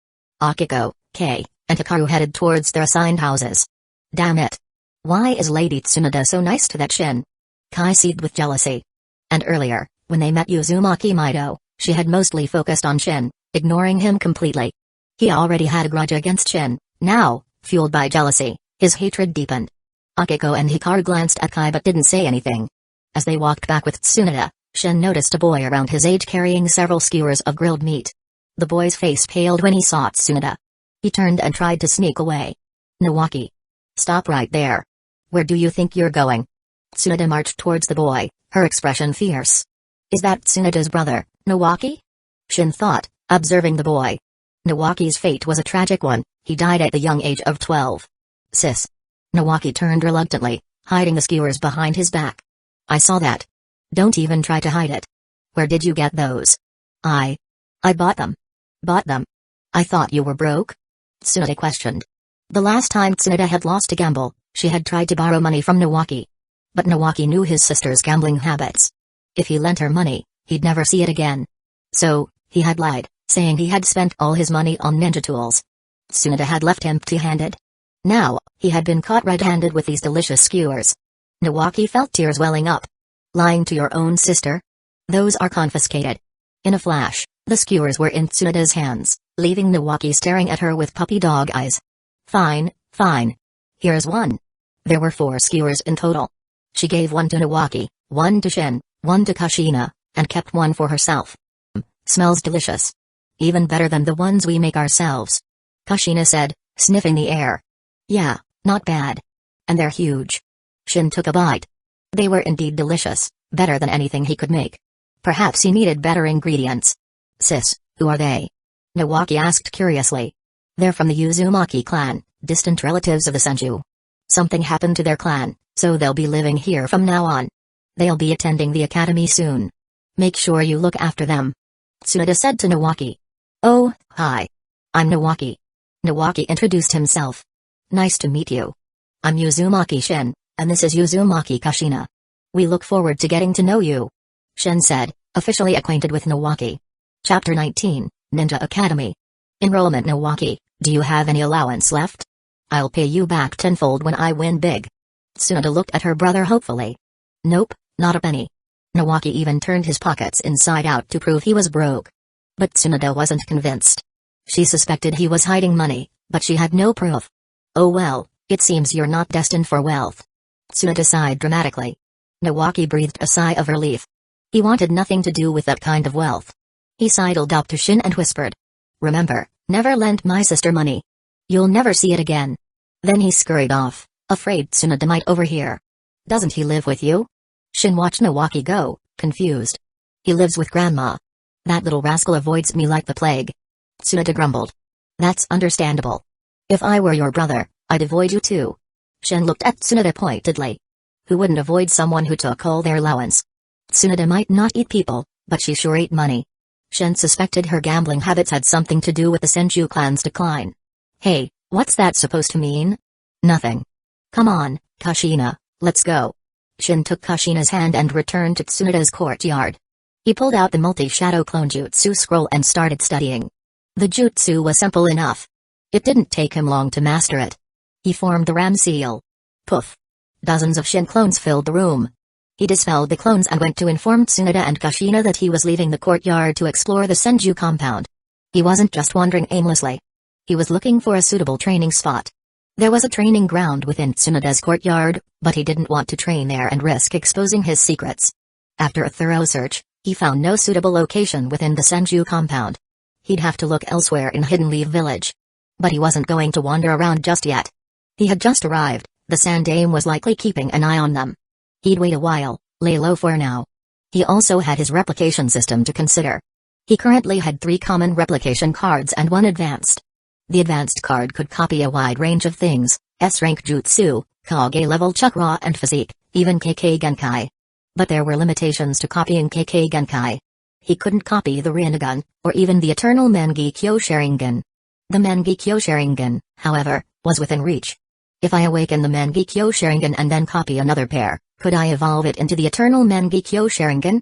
Akiko, Kei, and Hikaru headed towards their assigned houses. Damn it. Why is Lady Tsunade so nice to that Shin? Kai seethed with jealousy. And earlier, when they met Uzumaki Mido, she had mostly focused on Shin, ignoring him completely. He already had a grudge against Shin. Now, fueled by jealousy, his hatred deepened. Akiko and Hikaru glanced at Kai but didn't say anything. As they walked back with Tsunade, Shin noticed a boy around his age carrying several skewers of grilled meat. The boy's face paled when he saw Tsunade. He turned and tried to sneak away. Nawaki. Stop right there. Where do you think you're going? Tsunade marched towards the boy, her expression fierce. Is that Tsunade's brother, Nawaki? Shin thought, observing the boy. Nawaki's fate was a tragic one, he died at the young age of 12. Sis. Nawaki turned reluctantly, hiding the skewers behind his back. I saw that. Don't even try to hide it. Where did you get those? I bought them. Bought them? I thought you were broke? Tsunade questioned. The last time Tsunade had lost a gamble, she had tried to borrow money from Nawaki. But Nawaki knew his sister's gambling habits. If he lent her money, he'd never see it again. So, he had lied, saying he had spent all his money on ninja tools. Tsunade had left him empty-handed. Now, he had been caught red-handed with these delicious skewers. Nawaki felt tears welling up. Lying to your own sister? Those are confiscated. In a flash, the skewers were in Tsunade's hands, leaving Nawaki staring at her with puppy dog eyes. Fine, fine. Here's one. There were 4 skewers in total. She gave one to Nawaki, one to Shin, one to Kushina, and kept one for herself. Smells delicious. Even better than the ones we make ourselves. Kushina said, sniffing the air. Yeah, not bad. And they're huge. Shin took a bite. They were indeed delicious, better than anything he could make. Perhaps he needed better ingredients. Sis, who are they? Nawaki asked curiously. They're from the Uzumaki clan, distant relatives of the Senju. Something happened to their clan, so they'll be living here from now on. They'll be attending the academy soon. Make sure you look after them. Tsunade said to Nawaki. Oh, hi. I'm Nawaki. Nawaki introduced himself. Nice to meet you. I'm Uzumaki Shin, and this is Uzumaki Kushina. We look forward to getting to know you. Shin said, officially acquainted with Nawaki. Chapter 19, Ninja Academy. Enrollment. Nawaki, do you have any allowance left? I'll pay you back tenfold when I win big. Tsunade looked at her brother hopefully. Nope, not a penny. Nawaki even turned his pockets inside out to prove he was broke. But Tsunade wasn't convinced. She suspected he was hiding money, but she had no proof. Oh well, it seems you're not destined for wealth. Tsunade sighed dramatically. Nawaki breathed a sigh of relief. He wanted nothing to do with that kind of wealth. He sidled up to Shin and whispered, "Remember, never lend my sister money. You'll never see it again." Then he scurried off, afraid Tsunade might overhear. "Doesn't he live with you?" Shin watched Nawaki go, confused. "He lives with Grandma. That little rascal avoids me like the plague." Tsunade grumbled. "That's understandable. If I were your brother, I'd avoid you too." Shin looked at Tsunade pointedly. Who wouldn't avoid someone who took all their allowance? Tsunade might not eat people, but she sure ate money. Shin suspected her gambling habits had something to do with the Senju clan's decline. "Hey, what's that supposed to mean?" "Nothing. Come on, Kushina, let's go." Shin took Kushina's hand and returned to Tsunade's courtyard. He pulled out the multi-shadow clone jutsu scroll and started studying. The jutsu was simple enough. It didn't take him long to master it. He formed the ram seal. Poof! Dozens of Shin clones filled the room. He dispelled the clones and went to inform Tsunade and Kushina that he was leaving the courtyard to explore the Senju compound. He wasn't just wandering aimlessly. He was looking for a suitable training spot. There was a training ground within Tsunade's courtyard, but he didn't want to train there and risk exposing his secrets. After a thorough search, he found no suitable location within the Senju compound. He'd have to look elsewhere in Hidden Leaf Village. But he wasn't going to wander around just yet. He had just arrived, the Sandame was likely keeping an eye on them. He'd wait a while, lay low for now. He also had his replication system to consider. He currently had 3 common replication cards and 1 advanced. The advanced card could copy a wide range of things, S-rank jutsu, Kage-level chakra and physique, even Kekkei Genkai. But there were limitations to copying Kekkei Genkai. He couldn't copy the Rinnegan, or even the Eternal Mangekyo Sharingan. The Mangekyo Sharingan, however, was within reach. If I awaken the Mangekyo Sharingan and then copy another pair, could I evolve it into the Eternal Mangekyo Sharingan?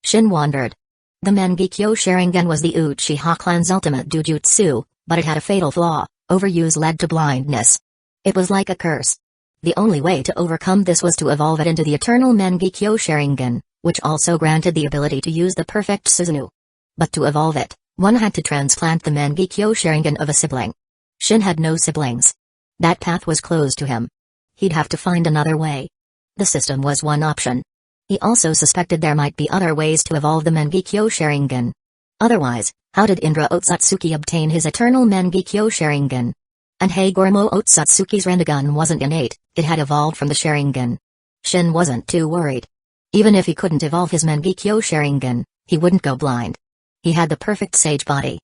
Shin wondered. The Mangekyo Sharingan was the Uchiha clan's ultimate jujutsu, but it had a fatal flaw: overuse led to blindness. It was like a curse. The only way to overcome this was to evolve it into the Eternal Mangekyo Sharingan, which also granted the ability to use the perfect Susanoo. But to evolve it, one had to transplant the Mangekyo Sharingan of a sibling. Shin had no siblings. That path was closed to him. He'd have to find another way. The system was one option. He also suspected there might be other ways to evolve the Mangekyo Sharingan. Otherwise, how did Indra Otsutsuki obtain his Eternal Mangekyo Sharingan? And Hagoromo Otsutsuki's Rinnegan wasn't innate, it had evolved from the Sharingan. Shin wasn't too worried. Even if he couldn't evolve his Mangekyo Sharingan, he wouldn't go blind. He had the perfect sage body.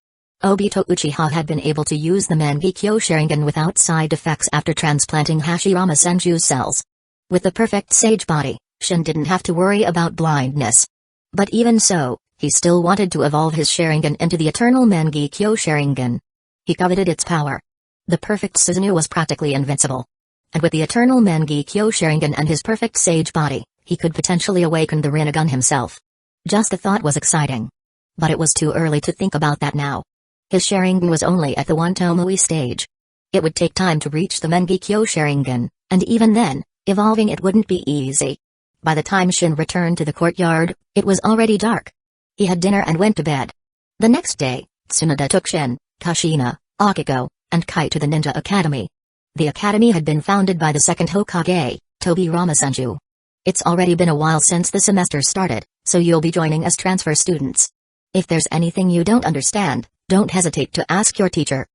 Obito Uchiha had been able to use the Mangekyo Sharingan without side effects after transplanting Hashirama Senju's cells. With the perfect sage body, Shin didn't have to worry about blindness. But even so, he still wanted to evolve his Sharingan into the Eternal Mangekyo Sharingan. He coveted its power. The perfect Susanoo was practically invincible. And with the Eternal Mangekyo Sharingan and his perfect sage body, he could potentially awaken the Rinnegan himself. Just the thought was exciting. But it was too early to think about that now. His Sharingan was only at the 1 Tomoe stage. It would take time to reach the Mangekyo Sharingan, and even then, evolving it wouldn't be easy. By the time Shin returned to the courtyard, it was already dark. He had dinner and went to bed. The next day, Tsunade took Shin, Kushina, Akiko, and Kai to the Ninja Academy. The academy had been founded by the second Hokage, Tobirama Senju. It's already been a while since the semester started, so you'll be joining as transfer students. If there's anything you don't understand, don't hesitate to ask your teacher.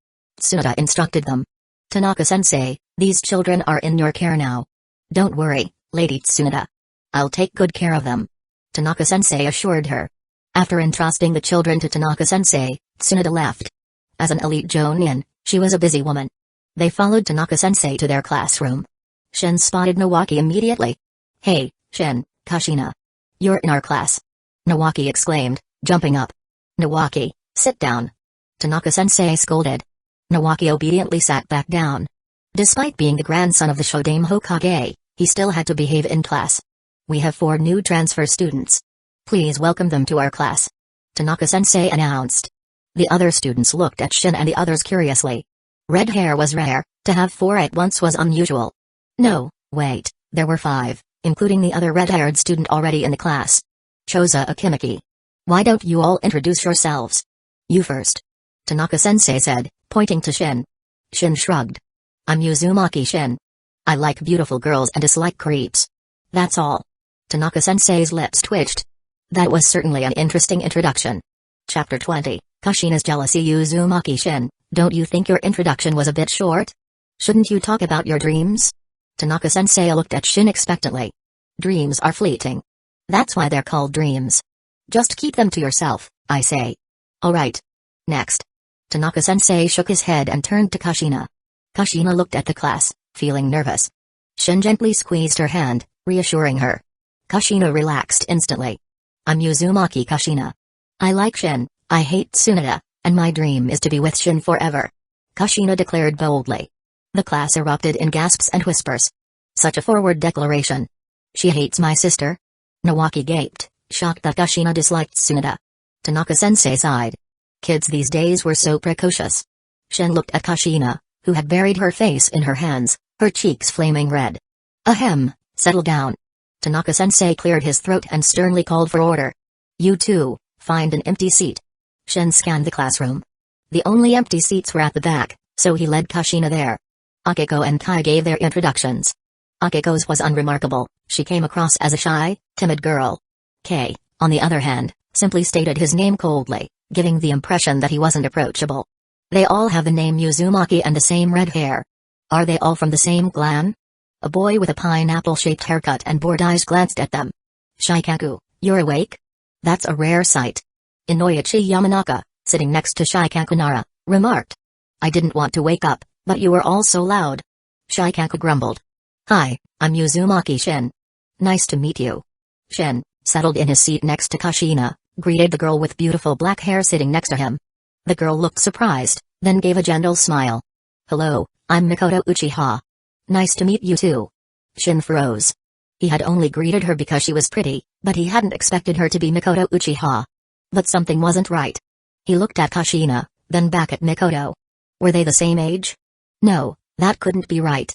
Tsunade instructed them. Tanaka-sensei, these children are in your care now. Don't worry, Lady Tsunade. I'll take good care of them. Tanaka-sensei assured her. After entrusting the children to Tanaka-sensei, Tsunade left. As an elite Jonin, she was a busy woman. They followed Tanaka-sensei to their classroom. Shin spotted Nawaki immediately. Hey, Shin, Kushina. You're in our class. Nawaki exclaimed, jumping up. Nawaki, sit down. Tanaka-sensei scolded. Nawaki obediently sat back down. Despite being the grandson of the Shodame Hokage, he still had to behave in class. We have 4 new transfer students. Please welcome them to our class. Tanaka-sensei announced. The other students looked at Shin and the others curiously. Red hair was rare, to have 4 at once was unusual. No, wait, there were 5, including the other red-haired student already in the class. Choza Akimiki. Why don't you all introduce yourselves? You first. Tanaka-sensei said, pointing to Shin. Shin shrugged. I'm Uzumaki Shin. I like beautiful girls and dislike creeps. That's all. Tanaka-sensei's lips twitched. That was certainly an interesting introduction. Chapter 20, Kushina's Jealousy. Uzumaki Shin, don't you think your introduction was a bit short? Shouldn't you talk about your dreams? Tanaka-sensei looked at Shin expectantly. Dreams are fleeting. That's why they're called dreams. Just keep them to yourself, I say. Alright. Next. Tanaka-sensei shook his head and turned to Kushina. Kushina looked at the class, feeling nervous. Shin gently squeezed her hand, reassuring her. Kushina relaxed instantly. I'm Uzumaki Kushina. I like Shin, I hate Tsunade, and my dream is to be with Shin forever. Kushina declared boldly. The class erupted in gasps and whispers. Such a forward declaration. She hates my sister? Nawaki gaped, shocked that Kushina disliked Tsunade. Tanaka-sensei sighed. Kids these days were so precocious. Shin looked at Kushina, who had buried her face in her hands, her cheeks flaming red. Ahem, settle down. Tanaka-sensei cleared his throat and sternly called for order. You two, find an empty seat. Shin scanned the classroom. The only empty seats were at the back, so he led Kushina there. Akiko and Kai gave their introductions. Akiko's was unremarkable, she came across as a shy, timid girl. Kei, on the other hand, simply stated his name coldly, giving the impression that he wasn't approachable. They all have the name Uzumaki and the same red hair. Are they all from the same clan? A boy with a pineapple-shaped haircut and bored eyes glanced at them. Shikaku, you're awake? That's a rare sight. Inoichi Yamanaka, sitting next to Shikaku Nara, remarked. I didn't want to wake up, but you were all so loud. Shikaku grumbled. Hi, I'm Uzumaki Shin. Nice to meet you. Shin, settled in his seat next to Kushina, greeted the girl with beautiful black hair sitting next to him. The girl looked surprised, then gave a gentle smile. Hello, I'm Mikoto Uchiha. Nice to meet you too. Shin froze. He had only greeted her because she was pretty, but he hadn't expected her to be Mikoto Uchiha. But something wasn't right. He looked at Kushina, then back at Mikoto. Were they the same age? No, that couldn't be right.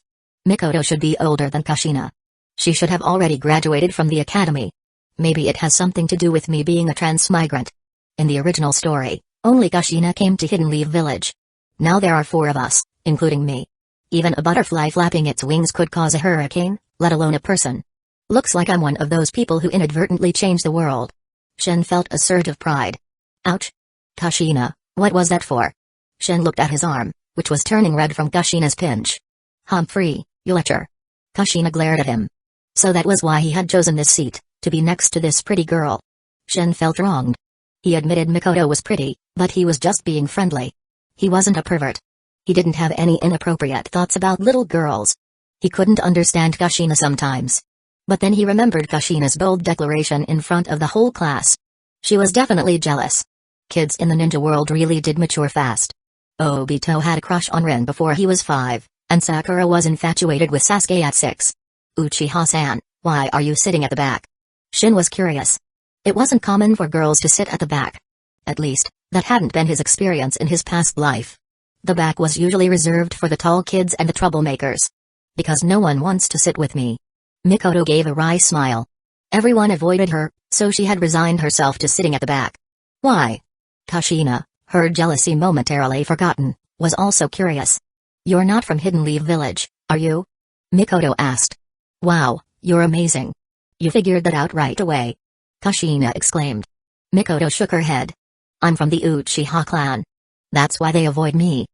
Mikoto should be older than Kushina. She should have already graduated from the academy. Maybe it has something to do with me being a transmigrant. In the original story, only Kushina came to Hidden Leaf Village. Now there are 4 of us, including me. Even a butterfly flapping its wings could cause a hurricane, let alone a person. Looks like I'm one of those people who inadvertently changed the world. Shin felt a surge of pride. Ouch. Kushina, what was that for? Shin looked at his arm, which was turning red from Kushina's pinch. Humphrey, you lecture. Kushina glared at him. So that was why he had chosen this seat, to be next to this pretty girl. Shin felt wronged. He admitted Mikoto was pretty, but he was just being friendly. He wasn't a pervert. He didn't have any inappropriate thoughts about little girls. He couldn't understand Kushina sometimes. But then he remembered Kushina's bold declaration in front of the whole class. She was definitely jealous. Kids in the ninja world really did mature fast. Obito had a crush on Rin before he was 5, and Sakura was infatuated with Sasuke at 6. Uchiha-san, why are you sitting at the back? Shin was curious. It wasn't common for girls to sit at the back. At least, that hadn't been his experience in his past life. The back was usually reserved for the tall kids and the troublemakers. Because no one wants to sit with me. Mikoto gave a wry smile. Everyone avoided her, so she had resigned herself to sitting at the back. Why? Kushina, her jealousy momentarily forgotten, was also curious. You're not from Hidden Leaf Village, are you? Mikoto asked. Wow, you're amazing. You figured that out right away. Kushina exclaimed. Mikoto shook her head. I'm from the Uchiha clan. That's why they avoid me.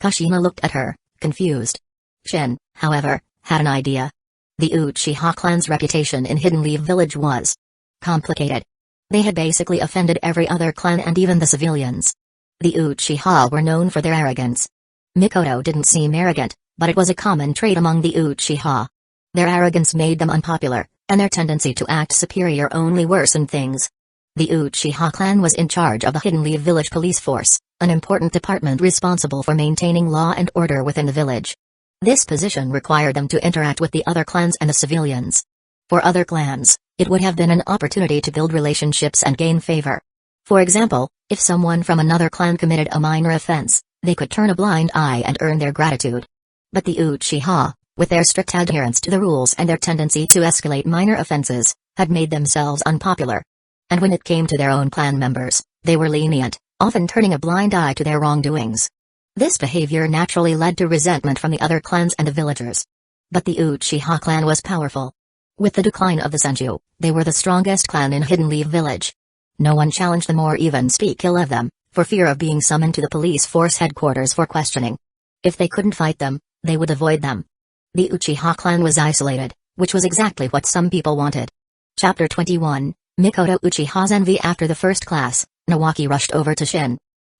Kushina looked at her, confused. Shin, however, had an idea. The Uchiha clan's reputation in Hidden Leaf Village was complicated. They had basically offended every other clan and even the civilians. The Uchiha were known for their arrogance. Mikoto didn't seem arrogant, but it was a common trait among the Uchiha. Their arrogance made them unpopular, and their tendency to act superior only worsened things. The Uchiha clan was in charge of the Hidden Leaf Village police force, an important department responsible for maintaining law and order within the village. This position required them to interact with the other clans and the civilians. For other clans, it would have been an opportunity to build relationships and gain favor. For example, if someone from another clan committed a minor offense, they could turn a blind eye and earn their gratitude. But the Uchiha, with their strict adherence to the rules and their tendency to escalate minor offenses, had made themselves unpopular. And when it came to their own clan members, they were lenient, often turning a blind eye to their wrongdoings. This behavior naturally led to resentment from the other clans and the villagers. But the Uchiha clan was powerful. With the decline of the Senju, they were the strongest clan in Hidden Leaf Village. No one challenged them or even speak ill of them, for fear of being summoned to the police force headquarters for questioning. If they couldn't fight them, they would avoid them. The Uchiha clan was isolated, which was exactly what some people wanted. Chapter 21, Mikoto Uchiha's envy. After the first class, Nawaki rushed over to Shin.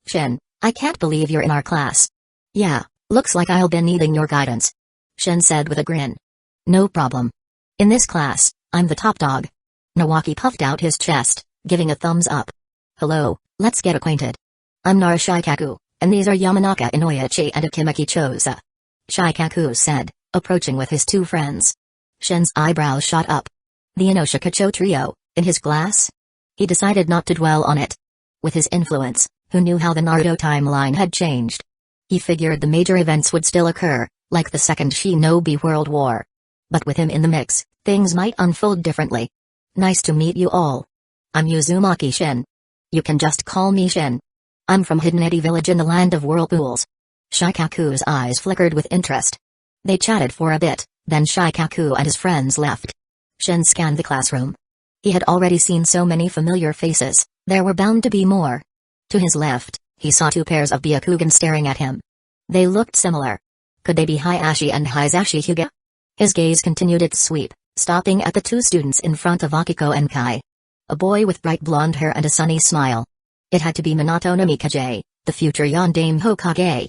Shin, I can't believe you're in our class. Yeah, looks like I'll be needing your guidance. Shin said with a grin. No problem. In this class, I'm the top dog. Nawaki puffed out his chest, giving a thumbs up. Hello, let's get acquainted. I'm Nara Shikaku, and these are Yamanaka Inoyachi and Akimaki Choza. Shikaku said, approaching with his two friends. Shin's eyebrows shot up. The Inoshikacho trio, in his class? He decided not to dwell on it. With his influence, who knew how the Naruto timeline had changed? He figured the major events would still occur, like the Second Shinobi World War. But with him in the mix, things might unfold differently. Nice to meet you all. I'm Uzumaki Shin. You can just call me Shin. I'm from Hidden Eddy Village in the land of whirlpools. Shikaku's eyes flickered with interest. They chatted for a bit, then Shikaku and his friends left. Shin scanned the classroom. He had already seen so many familiar faces, there were bound to be more. To his left, he saw two pairs of Byakugan staring at him. They looked similar. Could they be Hayashi and Hisashi Hyuga? His gaze continued its sweep, stopping at the two students in front of Akiko and Kai. A boy with bright blonde hair and a sunny smile. It had to be Minato no Mikaze, the future Yondaime Hokage.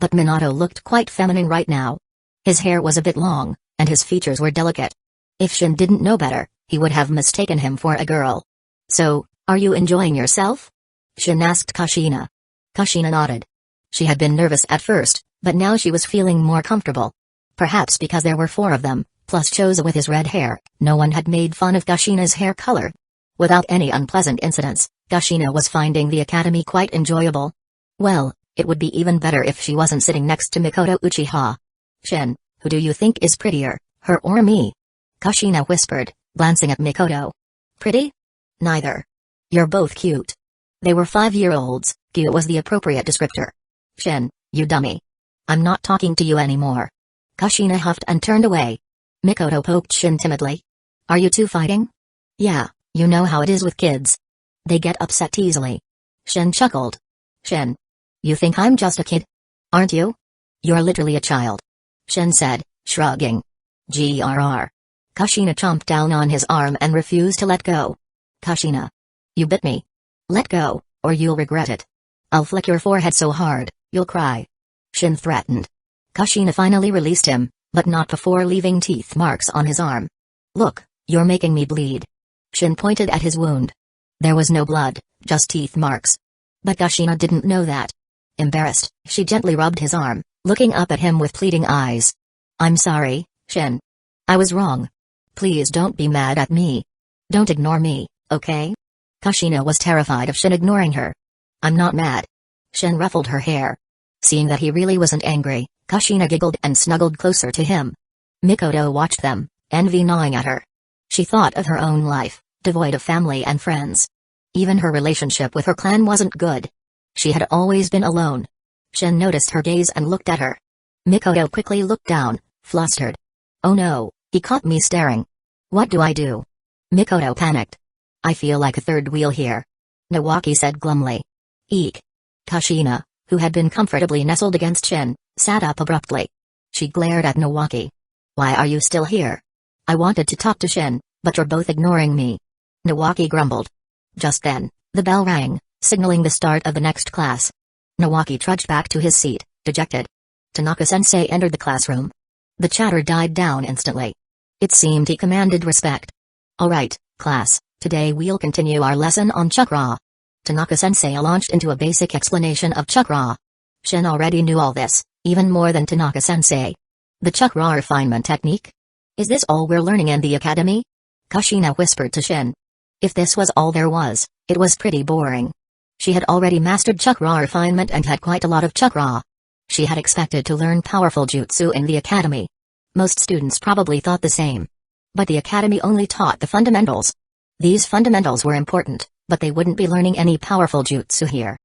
But Minato looked quite feminine right now. His hair was a bit long, and his features were delicate. If Shin didn't know better, he would have mistaken him for a girl. So, are you enjoying yourself? Shin asked Kushina. Kushina nodded. She had been nervous at first, but now she was feeling more comfortable. Perhaps because there were four of them, plus Choza with his red hair, no one had made fun of Kushina's hair color. Without any unpleasant incidents, Kushina was finding the academy quite enjoyable. Well, it would be even better if she wasn't sitting next to Mikoto Uchiha. Shin, who do you think is prettier, her or me? Kushina whispered, glancing at Mikoto. Pretty? Neither. You're both cute. They were 5-year-olds, cute was the appropriate descriptor. Shin, you dummy. I'm not talking to you anymore. Kushina huffed and turned away. Mikoto poked Shin timidly. Are you two fighting? Yeah, you know how it is with kids. They get upset easily. Shin chuckled. Shin. You think I'm just a kid? Aren't you? You're literally a child. Shin said, shrugging. Grr. Kushina chomped down on his arm and refused to let go. Kushina. You bit me. Let go, or you'll regret it. I'll flick your forehead so hard, you'll cry. Shin threatened. Kushina finally released him, but not before leaving teeth marks on his arm. Look, you're making me bleed. Shin pointed at his wound. There was no blood, just teeth marks. But Kushina didn't know that. Embarrassed, she gently rubbed his arm, looking up at him with pleading eyes. I'm sorry, Shin. I was wrong. Please don't be mad at me. Don't ignore me, okay? Kushina was terrified of Shin ignoring her. I'm not mad. Shin ruffled her hair. Seeing that he really wasn't angry, Kushina giggled and snuggled closer to him. Mikoto watched them, envy gnawing at her. She thought of her own life, devoid of family and friends. Even her relationship with her clan wasn't good. She had always been alone. Shin noticed her gaze and looked at her. Mikoto quickly looked down, flustered. Oh no, he caught me staring. What do I do? Mikoto panicked. I feel like a third wheel here. Nawaki said glumly. Eek. Kushina, who had been comfortably nestled against Shin, sat up abruptly. She glared at Nawaki. Why are you still here? I wanted to talk to Shin, but you're both ignoring me. Nawaki grumbled. Just then, the bell rang, signaling the start of the next class. Nawaki trudged back to his seat, dejected. Tanaka-sensei entered the classroom. The chatter died down instantly. It seemed he commanded respect. Alright, class, today we'll continue our lesson on chakra. Tanaka-sensei launched into a basic explanation of chakra. Shin already knew all this, even more than Tanaka-sensei. The chakra refinement technique? Is this all we're learning in the academy? Kushina whispered to Shin. If this was all there was, it was pretty boring. She had already mastered chakra refinement and had quite a lot of chakra. She had expected to learn powerful jutsu in the academy. Most students probably thought the same. But the academy only taught the fundamentals. These fundamentals were important, but they wouldn't be learning any powerful jutsu here.